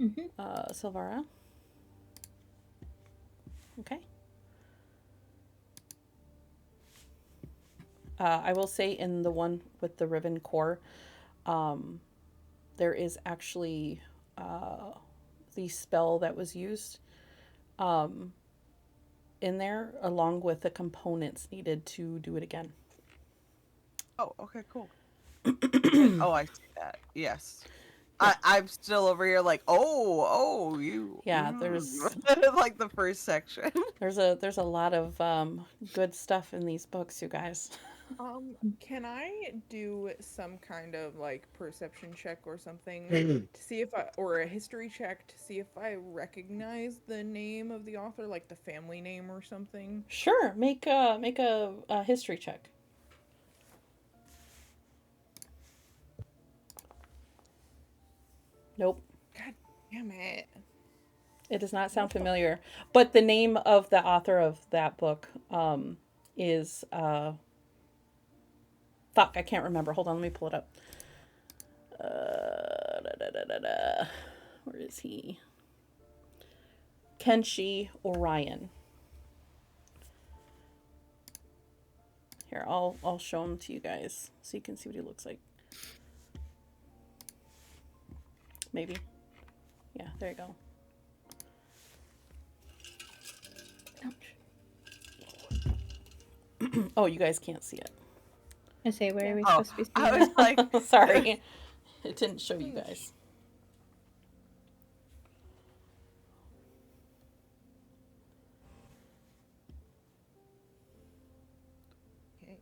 Silvara. Okay. I will say in the one with the riven core, there is actually the spell that was used in there, along with the components needed to do it again. Oh, okay, cool. Oh, I see that. Yes. Yeah. I'm still over here like, you. Yeah, there's like the first section. There's a lot of good stuff in these books, you guys. Can I do some kind of like perception check or something to see if or a history check to see if I recognize the name of the author, like the family name or something? Sure, make a history check. Nope. God damn it. It does not sound familiar. But the name of the author of that book is fuck, I can't remember. Hold on, let me pull it up. Where is he? Kenshi Orion. Here, I'll show him to you guys so you can see what he looks like. Maybe. Yeah, there you go. Ouch. Oh, you guys can't see it. I say, where are we supposed to be seeing I was like, sorry. It didn't show you guys. Okay.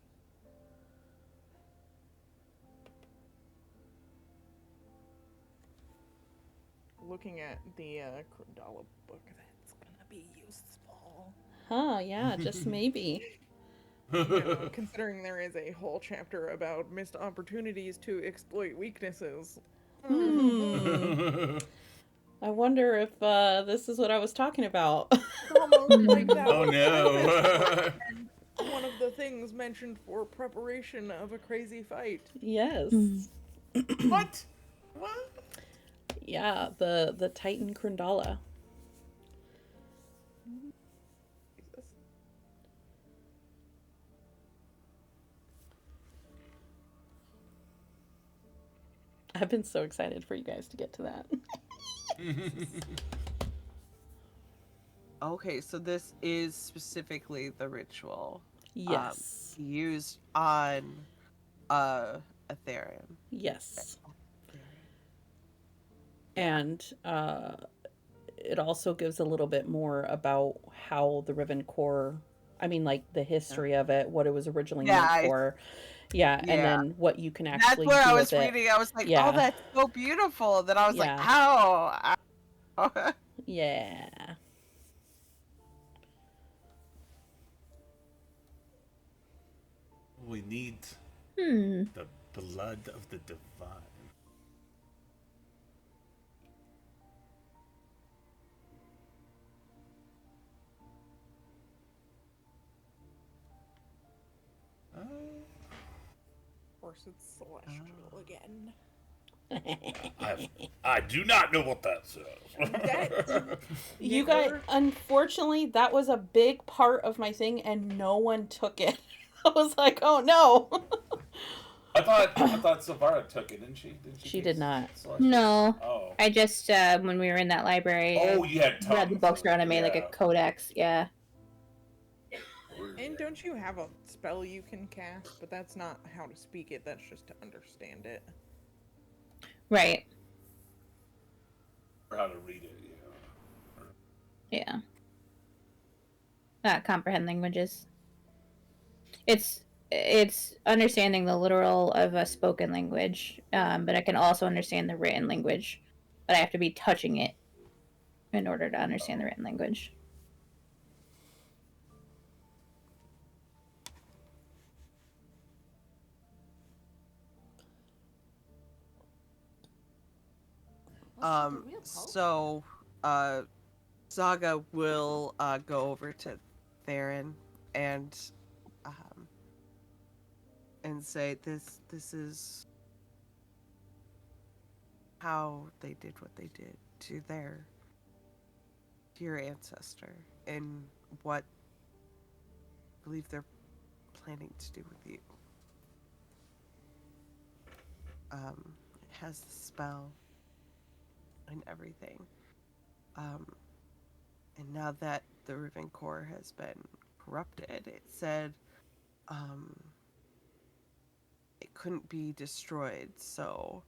Looking at the Krondala book, that's gonna be useful. Huh, yeah, just maybe. You know, considering there is a whole chapter about missed opportunities to exploit weaknesses. I wonder if this is what I was talking about. Almost like that. Oh no. One of the things mentioned for preparation of a crazy fight. Yes. What? What? Yeah, the Titan Krondala. Jesus. I've been so excited for you guys to get to that. okay, so this is specifically the ritual. Yes. Used on Ethereum. Yes. And it also gives a little bit more about how the Riven Core, I mean, like the history of it, what it was originally meant for. Yeah, and then what you can actually That's where do I was with reading. I was like, Yeah. oh, that's so beautiful. And then I was like, Yeah. ow. Ow. Yeah. We need the blood of the divine. Of course, it's celestial again. I do not know what that says. You guys, unfortunately, that was a big part of my thing, and no one took it. I was like, oh no. I thought Silvara took it, didn't she? She did not. No. Oh. I just, when we were in that library, Oh, you had read the books around. I made like a codex. Yeah. And don't you have a spell you can cast? But that's not how to speak it. That's just to understand it. Right. Or how to read it, yeah. Yeah. Comprehend languages. It's understanding the literal of a spoken language, but I can also understand the written language, but I have to be touching it in order to understand the written language. So, Zaga will go over to Theron and um, say this is how they did what they did to your ancestor, and what I believe they're planning to do with you. It has the spell and everything. And now that the Riven Core has been corrupted, it said it couldn't be destroyed, so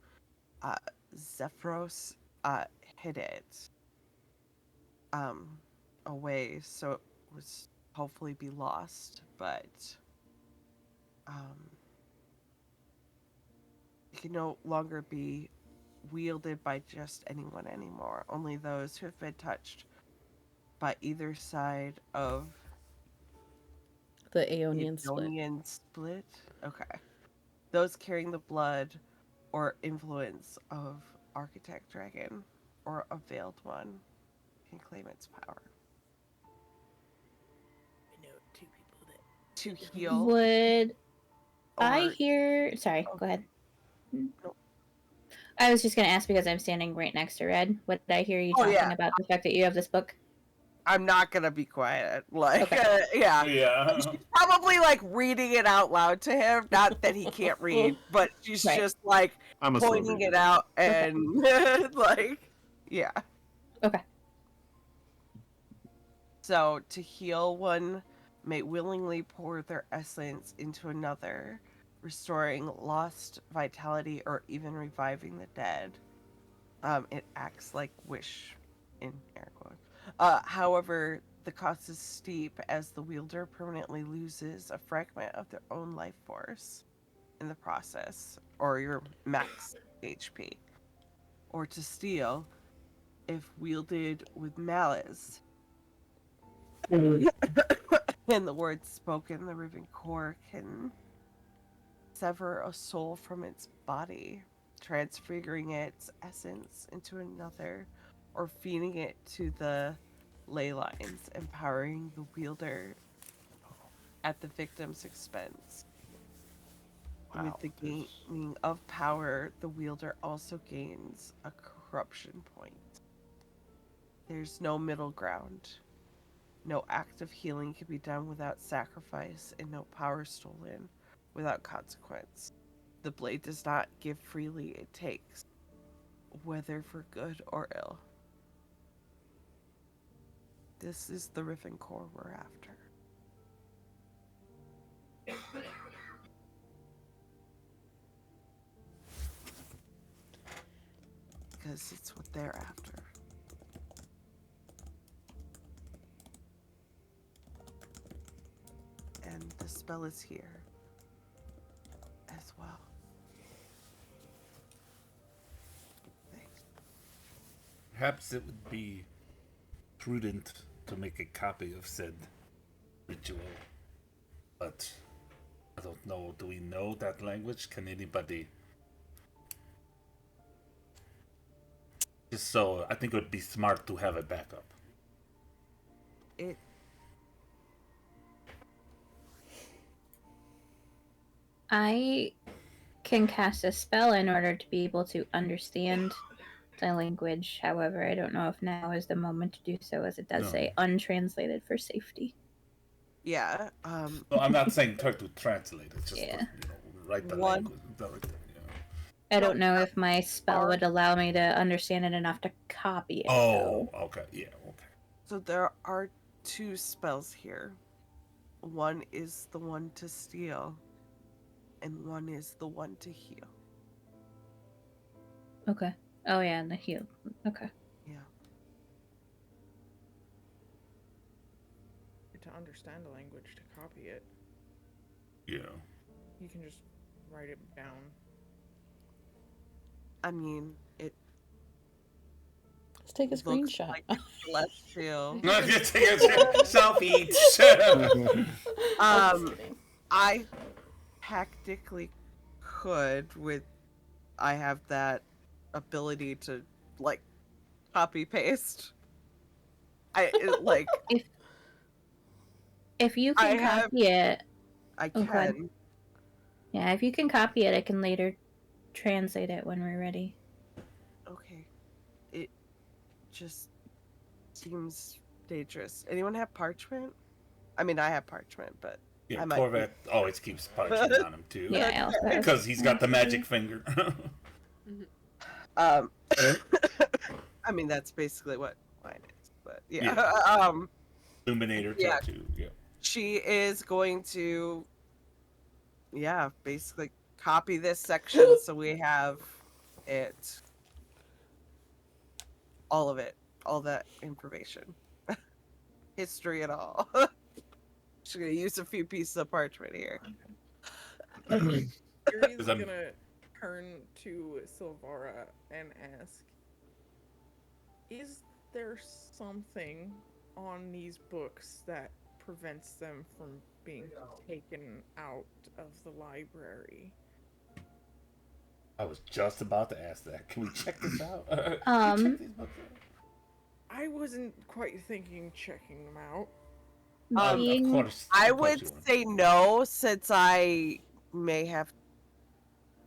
Zephyros hid it away, so it was hopefully be lost, but it can no longer be wielded by just anyone anymore. Only those who have been touched by either side of The Aeonian split. Aeonian split. Okay. Those carrying the blood or influence of Architect Dragon or a Veiled One can claim its power. I know 2 people that To heal. Would I or hear? Sorry, Oh. go ahead. Nope. I was just gonna ask because I'm standing right next to Red. Would I hear you Oh, talking yeah. about the fact that you have this book? I'm not gonna be quiet. Like, Okay. yeah. Yeah. She's probably like reading it out loud to him. Not that he can't read, but she's Right. just like I'm a slow pointing reader. it out and like, yeah. Okay. So to heal one may willingly pour their essence into another, restoring lost vitality or even reviving the dead. It acts like wish in air quotes. However, the cost is steep as the wielder permanently loses a fragment of their own life force in the process, or your max HP. Or to steal, if wielded with malice, and the words spoken, the Riven Core can sever a soul from its body, transfiguring its essence into another, or feeding it to the ley lines, empowering the wielder at the victim's expense. Wow, With the gaining of power, the wielder also gains a corruption point. There's no middle ground. No act of healing can be done without sacrifice, and no power stolen without consequence. The blade does not give freely, it takes, whether for good or ill. This is the Riven Core we're after. Because it's what they're after. And the spell is here as well. Thanks. Perhaps it would be prudent to make a copy of said ritual. But I don't know. Do we know that language? Can anybody? Just so, I think it would be smart to have a backup. It I can cast a spell in order to be able to understand the language. However, I don't know if now is the moment to do so, as it does No. say untranslated for safety. yeah. No, I'm not saying try to translate it. Just Yeah. write the One- language. I don't know if my spell Are- would allow me to understand it enough to copy it. Oh, though. okay. Yeah, okay. So there are 2 spells here. One is the one to steal, and one is the one to heal. Okay. Oh yeah, and the heal. Okay. Yeah. To understand the language to copy it, Yeah. you can just write it down. I mean, it Let's take a looks screenshot. like a celestial. No, just take a selfie. I'm just kidding. I technically could with I have that ability to like copy paste. Like If you I can have- copy it, I Okay. can. yeah, if you can copy it, I can later translate it when we're ready. Okay. It just seems dangerous. Anyone have parchment? I mean, I have parchment, but Yeah, I might Corvette always keeps parchment on him too. Yeah, I also have. Because he's got the magic finger. I mean that's basically what mine is. But yeah. Yeah. Illuminator Yeah. tattoo. Yeah. She is going to basically copy this section so we have it, all of it, all that information, history and all. She's gonna use a few pieces of parchment here. Yuri's 'Cause I'm- gonna turn to Silvara and ask, is there something on these books that prevents them from being taken out of the library? I was just about to ask that. Can we check this out? Can we check these books out? I wasn't quite thinking checking them out. Of Being- course. I of course would you would. say no, since I may have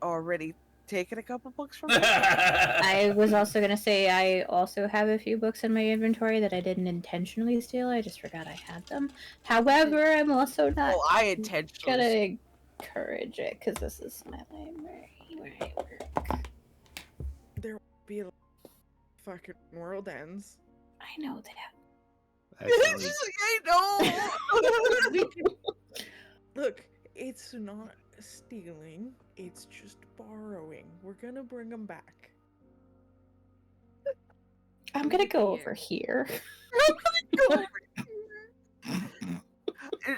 already taken a couple books from her. I was also gonna say I also have a few books in my inventory that I didn't intentionally steal. I just forgot I had them. However, I'm also not Well, I intentionally. gonna encourage it because this is my library where I work. There will be a fucking world ends. I know that. Accidentally- I know. Look, it's not stealing, it's just borrowing. We're gonna bring them back. I'm gonna go over here.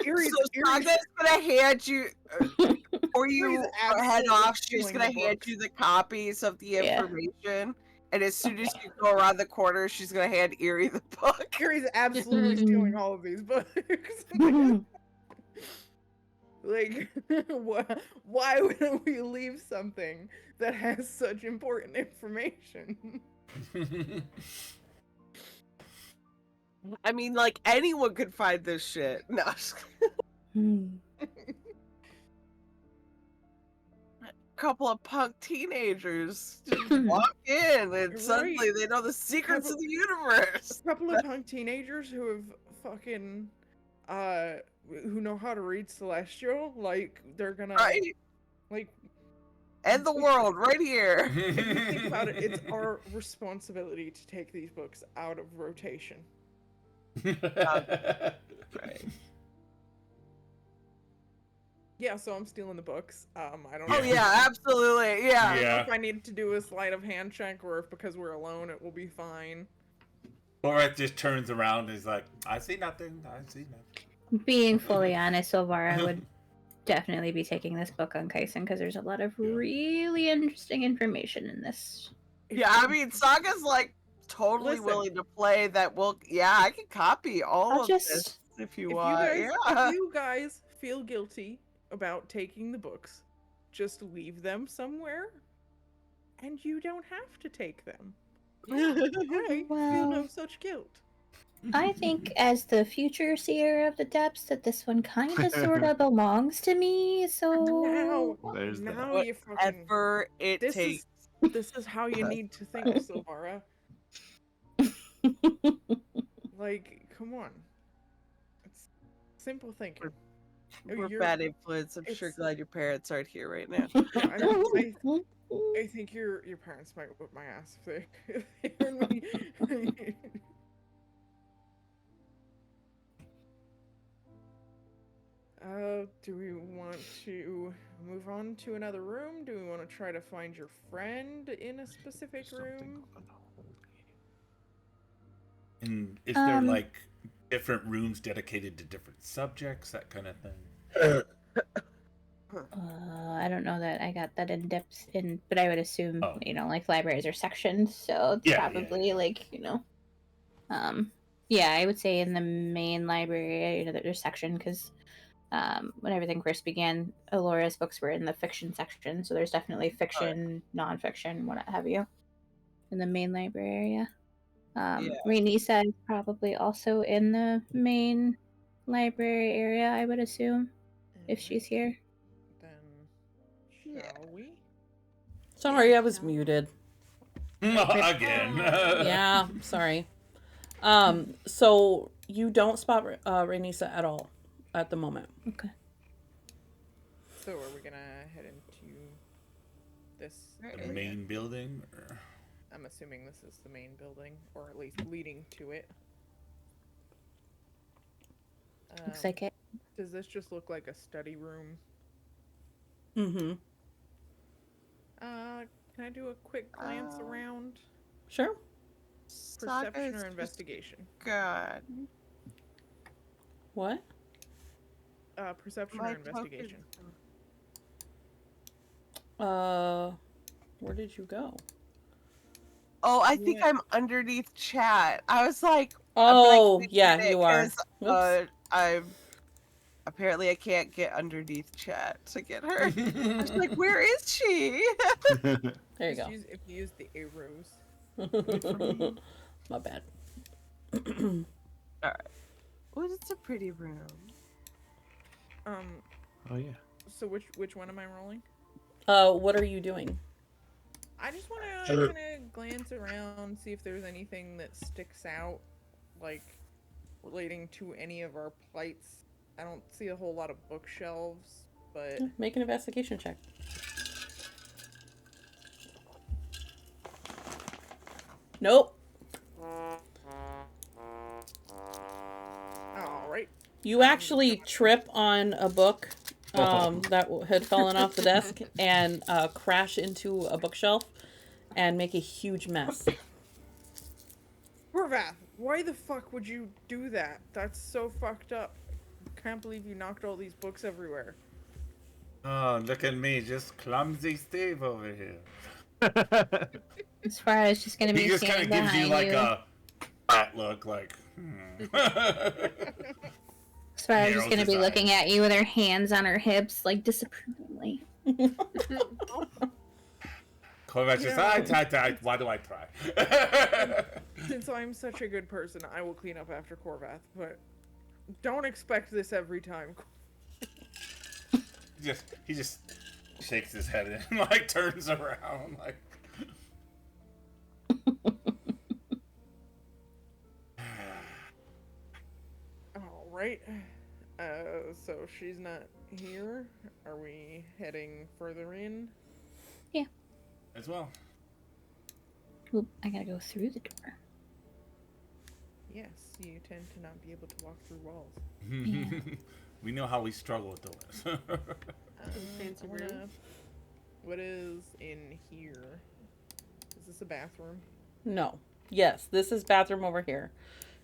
Yuri's- So Saga's gonna hand you, or you Yuri's head absolutely off. She's stealing gonna the hand books. you the copies of the Yeah. information, and as soon as you go around the corner, she's gonna hand Erie the book. Yuri's absolutely stealing all of these books. Like, why wouldn't we leave something that has such important information? I mean, like anyone could find this shit. No. Couple of punk teenagers just walk in and suddenly they know the secrets of the universe. A couple of punk teenagers who have fucking who know how to read Celestial, like they're gonna Right? like End the world right here. if you think about it, it's our responsibility to take these books out of rotation. Right. Yeah, so I'm stealing the books. I don't Oh know. yeah, absolutely. Yeah. I don't know Yeah. if I need to do a sleight of hand check or if because we're alone it will be fine. Corvette just turns around and is like, I see nothing. I see nothing. Being fully honest, Silvar, I would definitely be taking this book on Kaisen because there's a lot of really interesting information in this. Yeah, I mean Saga's like totally Listen. willing to play that. I can copy all I'll of just- this if you If want. if you guys feel guilty about taking the books, just leave them somewhere, and you don't have to take them. I feel Well- no such guilt. I think, as the future seer of the depths, that this one kind of sort of belongs to me. So There's that. Now you fucking. Whatever it This takes. is this is how you need to think, Silvara. Like, come on. It's simple thinking. We're You're- bad influence. I'm sure it's- glad your parents aren't here right now. I think your parents might whip my ass if they heard me. Do we want to move on to another room? Do we want to try to find your friend in a specific room? And is there like different rooms dedicated to different subjects, that kind of thing? I don't know that I got that in depth in, but I would assume, Oh. like libraries are sectioned, so it's probably like, yeah, I would say in the main library, that they're sectioned because when everything first began, Alora's books were in the fiction section, so there's definitely fiction, nonfiction, what have you, in the main library area. Renisa is probably also in the main library area, I would assume, if she's here. Then, shall we? Sorry, I was muted. Again. Yeah, sorry. So you don't spot Renisa at all at the moment. Okay. So are we gonna head into this The area? main building? Or... I'm assuming this is the main building, or at least leading to it. Looks like it. Does this just look like a study room? Mm-hmm. Can I do a quick glance around? Sure. Perception or investigation? God. What? Perception or investigation? Where did you go? Oh, I think I'm underneath chat. I was like, oh, yeah, you are. I'm apparently I can't get underneath chat to get her. I was like, where is she? There you go. If you use the A rose. My bad. All right. Well, it's a pretty room. Oh yeah. So which one am I rolling? What are you doing? I just want to kind of glance around, see if there's anything that sticks out, like relating to any of our plights. I don't see a whole lot of bookshelves, but Make an investigation check. Nope. all right. You actually trip on a book that had fallen off the desk and crash into a bookshelf and make a huge mess. Horvath, why the fuck would you do that? That's so fucked up. Can't believe you knocked all these books everywhere. Oh, look at me, just clumsy Steve over here. As far as just gonna be He just kind standing of gives you behind like a fat look, like. As far as just Narrows gonna his be eyes. looking at you with her hands on her hips, like disapprovingly. Corvette just, why do I try? Since I'm such a good person, I will clean up after Corvath, but don't expect this every time. He just shakes his head and like turns around like. All right. So she's not here. Are we heading further in? As well. Oop, I gotta go through the door. Yes, you tend to not be able to walk through walls. We know how we struggle with doors. Fancy I wanna- room. What is in here? Is this a bathroom? No. Yes, this is bathroom over here.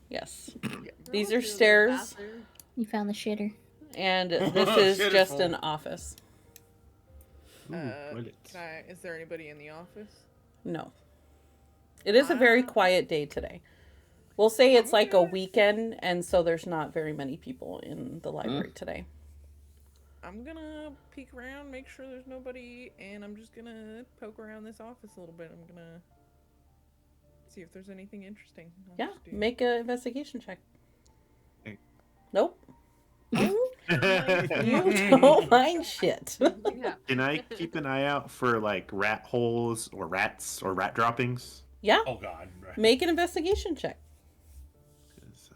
Yes. Yeah. These Girl, are do a little stairs, bathroom. You found the shitter. and this is just Shitterful. an office. Toilets. Is there anybody in the office? No. It is a very quiet day today. We'll say it's like a Okay. weekend, and so there's not very many people in the library today. I'm gonna peek around, make sure there's nobody, and I'm just gonna poke around this office a little bit. I'm gonna see if there's anything interesting. I'll Yeah, just do- make an investigation check. Okay. Nope. Oh, You don't find shit. Yeah. Can I keep an eye out for like rat holes or rats or rat droppings? Yeah, Oh God. Right. make an investigation check. 'Cause,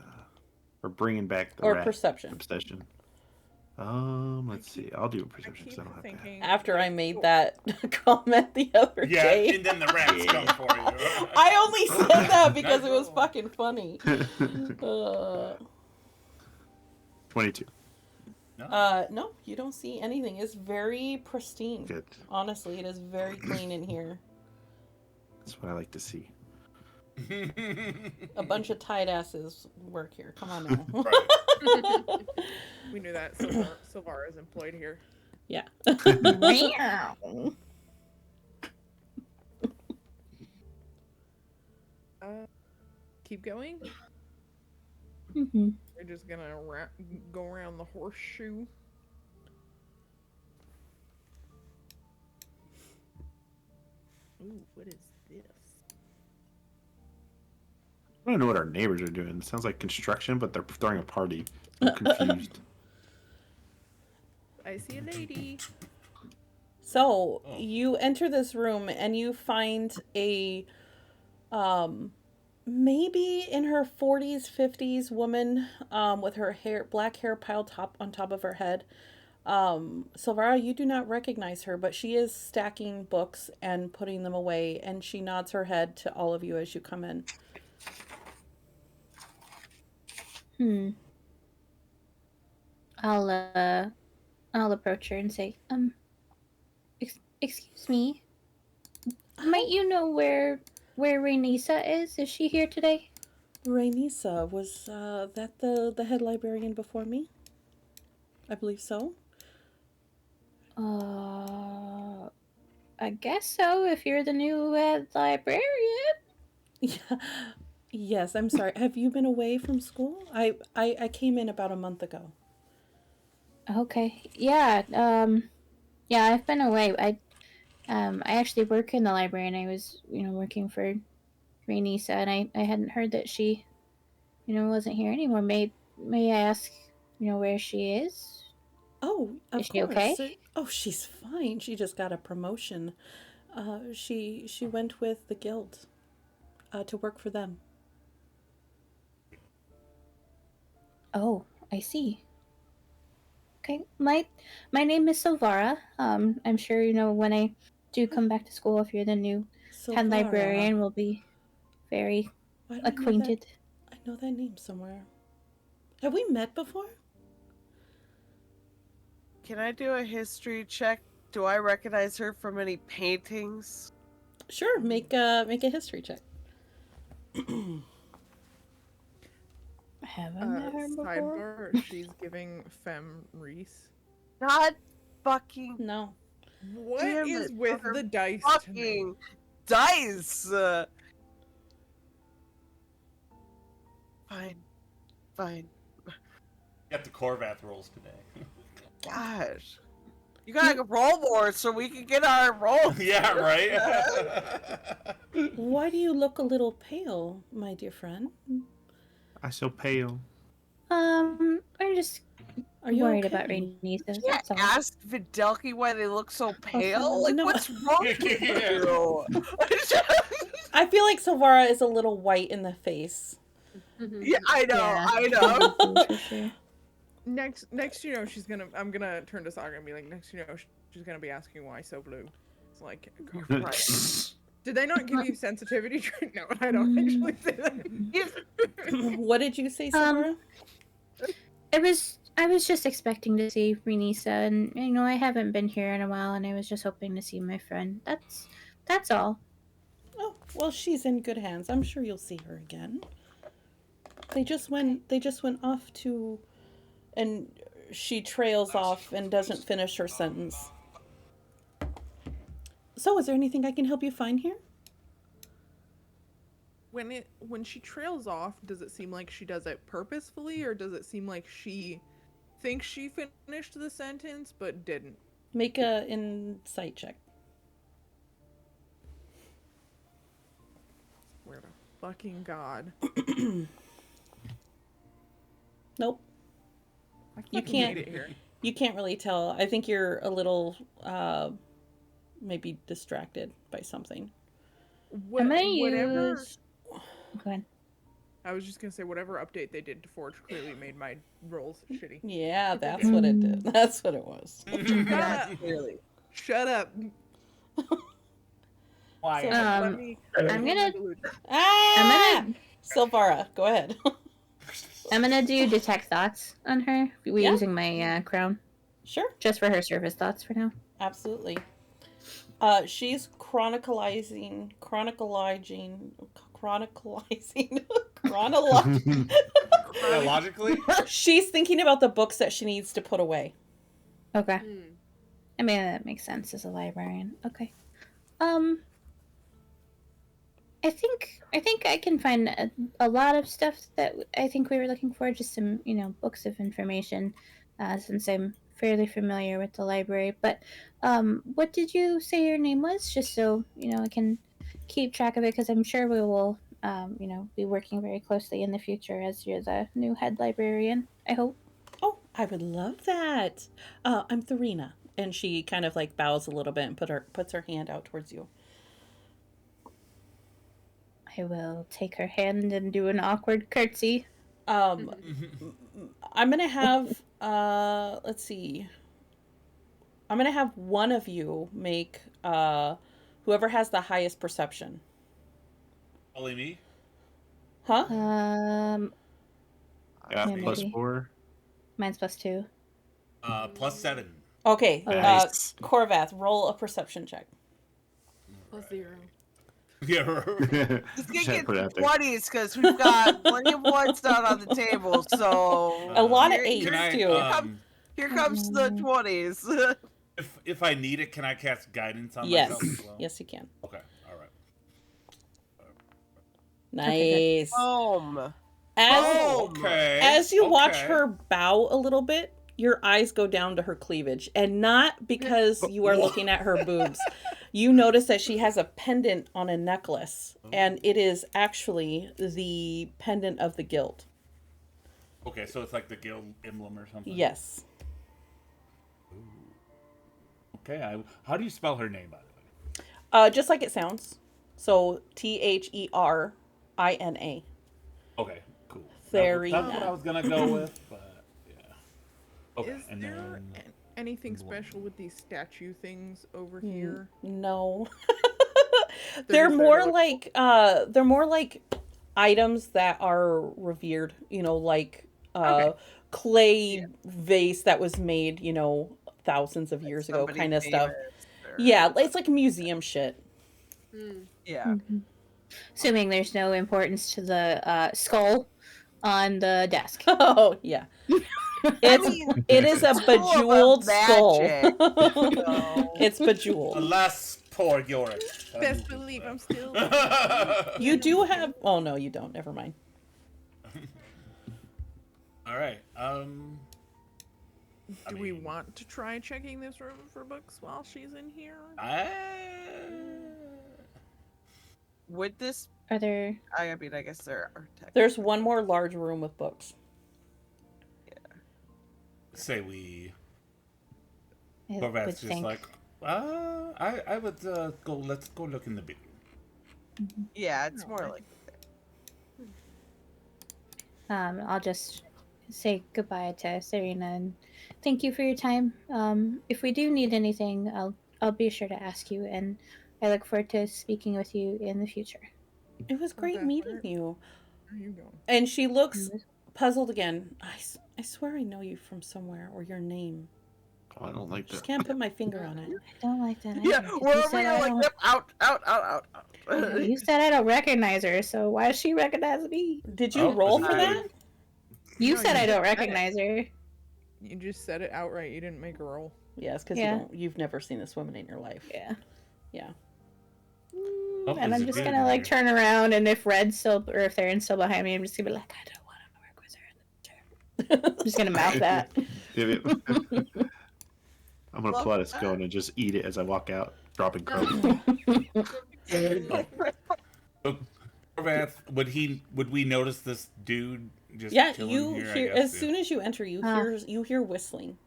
we're bringing back the Or rat perception. obsession. Let's see. I'll do a I perception keep because I don't have that. thinking. After I made that comment the other Yeah, day. and then the rats come for you. I only said that because it was fucking funny. 22. No, you don't see anything. It's very pristine. Good. Honestly, it is very clean in here. That's what I like to see. A bunch of tight asses work here. Come on now. Right. We knew that Silvara is employed here. Yeah. Keep going. Mm-hmm. We're just gonna go around the horseshoe. Ooh, what is this? I don't know what our neighbors are doing. It sounds like construction, but they're throwing a party. I'm confused. I see a lady. So you enter this room and you find a maybe in her 40s, 50s woman with her black hair piled on top of her head. Silvara, you do not recognize her, but she is stacking books and putting them away, and she nods her head to all of you as you come in. I'll approach her and say, excuse me. Might you know where Rainisa is? Is she here today? Rainisa, was that the head librarian before me? I believe so. I guess so, if you're the new head librarian. Yeah. Yes, I'm sorry. Have you been away from school? I came in about a month ago. Okay. Yeah, yeah, I've been away. I actually work in the library, and I was, working for Rainisa, and I hadn't heard that she, wasn't here anymore. May I ask, where she is? Oh, of Is she course. okay? Oh, she's fine. She just got a promotion. She went with the guild to work for them. Oh, I see. Okay, my name is Silvara. I'm sure when I do come back to school, if you're the new head Silvara. librarian, we'll be very Why do acquainted. I know that name somewhere. Have we met before? Can I do a history check? Do I recognize her from any paintings? Sure, make a history check. Have I met her before? Sidebar, she's giving Femme Reese. Not fucking No. What Damn is it, with her the dice fucking dice. Fine. Got the Corvath rolls today. Gosh. You gotta roll more so we can get our rolls. Yeah, right? Why do you look a little pale, my dear friend? I so pale. I'm just Are you worried okay? about Rainisa. Yeah, That's all. asked Videlki why they look so pale. Like, No. what's wrong with you? I feel like Silvara is a little white in the face. Yeah, I know, Yeah. I know. For sure. Next, I'm gonna turn to Saga and be like, next, she's gonna be asking why so blue. It's like, Right. did they not give you sensitivity? No, I don't actually say that. What did you say, Silvara? I was just expecting to see Renisa, and I haven't been here in a while, and I was just hoping to see my friend. That's all. Oh, well, she's in good hands. I'm sure you'll see her again. They just went off to, and she trails off and doesn't finish her sentence. So, is there anything I can help you find here? When she trails off, does it seem like she does it purposefully, or does it seem like she thinks she finished the sentence but didn't? Make a insight check. Where the fucking god? Nope. I You fucking can't- hate it here. You can't really tell. I think you're a little maybe distracted by something. I'm gonna Whatever. use. Go ahead. I was just gonna say whatever update they did to Forge clearly made my rolls shitty. Yeah, that's what it did. That's what it was. Yeah, clearly. Shut up. Why? So- Let Um, me. I'm gonna. Ah! I'm gonna. Silvara, go ahead. I'm gonna do detect thoughts on her. We're Yeah. using my crown Sure, just for her service thoughts for now. absolutely. She's chronicalizing, Logically, She's thinking about the books that she needs to put away. Okay. Hmm. I mean, that makes sense as a librarian. Okay. I think I can find a lot of stuff that I think we were looking for. Just some, books of information, since I'm fairly familiar with the library. But, what did you say your name was? Just so I can keep track of it, because I'm sure we will, be working very closely in the future as you're the new head librarian. I hope. Oh, I would love that. I'm Therina, and she kind of like bows a little bit and puts her hand out towards you. I will take her hand and do an awkward curtsy. I'm gonna have let's see. I'm gonna have one of you make whoever has the highest perception. only me. Huh? Yeah, maybe. +4. Mine's +2. +7. Okay. Nice. Corvath, roll a perception check. +0. Yeah. He's Just gonna had to put it out get there. 20s because we've got plenty of ones down on the table. So A lot of Here- eights Can I, too. here comes the 20s. if I need it, can I cast guidance on Yes. myself as well? Yes, you can. Okay. All right. Nice. Boom. Okay. As you watch okay. her bow a little bit, your eyes go down to her cleavage, and not because you are looking at her boobs. You notice that she has a pendant on a necklace, and it is actually the pendant of the guild. Okay, so it's like the guild emblem or something. Yes. Okay. How do you spell her name, by the way? Just like it sounds. So Therina. Okay. Cool. Therina. That's what I was gonna go with, but yeah. Okay. Is and there then anything special with these statue things over here? No. They're they're just more there to like items that are revered, like Okay. clay vase that was made, thousands of years ago Somebody kind of stuff. famous or- Yeah, it's like museum shit. Yeah. Assuming there's no importance to the skull on the desk. Oh, yeah. It is a full of bejeweled skull. magic, so- It's bejeweled. alas, poor Yorick. Best believe I'm still. You do have oh no, you don't. Never mind. All right. Do we want to try checking this room for books while she's in here? Would this? Are there? I mean, I guess there are. There's one more large room with books. Say we. I would Corvat's just think. like, I would go. Let's go look in the big room. Yeah, it's more like. I'll just say goodbye to Serena and thank you for your time. If we do need anything, I'll be sure to ask you, and I look forward to speaking with you in the future. It was great Okay, meeting where- you. Where are you going? And she looks puzzled again. I swear I know you from somewhere, or your name. Oh, I don't like Just that. can't put my finger on it. I don't like that. Yeah, either, 'cause we're you over said here I like, don't- yep, out. You said I don't recognize her, so why does she recognize me? Did you Oh, roll was for it that? You No, said you I don't said it. recognize her. You just said it outright. You didn't make a roll. Yes, because Yeah. you've never seen this woman in your life. Yeah. Yeah. Oh, And there's I'm a just dude gonna in like here. turn around, and if Red's still, or if Theron's still behind me, I'm just gonna be like, I don't want to work with her in the future. I'm just gonna mouth that. I'm gonna pull out a scone and just eat it as I walk out, dropping crumbs. Corvath, would we notice this dude just Yeah, chilling you here, I hear guess, as soon as you enter, you hear whistling.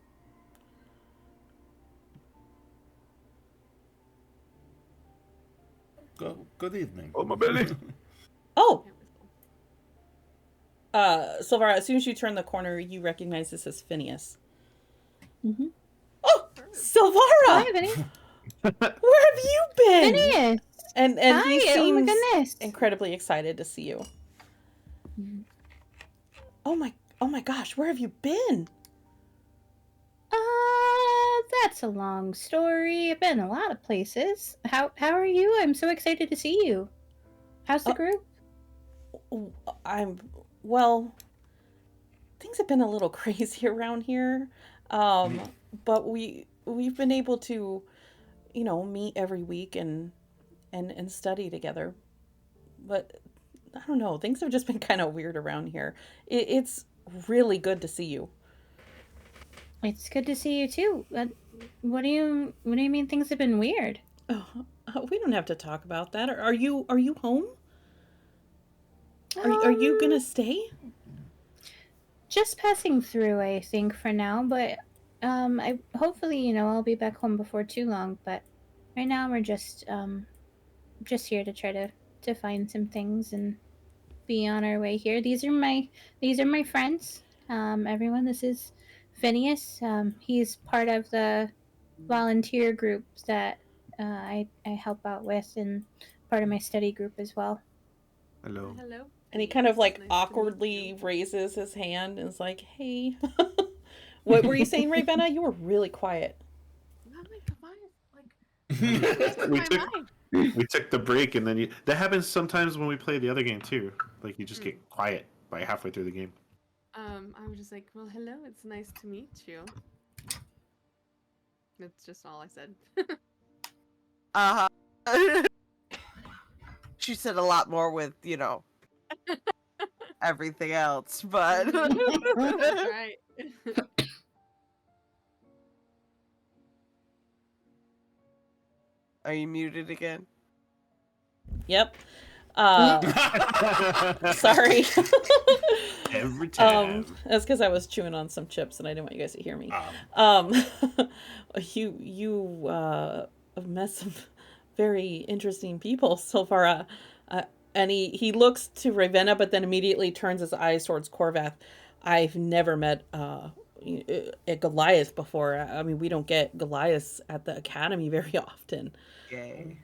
Good evening. Oh, my belly. Oh, Silvara, as soon as you turn the corner, you recognize this as Phineas. Mhm. Oh, Silvara! Hi, Vinny. Where have you been? Phineas. And Hi. he Oh my seems goodness. incredibly excited to see you. Oh my gosh, where have you been? That's a long story. I've been a lot of places. How are you? I'm so excited to see you. How's the group? Well, things have been a little crazy around here. But we've been able to, meet every week and study together. But I don't know, things have just been kind of weird around here. It's really good to see you. It's good to see you too. What do you mean things have been weird? Oh, we don't have to talk about that. Are you home? Are you gonna stay? Just passing through, I think, for now. But I hopefully I'll be back home before too long. But right now we're just here to try to find some things and be on our way here. These are my friends. Everyone, this is Phineas. He's part of the volunteer group that I help out with, and part of my study group as well. Hello. Hello. And he kind of like Nice to meet awkwardly you. raises his hand and is like, "Hey." What were you saying, Ravenna? You were really quiet. Not like we my took mind. we took the break, and then that happens sometimes when we play the other game too. Like you just get quiet by halfway through the game. I was just like, well, hello. It's nice to meet you. That's just all I said. She said a lot more with, everything else, but That's right. are you muted again? Yep. Sorry. Every time. That's because I was chewing on some chips and I didn't want you guys to hear me. You have met some very interesting people so far. And he looks to Ravenna, but then immediately turns his eyes towards Corvath. I've never met a Goliath before. I mean, we don't get Goliaths at the academy very often. Yay.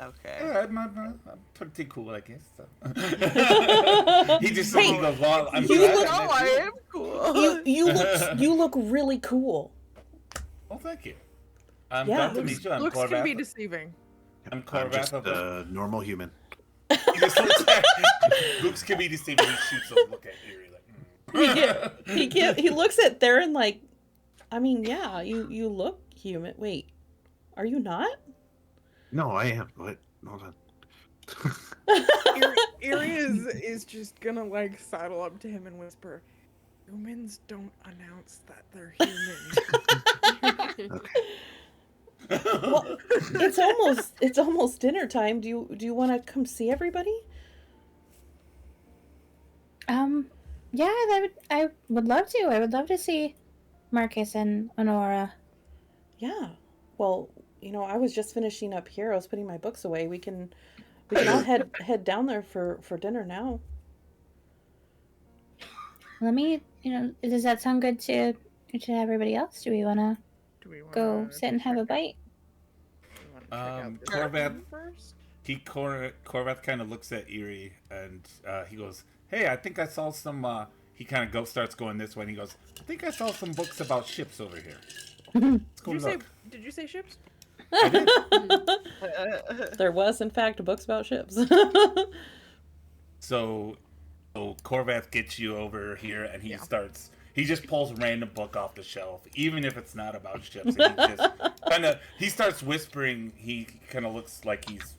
Okay. Yeah, I'm pretty cool, I guess. So. He just he goes, well, I'm you glad look- I met I you. am cool. You look really cool. Oh, thank you. I'm Yeah. glad to meet you. I'm Looks can be Corvath. deceiving. I'm I'm Corvath just of a normal human. He just looks at Luke's can be deceiving. He shoots a look at Erie like. He looks at Theron like, I mean, yeah, you look human. Wait, are you not? No, I am. What? Hold on. Eerie is just gonna like sidle up to him and whisper, "Humans don't announce that they're human." Okay. Well, it's almost dinner time. Do you want to come see everybody? Yeah, I would love to. I would love to see Marcus and Honora. Yeah. Well, I was just finishing up here. I was putting my books away. We can all head down there for dinner now. Let me, does that sound good to everybody else? Do we want to Do we wanna go sit and have a check bite? out- check out this Corvath- room first? Corvath kind of looks at Erie and he goes, "Hey, I think I saw some." He kind of starts going this way, and he goes, "I think I saw some books about ships over here. Let's go look." Did you say ships? There was, in fact, books about ships. So Corvath gets you over here, and he he just pulls a random book off the shelf, even if it's not about ships. And he starts whispering. He kind of looks like he's,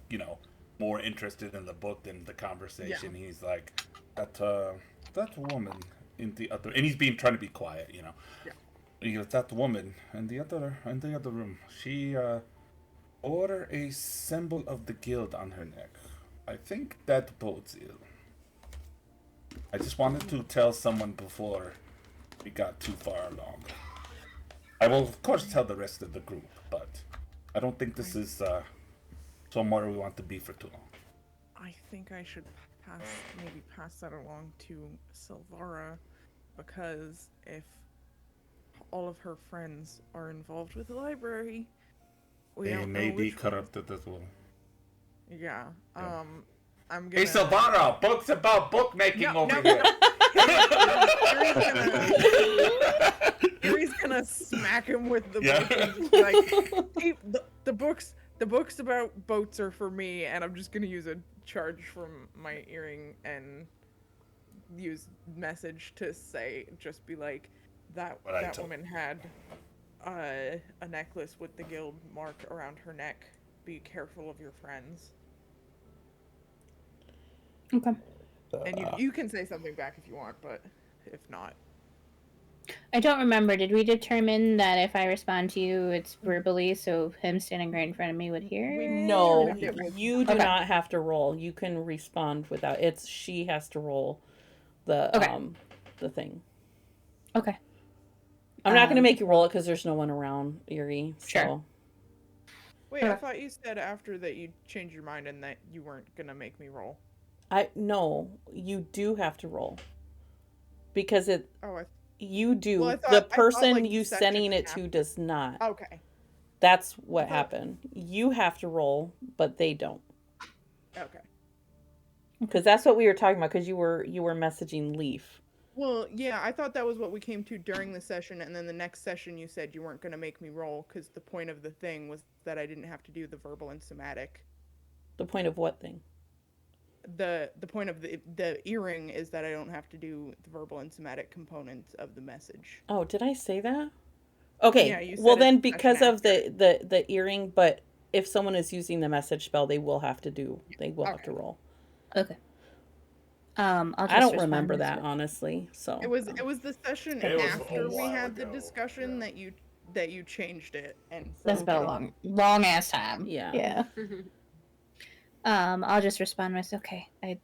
more interested in the book than the conversation. Yeah. He's like, that woman in the other, and he's trying to be quiet, Yeah. He goes, that woman in the other room. She wore a symbol of the guild on her neck. I think that bodes ill. I just wanted to tell someone before we got too far along. I will, of course, tell the rest of the group, but I don't think this is somewhere we want to be for too long. I think I should pass that along to Silvara, because if all of her friends are involved with the library, They may be corrupted as well. Yeah. I'm gonna. Hey, Silvara, books about bookmaking over here. Yuri's gonna smack him with the Yeah. book and just be like, hey, the books about boats are for me, and I'm just gonna use a charge from my earring and use message to say, just be like, that woman had a necklace with the guild mark around her neck. Be careful of your friends. Okay. And you can say something back if you want, but if not. I don't remember. Did we determine that if I respond to you, it's verbally, so him standing right in front of me would hear? No, determined it was- you do Okay. not have to roll. You can respond without. It's she has to roll the the thing. Okay. I'm not going to make you roll it because there's no one around, Yuri. So. Sure. Wait, I thought you said after that you changed your mind and that you weren't gonna make me roll. No, you do have to roll because Oh, you do. Well, I The thought, person like, you session sending it after. to does not. Okay. That's what I thought- happened. You have to roll, but they don't. Okay. Because that's what we were talking about. Because you were messaging Leaf. Well, yeah, I thought that was what we came to during the session, and then the next session you said you weren't gonna make me roll because the point of the thing was that I didn't have to do the verbal and somatic. The point of what thing? The point of the earring is that I don't have to do the verbal and somatic components of the message. Oh, did I say that? Okay. Yeah, you said well, it then the because session of the earring, but if someone is using the message spell, they will have to roll. Okay. I'll just I don't respond remember with that it. honestly. So It was the session It was a after whole we while had the ago, discussion yeah. that you changed it, and so That's been a long ass time. Yeah. Yeah. I'll just respond with, okay, I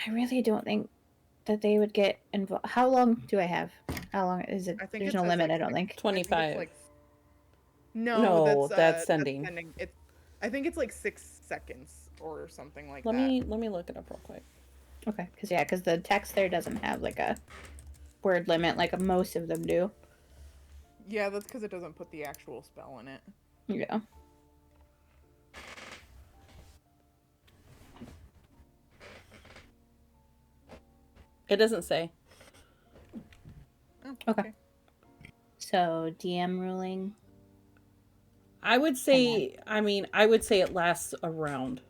really don't think that they would get involved. How long do I have? How long is it? I think There's it no says, limit, like, I don't think. 25. No, that's sending. I think it's like 6 seconds or something like Let that. me look it up real quick. Okay, because the text there doesn't have like a word limit like most of them do. Yeah, that's because it doesn't put the actual spell in it. Yeah. It doesn't say. Oh, Okay. So DM ruling. I would say. I mean, I would say it lasts a round.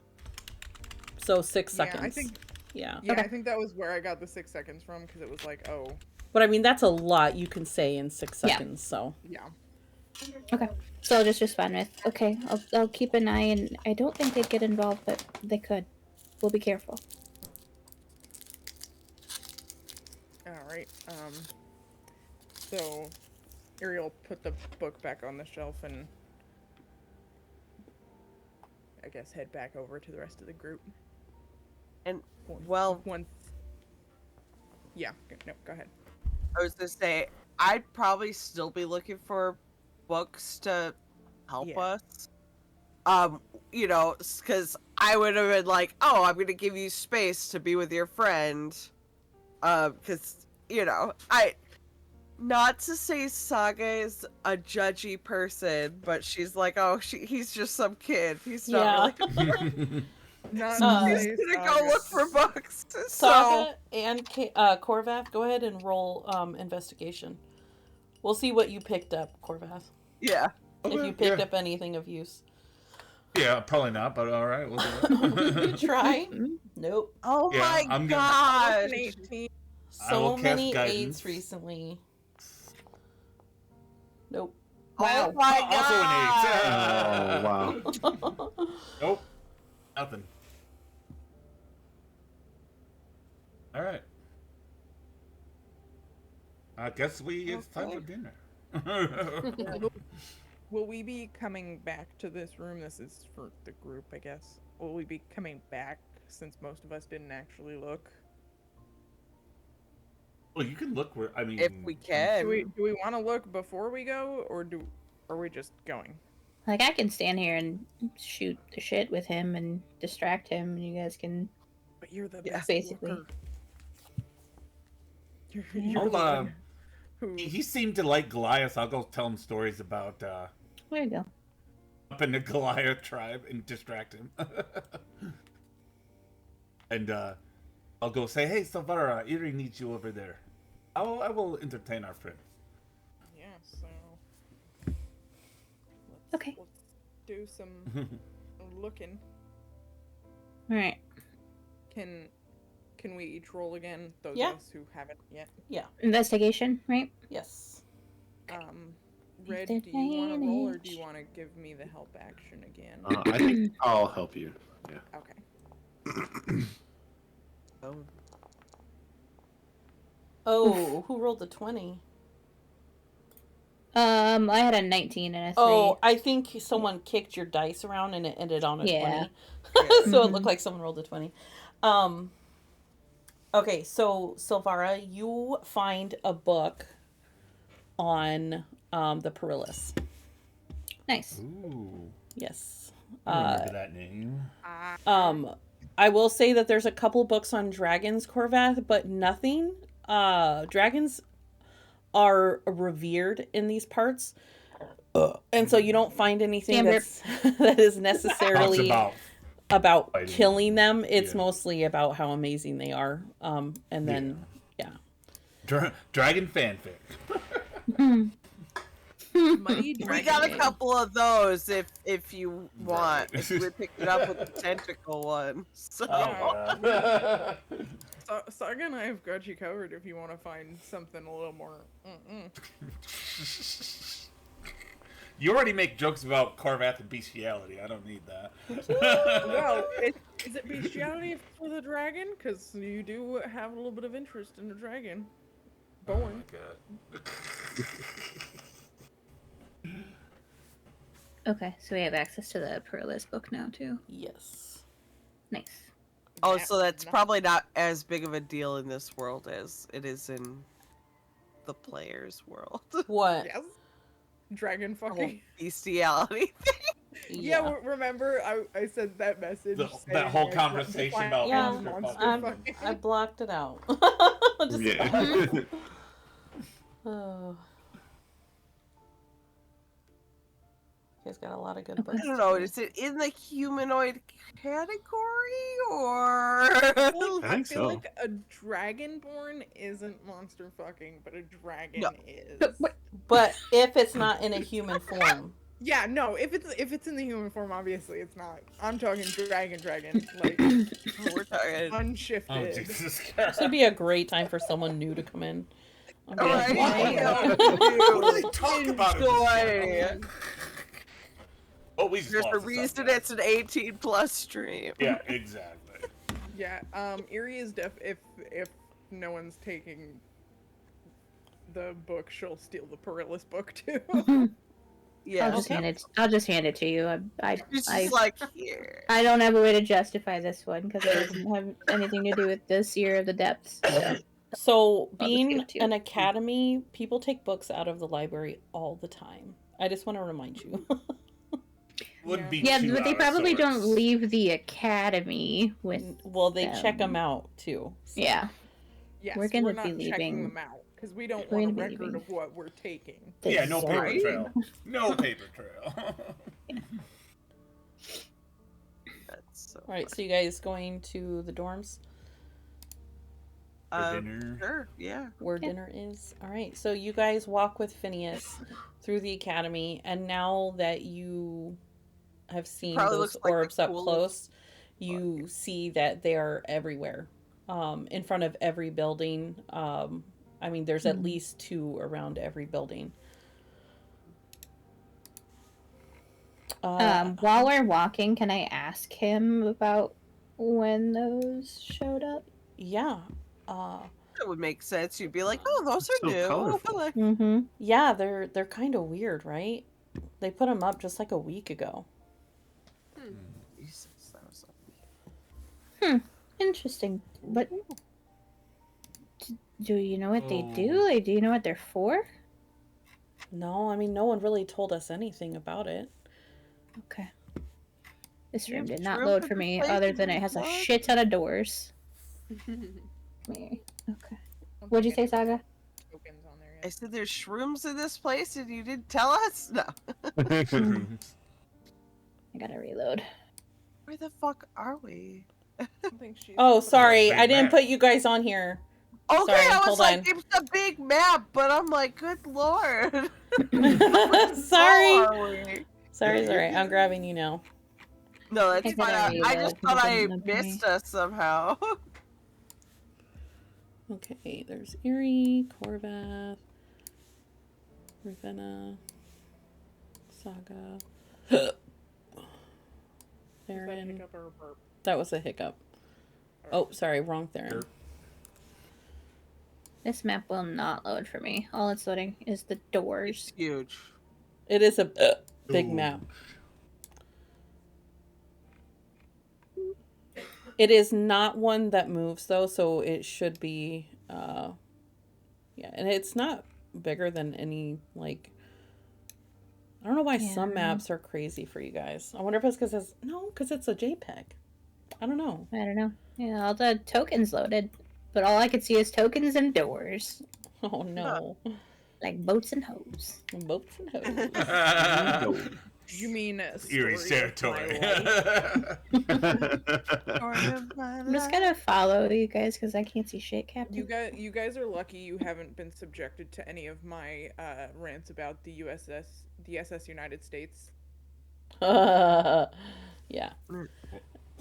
So 6 Yeah, seconds. I think. Yeah. Yeah, Okay. I think that was where I got the 6 seconds from because it was like, oh, But I mean, that's a lot you can say in 6 Yeah. seconds. So. yeah. Okay. So I'll just respond with, okay, I'll keep an eye, and I don't think they'd get involved, but they could. We'll be careful. All right. So, Ariel put the book back on the shelf and I guess head back over to the rest of the group. And Once- well, once. Yeah. No, go ahead. I was gonna say I'd probably still be looking for books to help Yeah. us. You know, because I would have been like, "Oh, I'm gonna give you space to be with your friend," because you know, not to say Saga is a judgy person, but she's like, "Oh, he's just some kid. He's not really." Not He's to say gonna go Saga. look for books. So Saga and Corvath, go ahead and roll investigation. We'll see what you picked up, Corvath. yeah. If you picked up anything of use. Yeah, probably not, but all right, we'll do You it. try. Nope. Oh Yeah, my I'm gonna- gosh. An 18. I will So cast many guidance. 8s recently. Nope. Oh my Also an god. 8. Oh wow. Nope. Nothing. All right. I guess it's time for dinner. Will we be coming back to this room? This is for the group, I guess. Will we be coming back since most of us didn't actually look? Well, you can look where. I mean, If we can. Do we want to look before we go, or are we just going? Like, I can stand here and shoot the shit with him and distract him, and you guys can. But you're the Yeah. best Basically. looker. You're Hold the on. one who. He seemed to like Goliath. I'll go tell him stories about There you go. up in the Goliath tribe and distract him. And I'll go say, "Hey, Savara, Erie needs you over there." I will entertain our friend. Yeah, so Okay. let's do some looking. All right. Can we each roll again? Those Yeah. of us who haven't yet. Investigation, right? Yes. Red, do you want to roll or do you want to give me the help action again? I think I'll help you. Yeah. Okay. Oh, who rolled the 20? I had a 19 and a 3. Oh, I think someone kicked your dice around and it ended on a Yeah. 20. So it looked like someone rolled a 20. Okay, so Silvara, you find a book on the Perilous. Nice. Ooh, Yes. I remember that name. I will say that there's a couple books on dragons, Corvath, but nothing. Dragons are revered in these parts. And so you don't find anything that's that is necessarily about killing them. It's mostly about how amazing they are. And then Dragon fanfic. We got a couple of those if you want. If we picked it up with the tentacle one. So. Saga and I have got you covered if you want to find something a little more. You already make jokes about Corvath and bestiality. I don't need that. Well, is it bestiality for the dragon? Because you do have a little bit of interest in the dragon. Born. Oh my god. Okay, so we have access to the Perilous book now too. yes. Nice. Oh, so that's probably not as big of a deal in this world as it is in the player's world. What? Yes. Dragon fucking. Bestiality. Yeah, remember I said that message. That whole conversation about I blocked it out. Just Yeah. oh. You guys got a lot of good books. I don't know. Is it in the humanoid category or? I feel like a dragonborn isn't monster fucking, but a dragon is. But if it's not in a human form. Yeah, no. If it's in the human form, obviously it's not. I'm talking dragon, like We're talking unshifted. Oh, Jesus This would be a great time for someone new to come in. All right. What do they talk about in this Enjoy. Oh, we just There's lost a the reason subject. it's an 18+ stream. Yeah, exactly. Yeah, Erie is if no one's taking the book, she'll steal the Perilous book too. Yeah. I'll just hand it to you. She's just like, here. I don't have a way to justify this one because it doesn't have anything to do with the Seer of the Depths. So, I'll just give being it to you. an academy, people take books out of the library all the time. I just want to remind you. Would be Yeah, 2 but they hours, probably so don't it's- leave the academy with. Well, they check them out too. So. Yeah. Yes, We're gonna not be checking leaving. them out because we don't We're want a gonna be record leaving. of what we're taking. Yeah, no paper Sorry. trail. No paper trail. That's so All right, so you guys going to the dorms For dinner. Sure, yeah. where dinner is? All right, so you guys walk with Phineas through the academy, and now that you have seen Probably those looks like the orbs up coolest close, you see that they are everywhere, in front of every building. I mean, there's at least 2 around every building. While we're walking, can I ask him about when those showed up? Yeah. That would make sense. You'd be like, oh, those are So new. colorful. Like, Mm-hmm. Yeah, they're kind of weird, right? They put them up just like a week ago. Jesus, that was so Interesting. But do you know what they do? Like, do you know what they're for? No, I mean, no one really told us anything about it. Okay. This Yeah, room did this not room load could for be me, played other in than the it has a blood. shit ton of doors. Okay. What'd you say, Saga? Tokens on there I yet. said there's shrooms in this place and you didn't tell us? No. I gotta reload. Where the fuck are we? don't think she's. Oh, sorry. Big I didn't map. put you guys on here. Okay, Sorry, I was hold like, on. it's a big map, but I'm like, good lord. Sorry. Are we? Sorry. I'm grabbing you now. No, I that's gotta fine. I reload just 'cause thought it I didn't load for me. missed us somehow. Okay, there's Erie, Corvath, Ravenna, Saga, Is that Theron. hiccup or a burp? That was a hiccup. Oh, sorry, wrong Theron. This map will not load for me. All it's loading is the doors. Huge. It is a big Ooh. map. It is not one that moves though, so it should be yeah, and it's not bigger than any like I don't know why some Yeah. maps are crazy for you guys. I wonder if it's because it's a JPEG. I don't know. I don't know. Yeah, all the tokens loaded, but all I could see is tokens and doors, Oh no. like boats and hoes. Boats and hoes. You mean Eerie story of my territory. life? I'm just gonna follow you guys because I can't see shit, Captain. You guys are lucky you haven't been subjected to any of my rants about the SS United States. Yeah.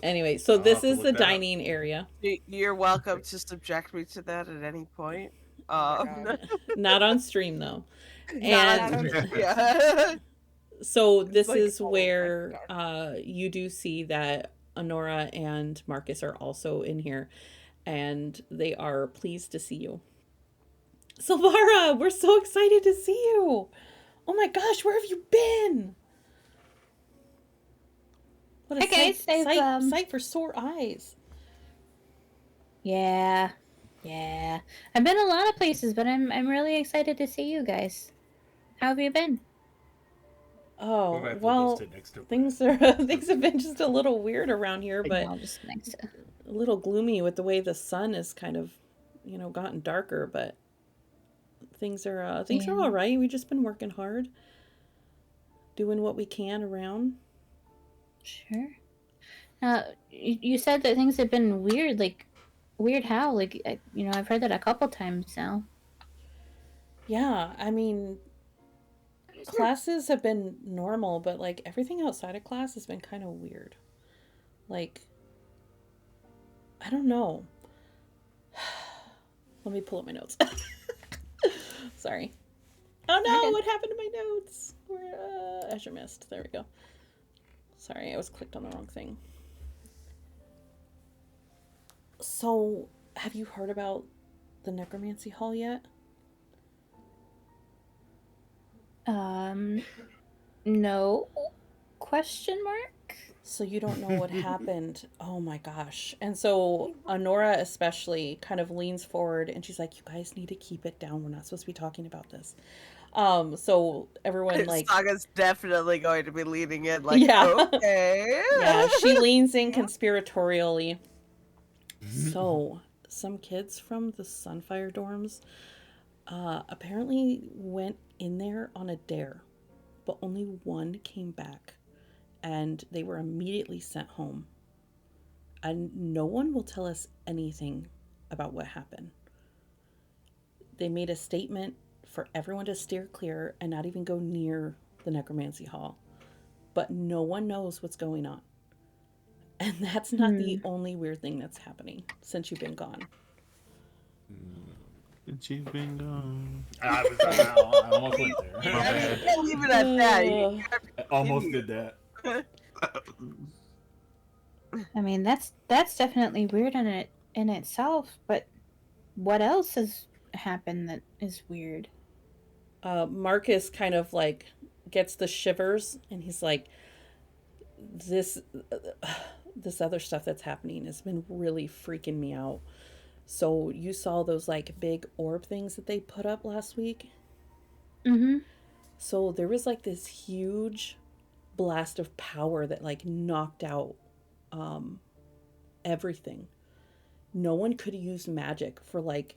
Anyway, so I'll this have to is look the that up. dining area. You're welcome to subject me to that at any point. Oh my God. Not on stream though. Not And on- yeah. so It's this like is all where right, you do see that Honora and Marcus are also in here, and they are pleased to see you. Silvara, we're so excited to see you. Oh my gosh, where have you been? What a Hey guys, sight for sore eyes. Yeah. I've been a lot of places, but I'm really excited to see you guys. How have you been? Oh, We'll have to go well, sit next to her. things have been just a little weird around here, but I'll just next to. a little gloomy with the way the sun is kind of, gotten darker, but things are all right. We've just been working hard, doing what we can around. Sure. You said that things have been weird. Like, weird how? Like, I've heard that a couple times now. Yeah, I mean, classes have been normal, but like everything outside of class has been kind of weird. Like, I don't know. Let me pull up my notes. Sorry. Oh no, Okay. what happened to my notes? Where Azuremyst. There we go. Sorry, I was clicked on the wrong thing. So, have you heard about the Necromancy Hall yet? No. Question mark? So you don't know what happened. Oh my gosh. And so Honora especially kind of leans forward and she's like, you guys need to keep it down. We're not supposed to be talking about this. So everyone like Saga's definitely going to be leaning in like, Yeah. okay. Yeah, she leans in conspiratorially. So some kids from the Sunfire dorms apparently went in there on a dare, but only one came back. And they were immediately sent home. And no one will tell us anything about what happened. They made a statement for everyone to steer clear and not even go near the Necromancy Hall. But no one knows what's going on. And that's not the only weird thing that's happening since you've been gone. She's been gone. I almost went there. My Yeah, bad. you can't leave it at that. I almost did that. I mean, that's definitely weird in itself, but what else has happened that is weird? Marcus kind of like gets the shivers and he's like, this other stuff that's happening has been really freaking me out. So you saw those like big orb things that they put up last week? Mm-hmm. So there was like this huge blast of power that like knocked out everything. No one could use magic for like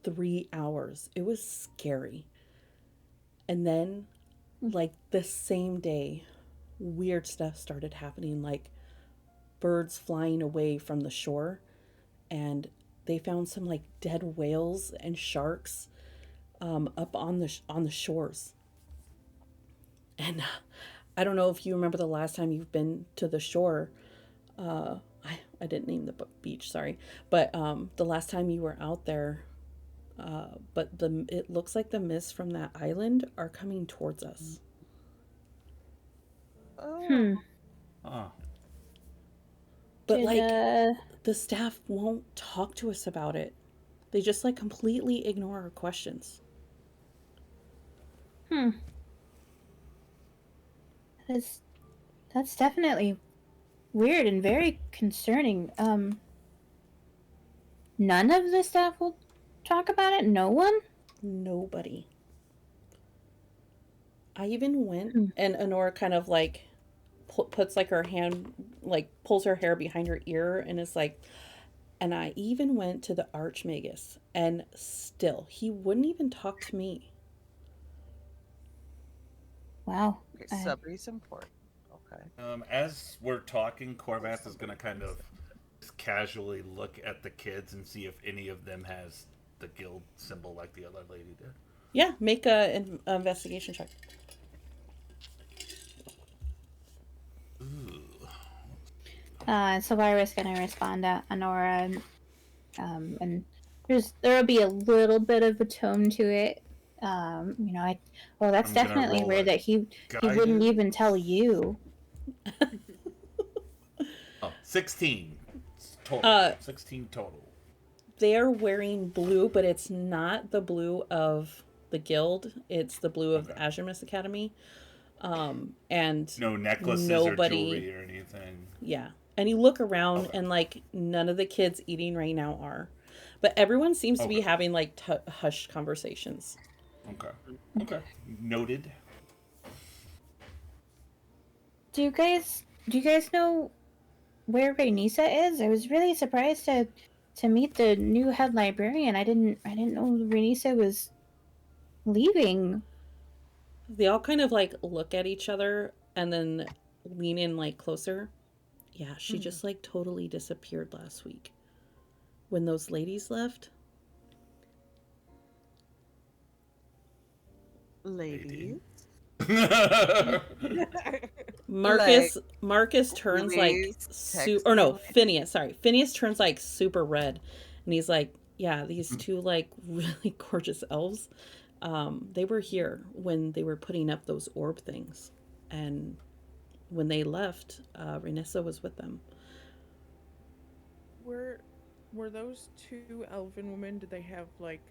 3 hours. It was scary. And then like the same day, weird stuff started happening. Like birds flying away from the shore, and they found some like dead whales and sharks up on the shores. And I don't know if you remember the last time you've been to the shore. I didn't name the beach, sorry, but the last time you were out there, but it looks like the mists from that island are coming towards us. Oh. Oh, But Did, like the staff won't talk to us about it. They just like completely ignore our questions. That's definitely weird and very concerning. None of the staff will talk about it? No one? Nobody. I even went, and Honora kind of like puts like her hand, like pulls her hair behind her ear, and is like, and I even went to the Archmagus, and still, he wouldn't even talk to me. Wow. Okay, somebody's important. Okay. as we're talking, Corvath is gonna kind of just casually look at the kids and see if any of them has the guild symbol like the other lady did. Yeah, make a investigation check. So Vira's gonna respond to Honora, and there'll be a little bit of a tone to it. That's I'm gonna definitely roll weird a that he wouldn't guidance. even tell you. Oh, 16 total. 16 total. They're wearing blue, but it's not the blue of the guild. It's the blue of the Azuremyst Academy. And No necklaces nobody, or jewelry or anything. yeah. And you look around, Okay. and like none of the kids eating right now are, but everyone seems to be Okay. having like hushed conversations. Okay. Okay. Noted. Do you guys know where Rainisa is? I was really surprised to meet the new head librarian. I didn't know Rainisa was leaving. They all kind of like look at each other and then lean in like closer. Yeah, she just like totally disappeared last week when those ladies left. Ladies. Marcus turns ladies, Phineas, sorry. Phineas turns like super red, and he's like, yeah, these two like really gorgeous elves, they were here when they were putting up those orb things, and when they left, Renessa was with them. Were those two elven women? Did they have like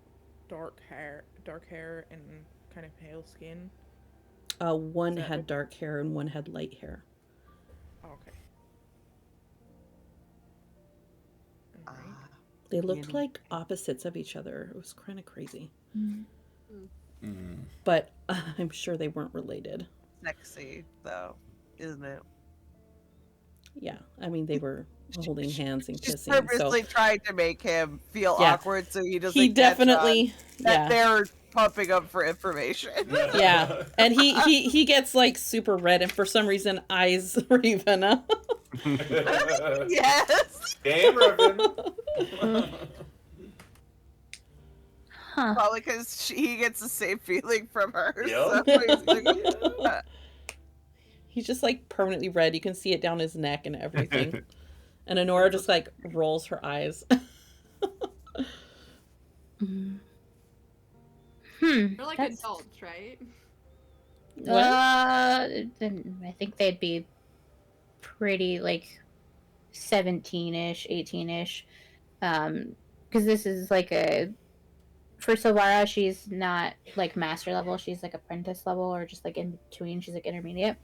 dark hair, and kind of pale skin? One had dark hair and one had light hair. Okay. Alright. They looked like opposites of each other. It was kind of crazy. But I'm sure they weren't related. Sexy though, isn't it? Yeah, I mean they were holding hands and She's kissing. purposely trying to make him feel Yeah. awkward, so he doesn't. He catch definitely, on that yeah, they're pumping up for information. yeah, and he gets like super red, and for some reason eyes Raven up. Yes. Damn, Reverend. Huh. Probably because he gets the same feeling from her. Yep. So he's like, He's just like permanently red. You can see it down his neck and everything. And Honora just like rolls her eyes. They're like That's- adults, right? Then I think they'd be pretty like 17-ish, 18-ish. Because this is like for Silvara, she's not like master level, she's like apprentice level or just like in between, she's like intermediate.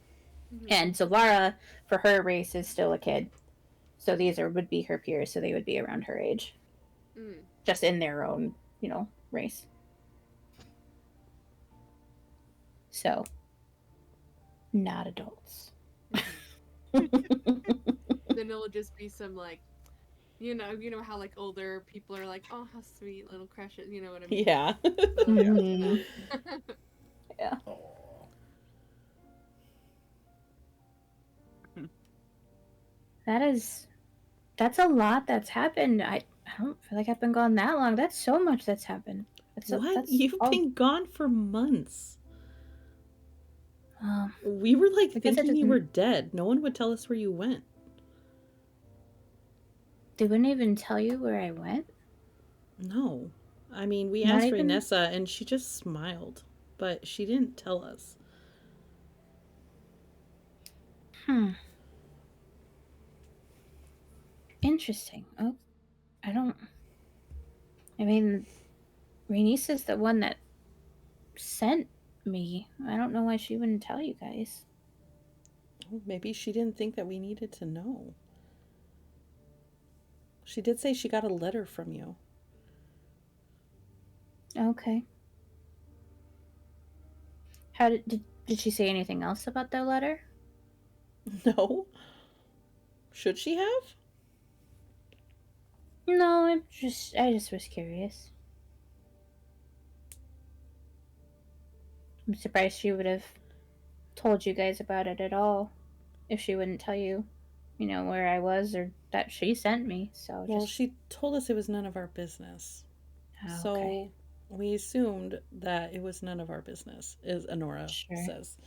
And Silvara, for her race, is still a kid. So these would be her peers, so they would be around her age. Just in their own, race. So, not adults. Then it'll just be some like, you know how like older people are like, oh, how sweet little crushes, you know what I mean? Yeah. Mhm. Yeah. That's a lot that's happened. I don't feel like I've been gone that long. That's so much that's happened. What? You've been gone for months. Um, We were like I guess it thinking you were doesn't- dead. No one would tell us where you went. they wouldn't even tell you where I went. No. I mean, we Not asked even- Renessa and she just smiled, but she didn't tell us. Interesting. Oh, I don't. I mean, Renice is the one that sent me. I don't know why she wouldn't tell you guys. Maybe she didn't think that we needed to know. She did say she got a letter from you. Okay. How did she say anything else about the letter? No? Should she have? No, I just was curious. I'm surprised she would have told you guys about it at all if she wouldn't tell you, where I was or that she sent me. So Well, she told us it was none of our business. Oh, So okay. we assumed that it was none of our business, as Honora Sure. says.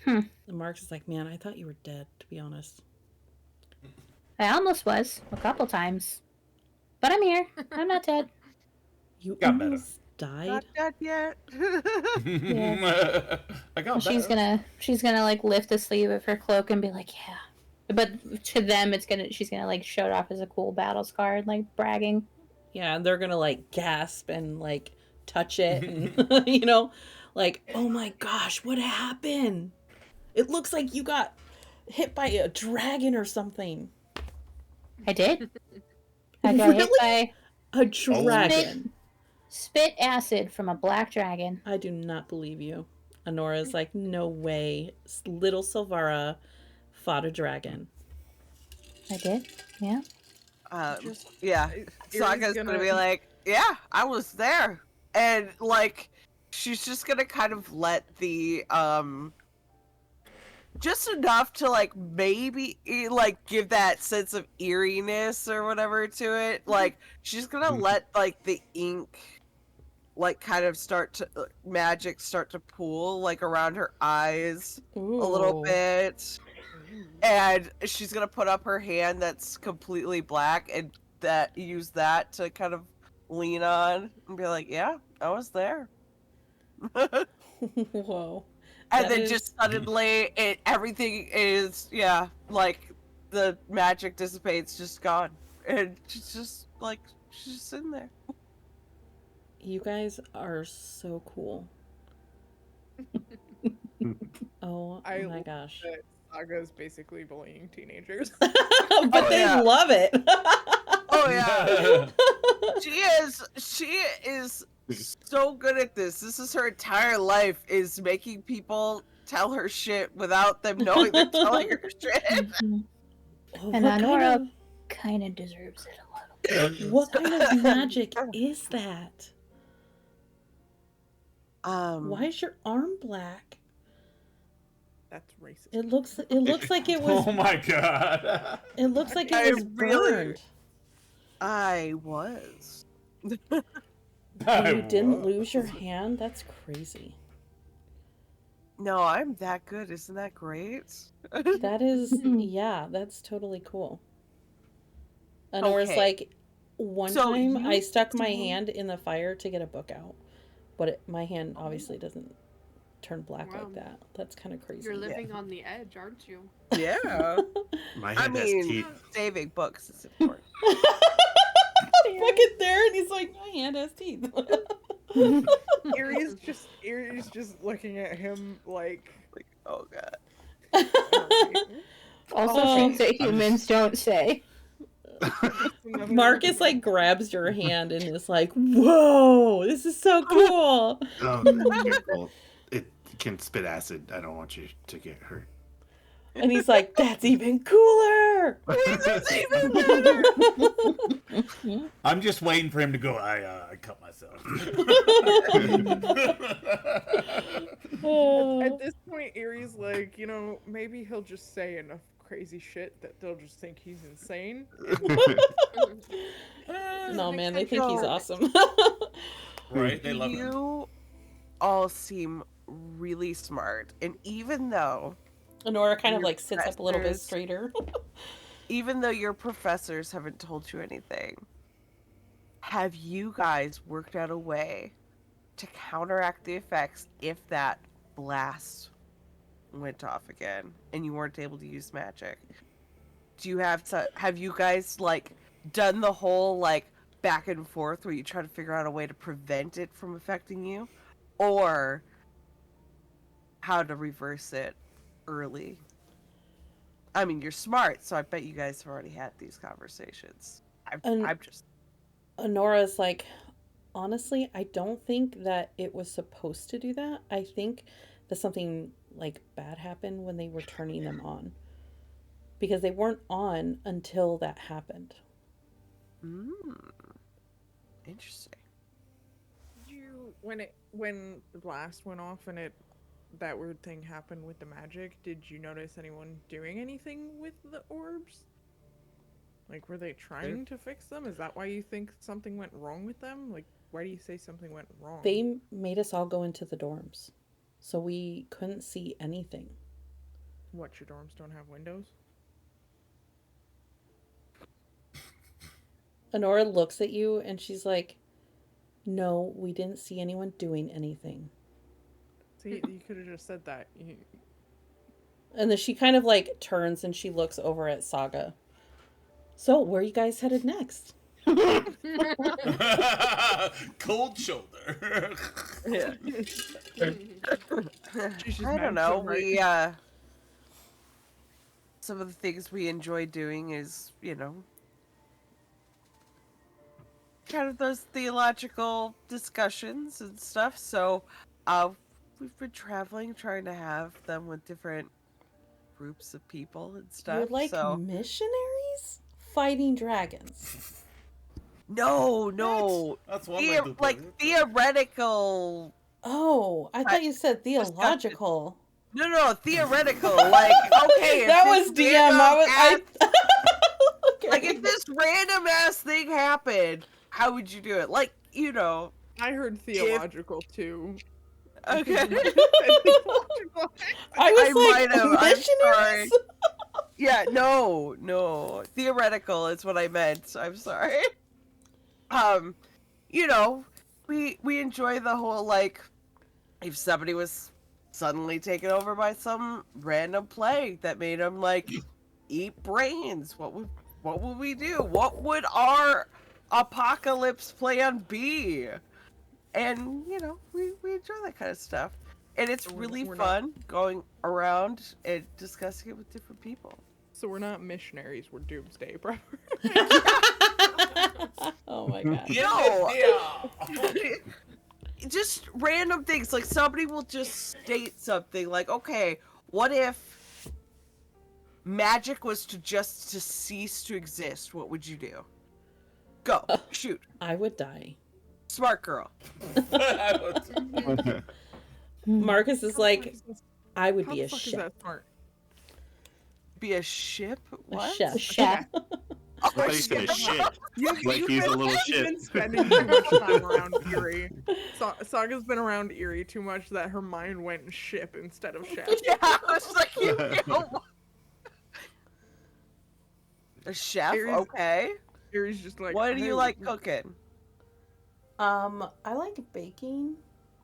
And Mark's is like, man, I thought you were dead, to be honest. I almost was a couple times, but I'm here. I'm not dead. You Got better. almost died? Not dead yet. I got She's better. gonna like lift the sleeve of her cloak and be like, yeah. But to them, she's gonna like show it off as a cool battle scar and like bragging. Yeah, and they're gonna like gasp and like touch it and like, oh my gosh, what happened? It looks like you got hit by a dragon or something. I did. I got hit by A dragon. spit acid from a black dragon. I do not believe you. Honora's like, no way. Little Silvara fought a dragon. I did. Yeah. Yeah. Saga's gonna be like, yeah, I was there. And like she's just gonna kind of let the just enough to like maybe like give that sense of eeriness or whatever to it. Like she's gonna let like the ink like kind of magic start to pool like around her eyes a little Ooh. bit. And she's gonna put up her hand that's completely black and use that to kind of lean on and be like, yeah, I was there. Whoa. And That then is- just suddenly everything is like the magic dissipates, just gone. And she's just sitting there. You guys are so cool. Oh I my love gosh. that Saga's basically bullying teenagers. But they yeah. love it. Oh yeah. she is so good at this. This is her entire life, is making people tell her shit without them knowing they're telling her shit. Mhm. Oh, And what Honora kind of deserves it a little. what kind of magic is that? Why is your arm black? That's racist. It looks like it was Oh my god. it looks like I it was really- burned. I was. And you didn't lose your hand? That's crazy. No, I'm that good. Isn't that great? That is yeah, that's totally cool. Honora's Okay. like, one So time you I stuck my do- hand in the fire to get a book out, but my hand obviously doesn't turn black Wow. like that. That's kind of crazy. You're living on the edge, aren't you? Yeah. My I hand has mean, teeth. saving books is important. Fucking there, and he's like, my hand has teeth. Erie's just looking at him like. Oh god. Also, Oh. things that humans don't say. Marcus like grabs your hand and is like, whoa, this is so cool. Oh, that's careful. It can spit acid. I don't want you to get hurt. And he's like, that's even cooler. I'm just waiting for him to go. I cut myself. At this point, Erie's like, you know, maybe he'll just say enough crazy shit that they'll just think he's insane. No, man, they think he's awesome. Right? They love him. You all seem really smart, and even though Honora kind of your like sits up a little bit professors- straighter. even though your professors haven't told you anything, have you guys worked out a way to counteract the effects if that blast went off again and you weren't able to use magic? Do you have you guys like done the whole like back and forth where you try to figure out a way to prevent it from affecting you, or how to reverse it early? I mean, you're smart, so I bet you guys have already had these conversations. I'm just Honora's like, honestly, I don't think that it was supposed to do that. I think that something like bad happened when they were turning them on. Because they weren't on until that happened. Interesting. When the blast went off and that weird thing happened with the magic, did you notice anyone doing anything with the orbs? Like, were they trying to fix them? Is that why you think something went wrong with them? Like, why do you say something went wrong? They made us all go into the dorms. So we couldn't see anything. What, your dorms don't have windows? Honora looks at you and she's like, no, we didn't see anyone doing anything. See, you could have just said that. And then she kind of like turns and she looks over at Saga. So, where are you guys headed next? Cold shoulder. Yeah. She's just I don't mad know. so right. We some of the things we enjoy doing is, you know, kind of those theological discussions and stuff. So, we've been traveling, trying to have them with different groups of people and stuff. You're like so missionaries fighting dragons. no, That's one way to put like it. theoretical. Oh, I thought you said theological. No, theoretical. Like, okay, if That this was DM. Okay. like if this random ass thing happened, how would you do it? Like, you know. I heard theological too. Okay. I I was might like, have. I'm sorry. missionaries? Yeah, no. Theoretical is what I meant. I'm sorry. You know, we enjoy the whole like, if somebody was suddenly taken over by some random plague that made them like eat brains, what would we do? What would our apocalypse plan be? And you know, we enjoy that kind of stuff, and it's really We're fun going around and discussing it with different people. So we're not missionaries, we're doomsday preppers. Oh my god. No, just random things. Like somebody will just state something like, "Okay, what if magic was to cease to exist? What would you do? Go, shoot, I would die. smart girl." Marcus is like, I would How be the a fuck is ship. that smart? Be a ship? What? A chef. Chef. Oh, I thought you said a shit. Like You've he's a been- little you've shit. been spending too much time around Erie. Saga's been around Erie too much that her mind went ship instead of chef. Yeah, I was like, you know. A chef? Aries- Okay. Erie's just like, What do you "Hey, like cooking? I like baking.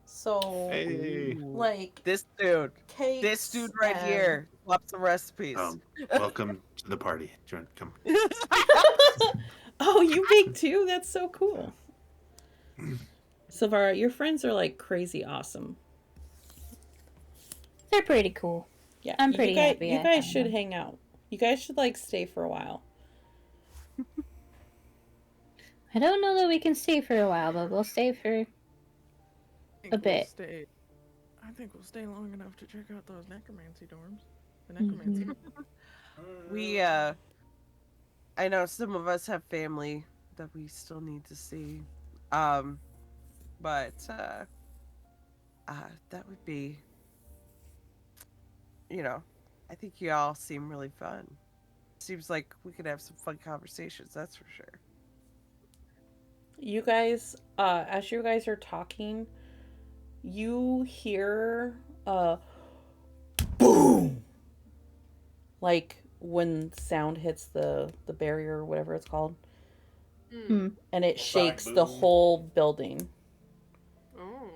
So, Hey. like, This dude. cakes. This dude right and- here. Swap some recipes. Welcome to the party. Join, come. Oh, you bake too? That's so cool. Silvara, your friends are like crazy awesome. They're pretty cool. Yeah, I'm pretty you guys, happy You I guys found should them. hang out. You guys should like stay for a while. I don't know that we can stay for a while, but we'll stay for. I think bit. I think we'll stay long enough to check out those necromancy dorms. The necromancy. We, I know some of us have family that we still need to see. But, that would be you know, I think you all seem really fun. Seems like we could have some fun conversations, that's for sure. You guys, as you guys are talking, you hear boom, like when sound hits the barrier or whatever it's called, Hmm. and it Sonic shakes the boom. whole building. Oh.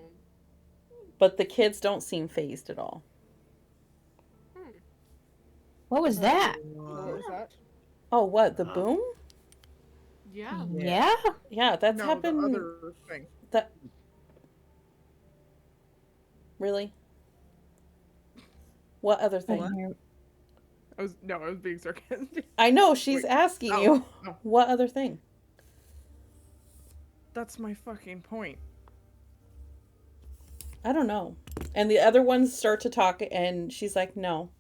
But the kids don't seem phased at all. What was that? What was that? Oh, what? The boom? Yeah. Yeah. Yeah, that's No, happened. the other thing. That really? What other thing? I was being sarcastic. I know she's Wait. asking Oh, you. no. What other thing? That's my fucking point. I don't know. And the other ones start to talk, and she's like, "No,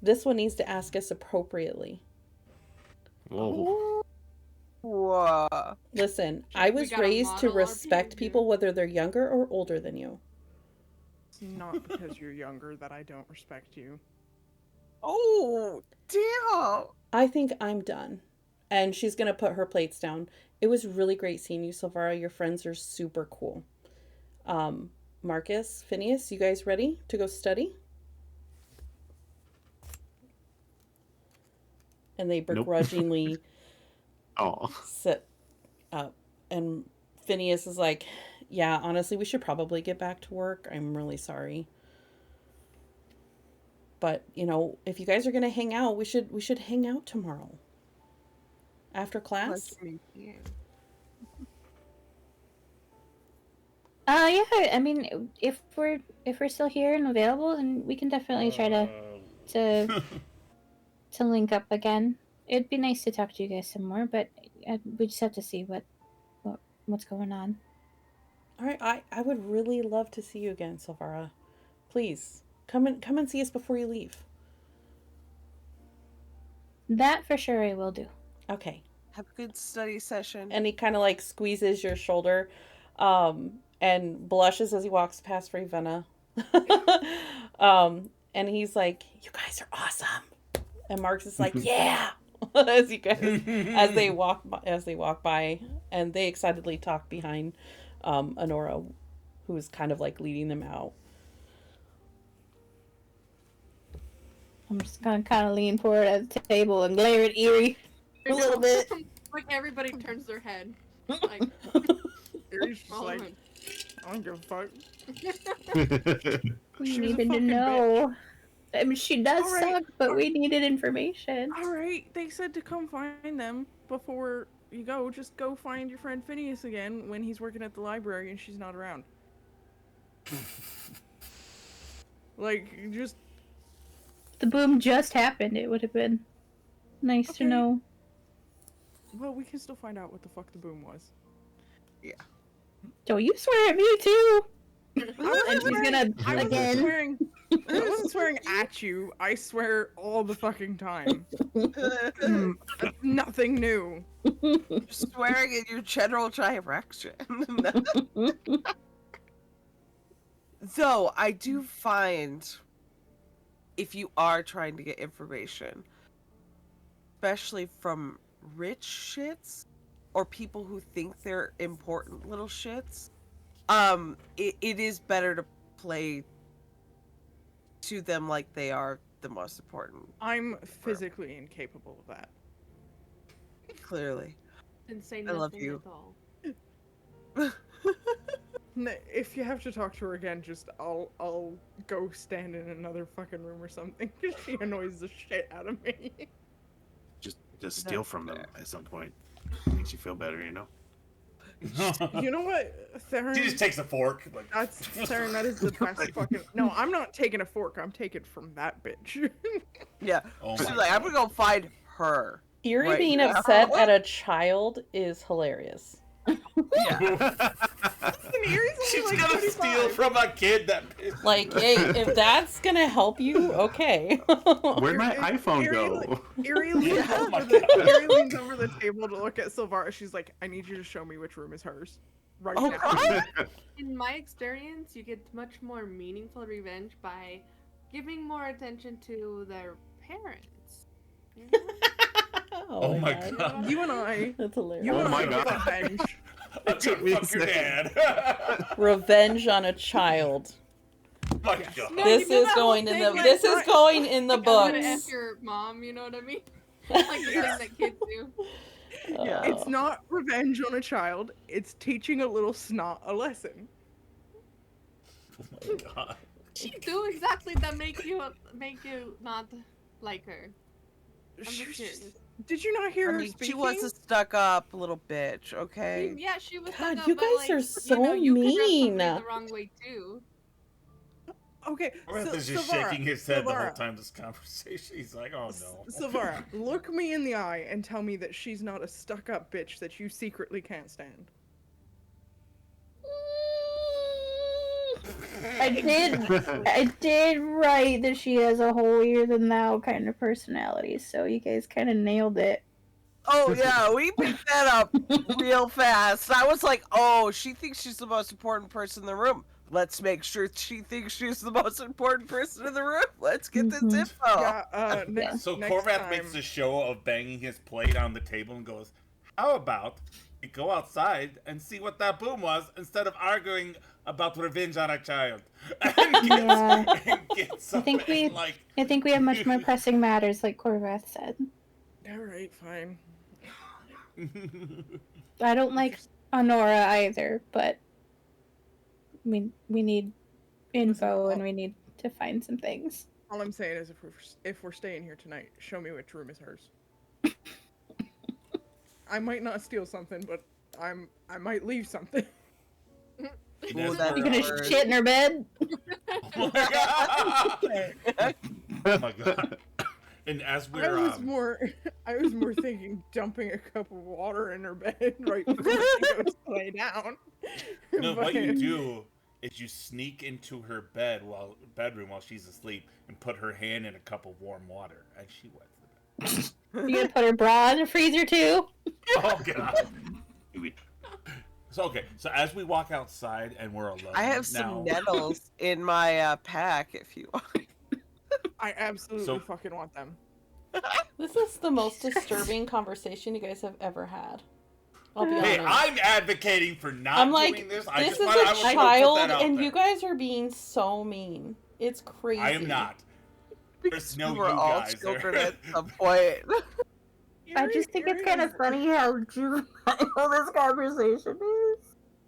this one needs to ask us appropriately." Whoa. Whoa. Listen, Should I we was gotta raised to model our respect behavior? people whether they're younger or older than you. It's not because you're younger that I don't respect you. Oh, damn. I think I'm done. And she's going to put her plates down. It was really great seeing you, Silvara. Your friends are super cool. Marcus, Phineas, you guys ready to go study? And they begrudgingly Oh. sit up. And Phineas is like, yeah, honestly, we should probably get back to work. I'm really sorry. But, you know, if you guys are going to hang out, we should hang out tomorrow. After class? Let's meet you. Yeah. I mean, if we're still here and available, then we can definitely try to link up again. It'd be nice to talk to you guys some more, but we just have to see what's going on. All right, I would really love to see you again, Silvara. Please come and see us before you leave. That for sure I will do. Okay. Have a good study session. And he kind of like squeezes your shoulder, and blushes as he walks past Ravenna. And he's like, "You guys are awesome," and Marx is like, "Yeah." as they walk by, and they excitedly talk behind Honora, who's kind of like leading them out. I'm just gonna kind of lean forward at the table and glare at Eerie a little bit. Like everybody turns their head. Like, Erie's just all like, of them. I don't give a fuck. We She's a needed to fucking know. I mean, she does All right, suck, but we needed information. Alright, they said to come find them before you go. Just go find your friend Phineas again when he's working at the library and she's not around. Like, just... The boom just happened. It would have been nice Okay. to know. Well, we can still find out what the fuck the boom was. Don't you swear at me too? I And she's gonna I wasn't again. swearing. I wasn't swearing at you. I swear all the fucking time. That's nothing new. Swearing in your general direction. Though, I do find if you are trying to get information, especially from rich shits or people who think they're important little shits, it is better to play to them like they are the most important. I'm physically incapable of that. Clearly. And say I nothing love you. at all. If you have to talk to her again, just I'll go stand in another fucking room or something because she annoys the shit out of me. Just steal from them at some point. Makes you feel better, you know? You know what, Theron? She just takes a fork. Like, That's Theron. That is the best fucking. No, I'm not taking a fork. I'm taking from that bitch. Yeah. oh She's my like, I'm God. gonna go find her. Eerie Right being now. upset at a child is hilarious. Yeah. She's gonna steal from a kid that. Like, hey, if that's gonna help you, okay. Where'd my iPhone Eerie- go? Eerie leans, Oh my over the, God. Eerie leans over the table to look at Silvara. She's like, I need you to show me which room is hers. Right Oh, now. God. In my experience, you get much more meaningful revenge by giving more attention to their parents. You know? Oh my You know God. what I You and mean? I. That's hilarious. You Oh and my I God. get revenge. That's took me a fuck your second. dad. Revenge on a child. My Yes. God. No, This you know is that whole going in thing, the. like, This is going in the I'm gonna F books. your mom, you know what I mean? Like the thing that kids do. Yeah. Oh. It's not revenge on a child. It's teaching a little snot a lesson. Oh my God. Do exactly that make you not like her. I'm She just was curious. just- Did you not hear I her mean, speaking? she was a stuck-up little bitch. I Okay. mean, yeah, she was God, stuck up, you but, guys like, are you so know, you could rub mean. somebody the wrong way too. Okay, Oreth is just Silvara, shaking his head the whole Silvara, time this conversation. He's like, oh no. Silvara, look me in the eye and tell me that she's not a stuck-up bitch that you secretly can't stand. I did write that she has a holier than thou kind of personality, so you guys kind of nailed it. Oh yeah, we picked that up real fast. I was like, oh, she thinks she's the most important person in the room. Let's make sure she thinks she's the most important person in the room. Let's get this Mhm. info. Yeah, So next Korvath time. makes a show of banging his plate on the table and goes, how about we go outside and see what that boom was instead of arguing about revenge on a child? Yeah. And gets I up think and, like, I think we have much more pressing matters, like Corvath said. Alright, fine. I don't like Honora either, but we need info and we need to find some things. All I'm saying is if we're staying here tonight, show me which room is hers. I might not steal something, but I might leave something. And Ooh, as that's we're, You gonna Word. shit in her bed? oh my God! Oh my God! And as I we're was more thinking dumping a cup of water in her bed right before she goes to lay down. no, what you But- do is you sneak into her bedroom while she's asleep and put her hand in a cup of warm water, and she wets the bed. You gonna put her bra in the freezer too? Oh God! So okay, so as we walk outside and we're alone, I have now, some nettles in my pack if you want. I absolutely So- fucking want them. This is the most disturbing conversation you guys have ever had. I'll be Hey, honest. I'm advocating for not I'm like, doing this. I this just is want, I a would put child, that out and there. you guys are being so mean. It's crazy. I am not. There's no We were you all guys children there. at some point. I just think it's kind of funny how juvenile this conversation is.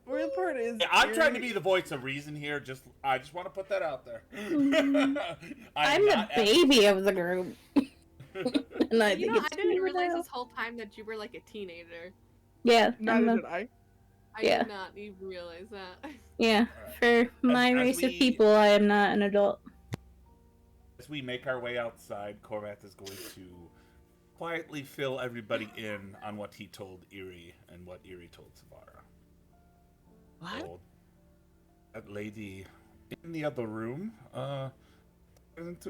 Weird part is I'm trying to Erie- be the voice of reason here. I just want to put that out there. Mhm. I'm the not baby of the group. And I You think know, it's I didn't realize juvenile. this whole time that you were like a teenager. Yeah, Neither I'm did I. I Yeah. did not even realize that. yeah. For my as race of we- people, I am not an adult. As we make our way outside, Korvath is going to quietly fill everybody in on what he told Eerie and what Eerie told Savara. What? So, that lady in the other room,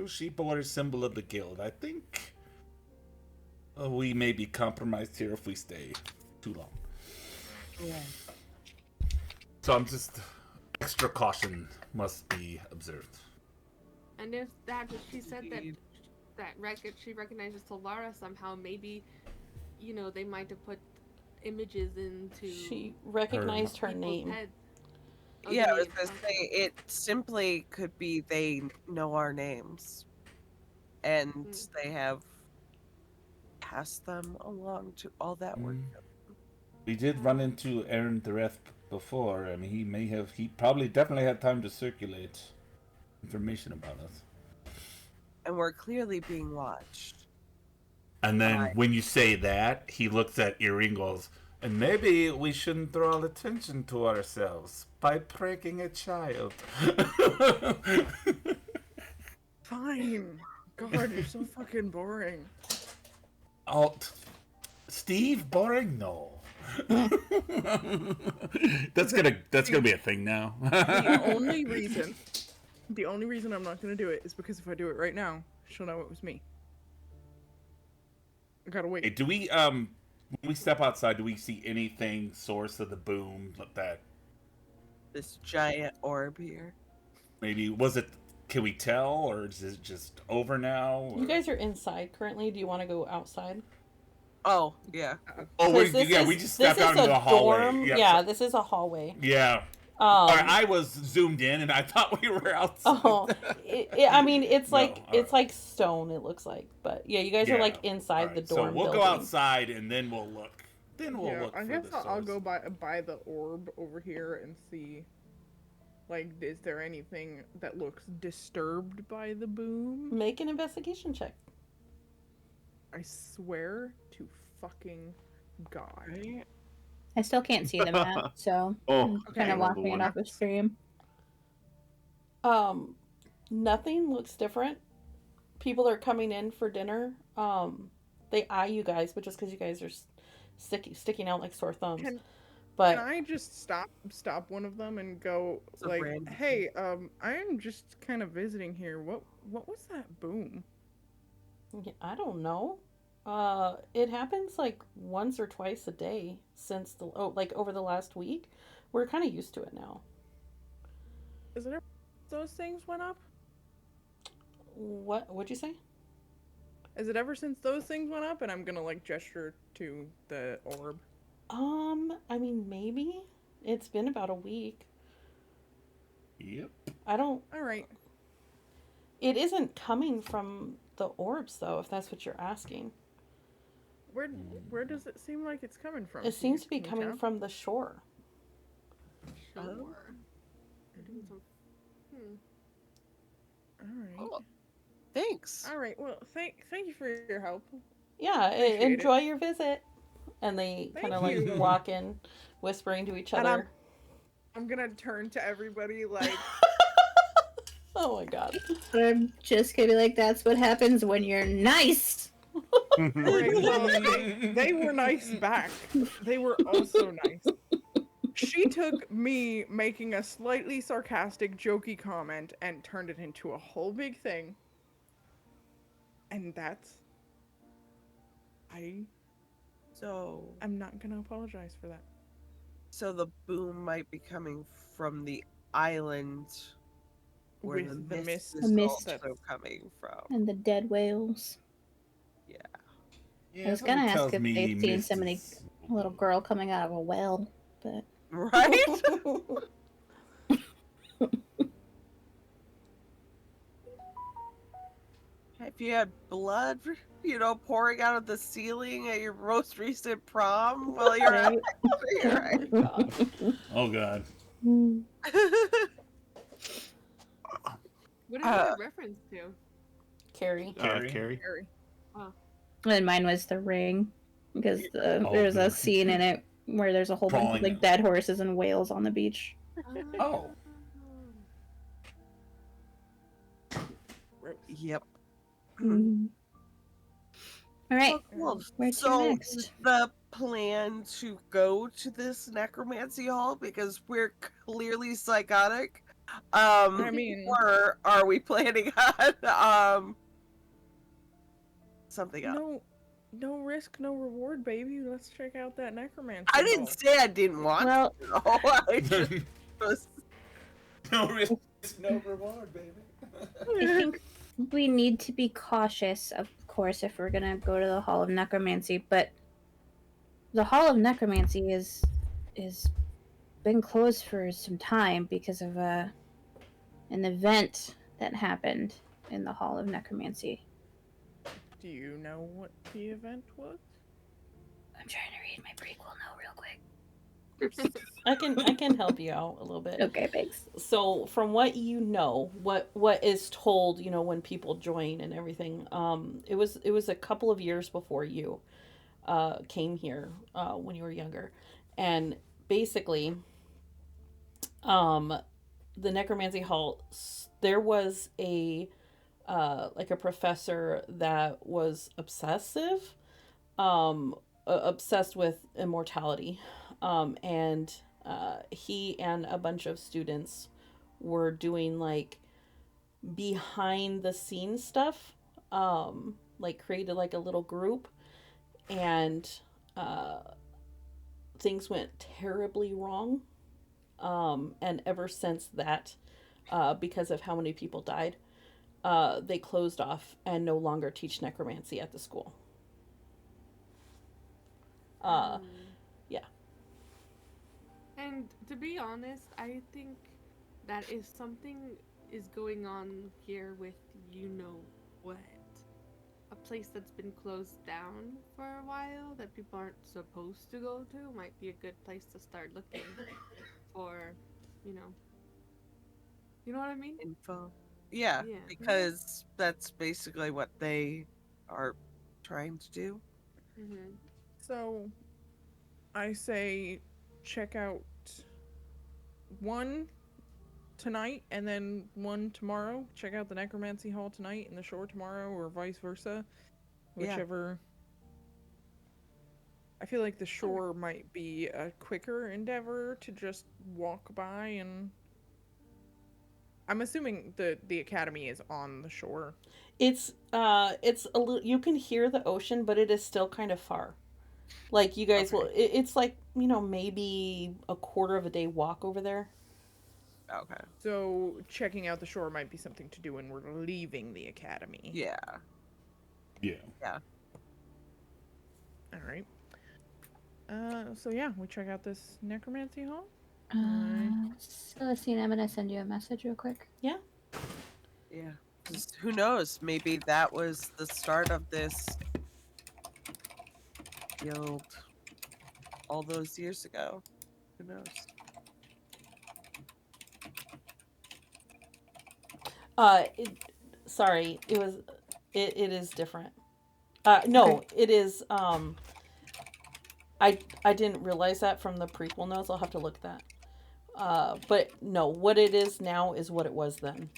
she bore a symbol of the guild. I think we may be compromised here if we stay too long. Yeah. So I'm just extra caution must be observed. And if that she said that Indeed. she recognizes Solara somehow, maybe, you know, they might have put images into She recognized her people's name. heads. Oh, Yeah, I the was name, gonna okay. say it simply could be they know our names, and they have passed them along to all that work. We did run into Aaron Dereth before. I mean, he probably definitely had time to circulate information about us. And we're clearly being watched. And then Right. when you say that, he looks at Eerie and goes, and maybe we shouldn't draw attention to ourselves by pranking a child. Fine. God, you're so fucking boring. Oh, Steve, boring? No. That's gonna be a thing now. The only reason I'm not gonna do it is because if I do it right now, she'll know it was me. I gotta wait. Hey, do we when we step outside, do we see anything source of the boom that This giant orb here. maybe was it can we tell, or is it just over now? Or... You guys are inside currently. Do you want to go outside? Oh, yeah. Oh, Because this we is just this stepped out is into a the hallway. dorm. Yep. Yeah, this is a hallway. Yeah. I was zoomed in, and I thought we were outside. Oh, I mean, it's No, like all it's right. like stone. It looks like, but yeah, you guys are like inside All right, the dorm So we'll building. go outside, and then we'll look. Then we'll Yeah, look. I for guess the I'll source. go by the orb over here and see. Like, is there anything that looks disturbed by the boom? Make an investigation check. I swear to fucking God. Right? I still can't see the map, so Oh, I'm kind okay. of walking it off the stream. Nothing looks different. People are coming in for dinner. They eye you guys, but just because you guys are sticking out like sore thumbs. But Can I just stop one of them and go It's a like, brand. hey, I'm just kind of visiting here. What was that boom? I don't know. It happens like once or twice a day since like over the last week. We're kind of used to it now. Is it ever those things went up? What'd you say? Is it ever since those things went up? And I'm gonna like gesture to the orb. I mean, maybe. It's been about a week. Yep. I don't. All right. It isn't coming from the orbs, though, if that's what you're asking. Where does it seem like it's coming from? It seems to be coming from the shore. Sure. Oh. They're doing some- All right. Oh, thanks. All right. Well, thank you for your help. Yeah, Appreciate enjoy your visit. And they Thank kind of like you. walk in, whispering to each And other. I'm gonna turn to everybody like, Oh my god. I'm just gonna be like, that's what happens when you're nice. great, well, they were nice back. They were also nice. She took me making a slightly sarcastic, jokey comment and turned it into a whole big thing. And I'm not gonna apologize for that. So the boom might be coming from the island where With the the mist mist is mist. also coming from. And the dead whales. Yeah, I was something gonna ask tells if me they've seen Mist somebody, is- a little girl coming out of a well, but Right? Have you had blood, pouring out of the ceiling at your most recent prom while you're out here? Oh god. Hmm. What is that a reference to? Carrie. Carrie. Carrie. Harry. and mine was the ring, because Oh, there's a good. scene in it where there's a whole bunch of Crawling. like dead horses and whales on the beach. Oh. Yep. Mm. All right, Well, where's so your is next? the plan to go to this necromancy hall because we're clearly psychotic? I mean, Or are we planning on something else? no risk, no reward, baby. Let's check out that necromancy. I didn't hall. say I didn't want Well, to. No, I just was. No risk, no reward, baby. I think we need to be cautious, of course, if we're gonna go to the Hall of Necromancy. But the Hall of Necromancy is been closed for some time because of an event that happened in the Hall of Necromancy. Do you know what the event was? I'm trying to read my prequel now real quick. I can help you out a little bit. Okay, thanks. So from what you know, what is told, when people join and everything, it was a couple of years before you came here when you were younger, and basically, the necromancy hall, there was a professor that was obsessive, obsessed with immortality, and he and a bunch of students were doing like behind the scenes stuff, created like a little group, and things went terribly wrong, and ever since that because of how many people died, they closed off and no longer teach necromancy at the school. Yeah. And to be honest, I think that if something is going on here with what, a place that's been closed down for a while that people aren't supposed to go to might be a good place to start looking for, you know. You know what I mean? Info. Yeah, Yeah. because that's basically what they are trying to do. Mm-hmm. So, I say check out one tonight and then one tomorrow. Check out the Necromancy Hall tonight and the shore tomorrow, or vice versa. Yeah. Whichever. I feel like the shore might be a quicker endeavor to just walk by, and I'm assuming the academy is on the shore. It's a little, you can hear the ocean, but it is still kind of far. Like you guys will, it's like, maybe a quarter of a day walk over there. Okay. So checking out the shore might be something to do when we're leaving the academy. Yeah. Yeah. Yeah. All right. So yeah, we check out this necromancy hall. Celestine, I'm gonna send you a message real quick. Yeah. Yeah. 'Cause who knows? Maybe that was the start of this guild all those years ago. Who knows? Sorry, it is different. No, it is, I didn't realize that from the prequel notes. I'll have to look at that. But no, what it is now is what it was then.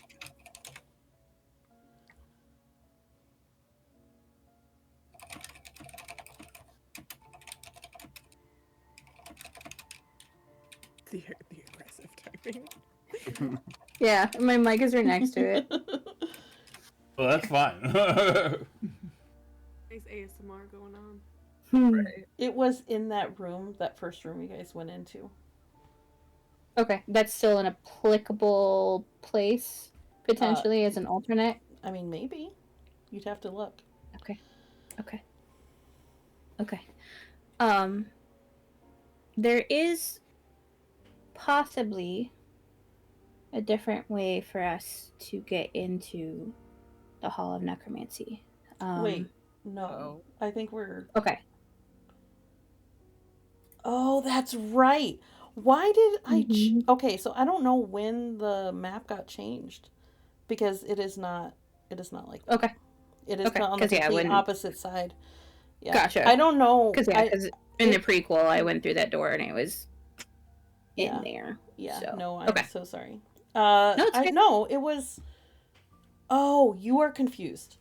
The aggressive typing. Yeah, my mic is right next to it. Well, that's fine. Nice ASMR going on. Right. It was in that room, that first room you guys went into. Okay, that's still an applicable place, potentially, as an alternate? I mean, maybe. You'd have to look. Okay. There is possibly a different way for us to get into the Hall of Necromancy. Wait, no. I think we're... Okay. Oh, that's right. Why did I... Okay, so I don't know when the map got changed. Because it is not like that. Okay. It is on the complete opposite side. Yeah. Gotcha. I don't know. Because in the prequel, I went through that door and it was in there. Yeah. So. No, I'm so sorry. No, it's okay. No, it was... Oh, you are confused.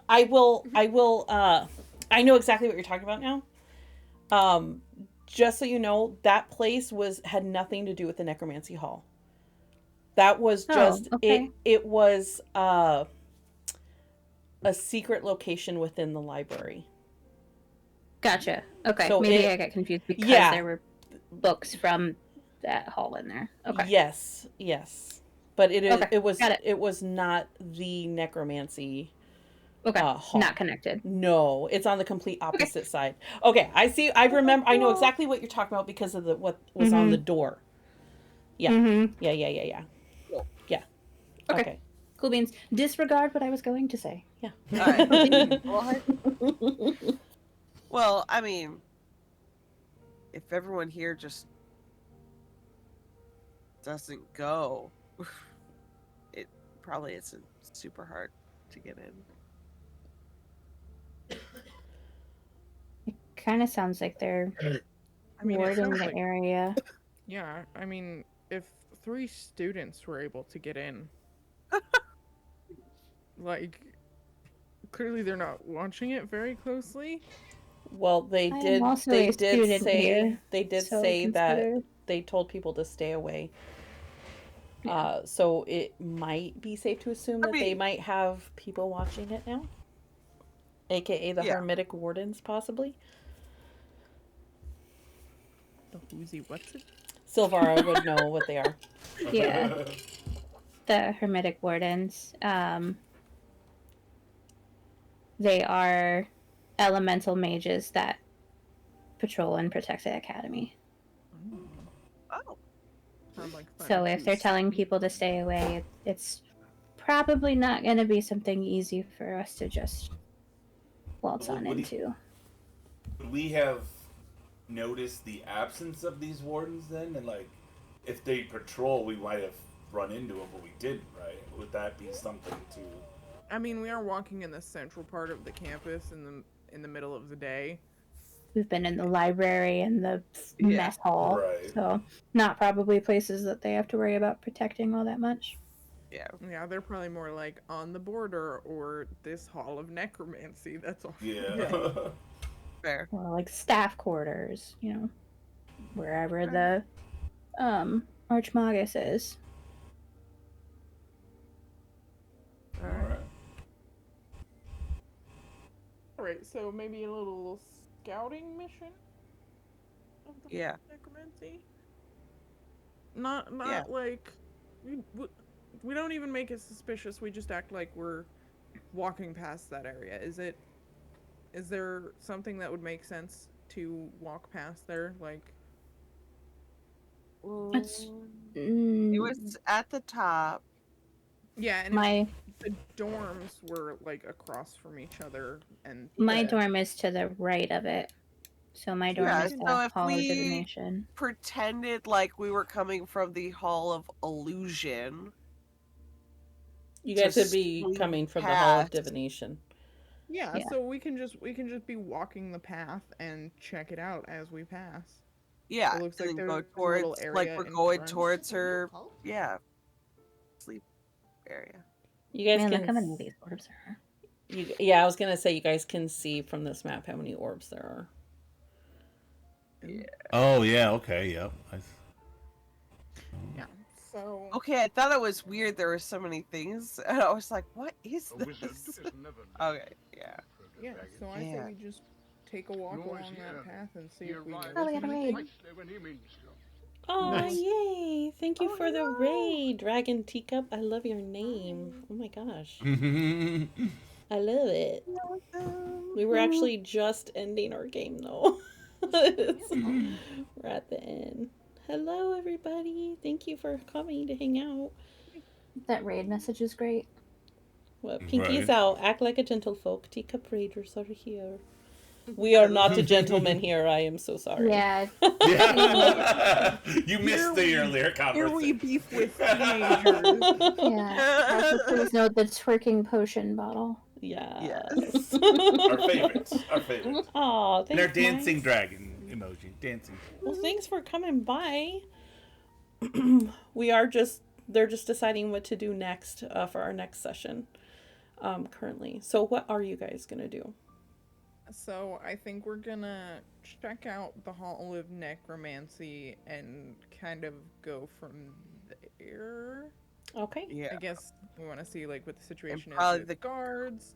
I know exactly what you're talking about now. Just so you know, that place had nothing to do with the Necromancy Hall. That was just it was a secret location within the library. Gotcha. Okay. So maybe I got confused because there were books from that hall in there. Okay. Yes. But it was not the necromancy. Okay. Hall. Not connected. No, it's on the complete opposite side. Okay, I see. I remember. I know exactly what you're talking about because of what was on the door. Yeah. Yeah. Yeah. Okay. Cool beans. Disregard what I was going to say. Yeah. All right. Well, I mean, if everyone here just doesn't go, it probably isn't super hard to get in. It kind of sounds like they're warding the area. Yeah, I mean, if 3 students were able to get in, like, clearly they're not watching it very closely. Well, they did say that they told people to stay away. Yeah. So it might be safe to assume that they might have people watching it now. AKA the Hermetic Wardens, possibly. The who's what's it? Silvara would know what they are. Yeah. the Hermetic Wardens. They are elemental mages that patrol and protect the academy. Oh. Sound like fun So if they're too. telling people to stay away, it's probably not going to be something easy for us to just waltz on into. Would we have noticed the absence of these wardens then? And, like, if they patrol, we might have run into them, but we didn't, right? Would that be something to... I mean, we are walking in the central part of the campus in the middle of the day. We've been in the library and the Yeah. mess hall, Right. so not probably places that they have to worry about protecting all that much. Yeah. Yeah, they're probably more like on the border or this hall of necromancy. That's all. Yeah. Fair. Or like staff quarters, wherever the Archmagus is. All All right. right. Alright, so maybe a little scouting mission of the Yeah. necromancy. Not Yeah. like we don't even make it suspicious. We just act like we're walking past that area. Is there something that would make sense to walk past there? Like, It's It was at the top. yeah, and my the dorms were like across from each other, and my dorm is to the right of it, so my dorm Yeah, is so the if Hall of we- Divination. Pretended like we were coming from the Hall of Illusion. You guys Just would be swing coming from the Hall of past. Divination. yeah, Yeah. so we can just be walking the path and check it out as we pass. Yeah, It looks and like then there's go a little towards, like, area we're in going front. towards her, sleep area. You guys Man, can. look how many of these orbs there are. Yeah, I was gonna say you guys can see from this map how many orbs there are. Oh, yeah, okay, yep. Yeah. So Okay, I thought it was weird there were so many things, and I was like, what is this? Okay, yeah. yeah, so I say Yeah. we just take a walk along that path and see if we notice Oh, we got a raid. anything. Oh, Nice. yay! Thank you Oh, for the no. raid, Dragon Teacup. I love your name. Oh my gosh. I love it. We were actually just ending our game though. We're at the end. Hello, everybody. Thank you for coming to hang out. That raid message is great. Well, Pinky's Right. out. Act like a gentlefolk. Teacup raiders are here. We are not the gentlemen here. I am so sorry. Yeah, Yeah. You missed the earlier Here we conversation. beef with teenagers. yeah. Also, please note the twerking potion bottle. Yes. Yes. Our favorites. Aw, And our thanks, dancing Max. dragon emoji. Dancing. Well, thanks for coming by. They're just deciding what to do next for our next session currently. So what are you guys going to do? So I think we're gonna check out the Hall of Necromancy and kind of go from there. Okay. Yeah, I guess we want to see like what the situation is probably with the- the guards.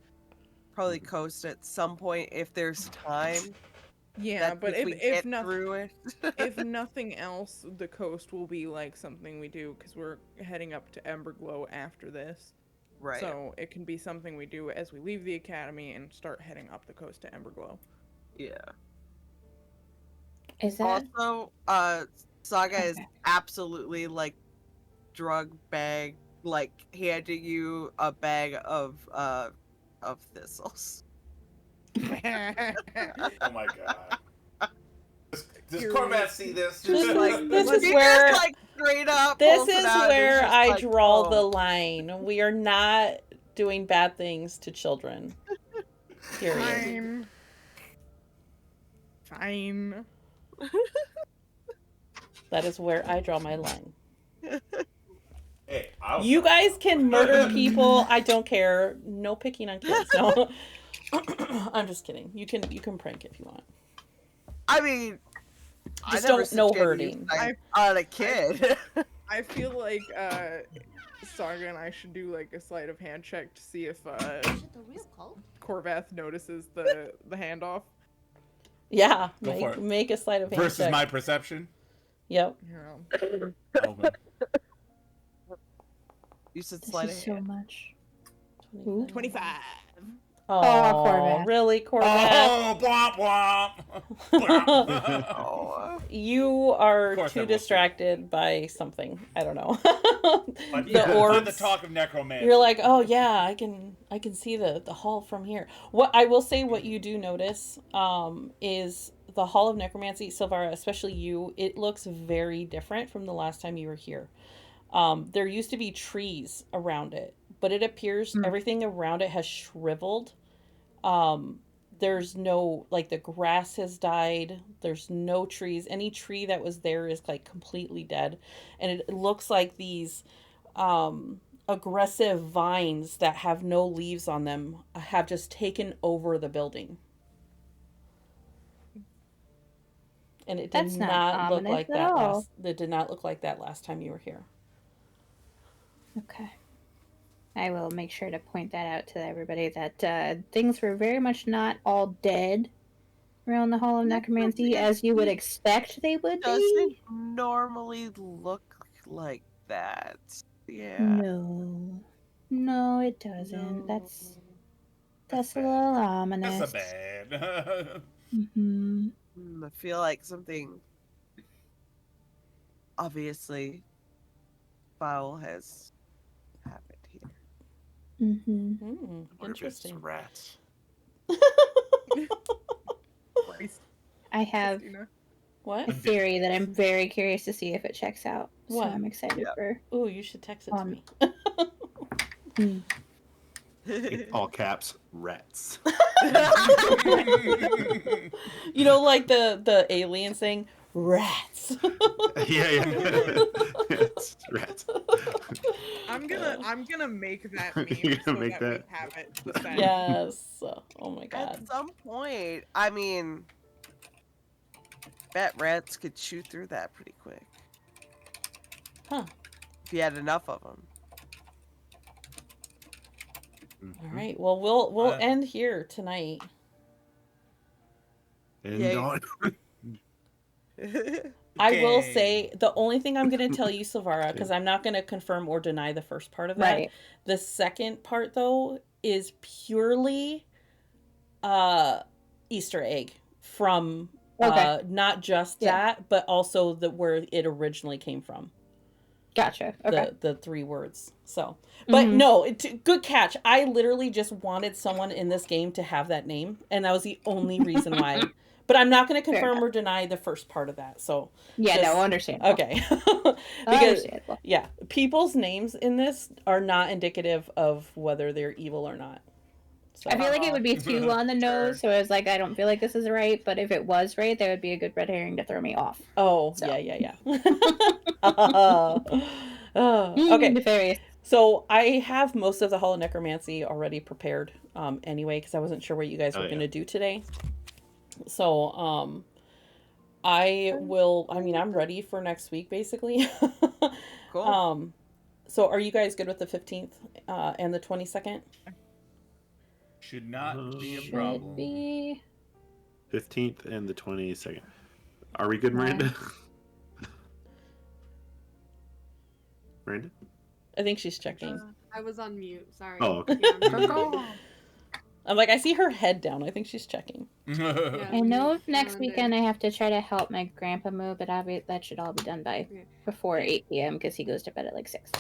probably coast at some point if there's time. Yeah, That's but we if get nothing, through it. if nothing else, the coast will be like something we do because we're heading up to Emberglow after this. Right. So it can be something we do as we leave the academy and start heading up the coast to Emberglow. Yeah. Is that Also, Saga is Okay. absolutely like drug bag, like handing you a bag of thistles. Oh my god. Does Here Corvette we- see this? Just like This is he where- just, like straight up. This pulls it is out and where just I like, draw oh. the line. We are not doing bad things to children. Period. Fine. That is where I draw my line. Hey, I'll You guys can murder people. I don't care. No picking on kids. No. I'm just kidding. You can prank if you want. I mean, Just I never don't- no suggest you hurting. prank on a kid. I feel like Saga and I should do like a sleight of hand check to see if Corvath notices the handoff. Yeah. Go for it. Make a sleight of hand versus check. my perception. Yep. You know. Okay. You said This sleight is of so hand. much. 25. Oh, Corvath. really, Corvath? Oh, bwomp. Oh. You are Of course I too will see. distracted by something. I don't know. But The on orbs. the talk of necromancy. You're like, oh yeah, I can see the hall from here. What I will say, what you do notice, is the Hall of Necromancy, Silvara, especially you. It looks very different from the last time you were here. There used to be trees around it, but it appears everything around it has shriveled. There's no, like, the grass has died. There's no trees. Any tree that was there is like completely dead, and it looks like these aggressive vines that have no leaves on them have just taken over the building. And it did That's not look ominous like at that all. last. It did not look like that last time you were here. Okay. I will make sure to point that out to everybody that things were very much not all dead around the Hall of Necromancy as you would expect they would Doesn't be. normally look like that. Yeah. No. No, it doesn't. No. That's a little That's ominous. a bad. Mm-hmm. I feel like something obviously foul has happened here. Mm-hmm. What if it's Interesting. rats? Christ, I have Christina. What? a theory that I'm very curious to see if it checks out. What? So I'm excited Yeah. for. Ooh, you should text it to me. In all caps, rats. You know, like the alien saying, rats. yeah. It's rats. I'm gonna make that meme You're so gonna make that we that? have it to send. Yes. Oh my god. At some point, I mean, bet rats could chew through that pretty quick. Huh. If you had enough of them. All right. Well, we'll Uh, end here tonight. And Yay. on. I will Okay. say the only thing I'm going to tell you, Silvara, because I'm not going to confirm or deny the first part of that. Right. The second part, though, is purely Easter egg from Okay. not just Yeah. that, but also where it originally came from. Gotcha. Okay. The three words. So, but Mhm. no, good catch. I literally just wanted someone in this game to have that name, and that was the only reason why. But I'm not going to Fair confirm enough. or deny the first part of that. So, Yeah, just- no, understandable. okay. because Understandable. yeah, people's names in this are not indicative of whether they're evil or not. So, I feel like it would be too on the nose, so I was like, I don't feel like this is right. But if it was right, that would be a good red herring to throw me off. oh, So. yeah. Okay. Nefarious. So I have most of the Hall of Necromancy already prepared anyway, because I wasn't sure what you guys were yeah. going to do today. So I will, I mean, I'm ready for next week, basically. Cool. So are you guys good with the 15th and the 22nd? Should not be a Should problem. be. 15th and the 22nd. Are we good, Miranda? Miranda? I think she's checking. I was on mute. Sorry. Oh, okay. Yeah, I'm like, I see her head down. I think she's checking. yeah, I know mute next calendar. weekend I have to try to help my grandpa move, but that should all be done by Yeah. before 8 p.m. because he goes to bed at like 6.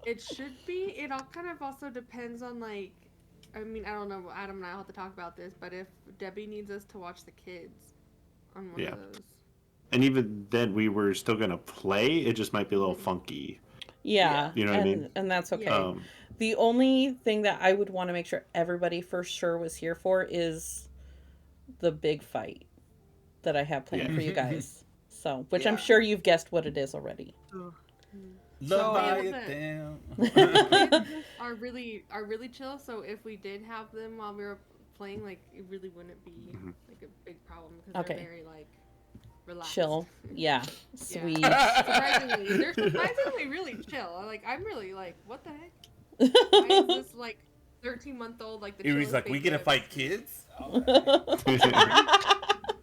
It should be. It all kind of also depends on, like, I mean, I don't know. Adam and I will have to talk about this, but if Debbie needs us to watch the kids on one Yeah. of those. And even then, we were still going to play. It just might be a little funky. Yeah. You know what I mean? And that's okay. Yeah. The only thing that I would want to make sure everybody for sure was here for is the big fight that I have planned for you guys. So, which I'm Yeah. sure you've guessed what it is already. Leviathan. are really chill. So if we did have them while we were playing, like, it really wouldn't be like a big problem because Okay. they're very like relaxed. Chill. Yeah. Sweet. Surprisingly, they're surprisingly really chill. Like, I'm really like, what the heck? Why is this like 13-month-old like the Erie's chillest like, we baby gonna I've fight ever seen?" kids?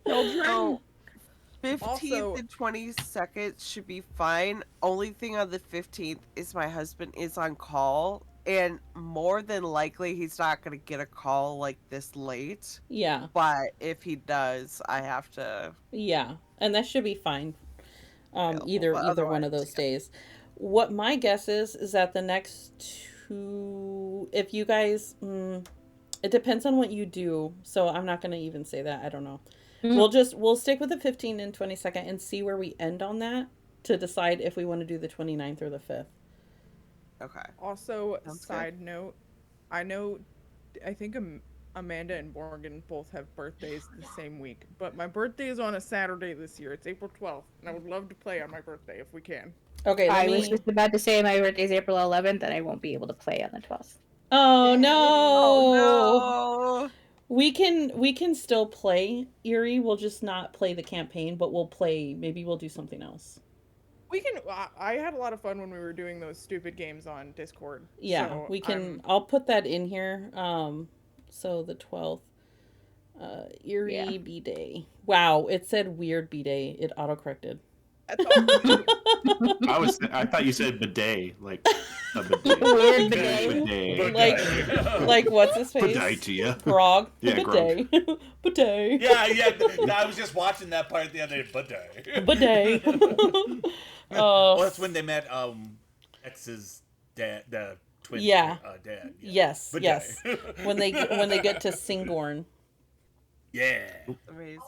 Alright. Oh, 15th Also- and 22nd should be fine. Only thing on the 15th is my husband is on call, and more than likely he's not going to get a call like this late. Yeah. But if he does, I have to. Yeah. And that should be fine. Either but one of otherwise, those days. What my guess is that the next two, if you guys, it depends on what you do. So I'm not going to even say that. I don't know. We'll stick with the 15th and 22nd and see where we end on that to decide if we want to do the 29th or the 5th. Okay. Also, Sounds side note, I think Amanda and Morgan both have birthdays the same week, but my birthday is on a Saturday this year. It's April 12th, and I would love to play on my birthday if we can. Okay, I was just about to say my birthday's April 11th, and I won't be able to play on the 12th. Oh no. Oh no. We can still play Erie. We'll just not play the campaign, but maybe we'll do something else. We can. I had a lot of fun when we were doing those stupid games on Discord. Yeah, so we can. I'll put that in here. So the 12th, Erie B-Day. Wow, it said weird B-Day. It autocorrected. That's all. I thought you said bidet, like a bidet. Weird bidet. Bidet. Like what's his face? Bidet to you. Grog. Yeah, Bidet. Bidet. Yeah. I was just watching that part the other day. Bidet. Bidet. Oh, that's when they met X's dad, the twin. Yeah. Dad. Yeah. Yes. Bidet. Yes. When they get to Singorn. Yeah. Amazing.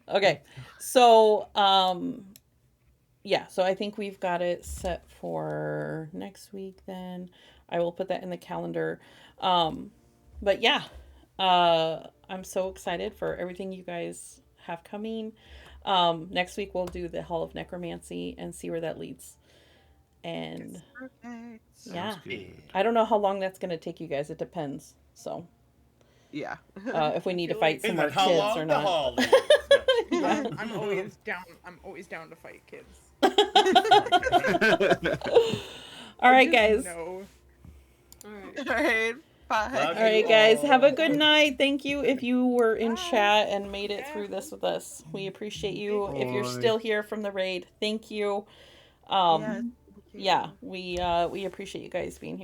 Okay, so so I think we've got it set for next week. Then I will put that in the calendar. But yeah, I'm so excited for everything you guys have coming. Next week we'll do the Hall of Necromancy and see where that leads. And Perfect. yeah, good. I don't know how long that's gonna take you guys. It depends. So Yeah. if we need to fight some more How kids long or the not. hall is. I'm always down to fight kids. All right, guys. No. All right. All right. Bye. All right, guys. Have a good night. Thank you if you were in chat and made it through this with us. We appreciate you. If you're Bye. still here from the raid, thank you. Yes, thank you. Yeah, we appreciate you guys being here.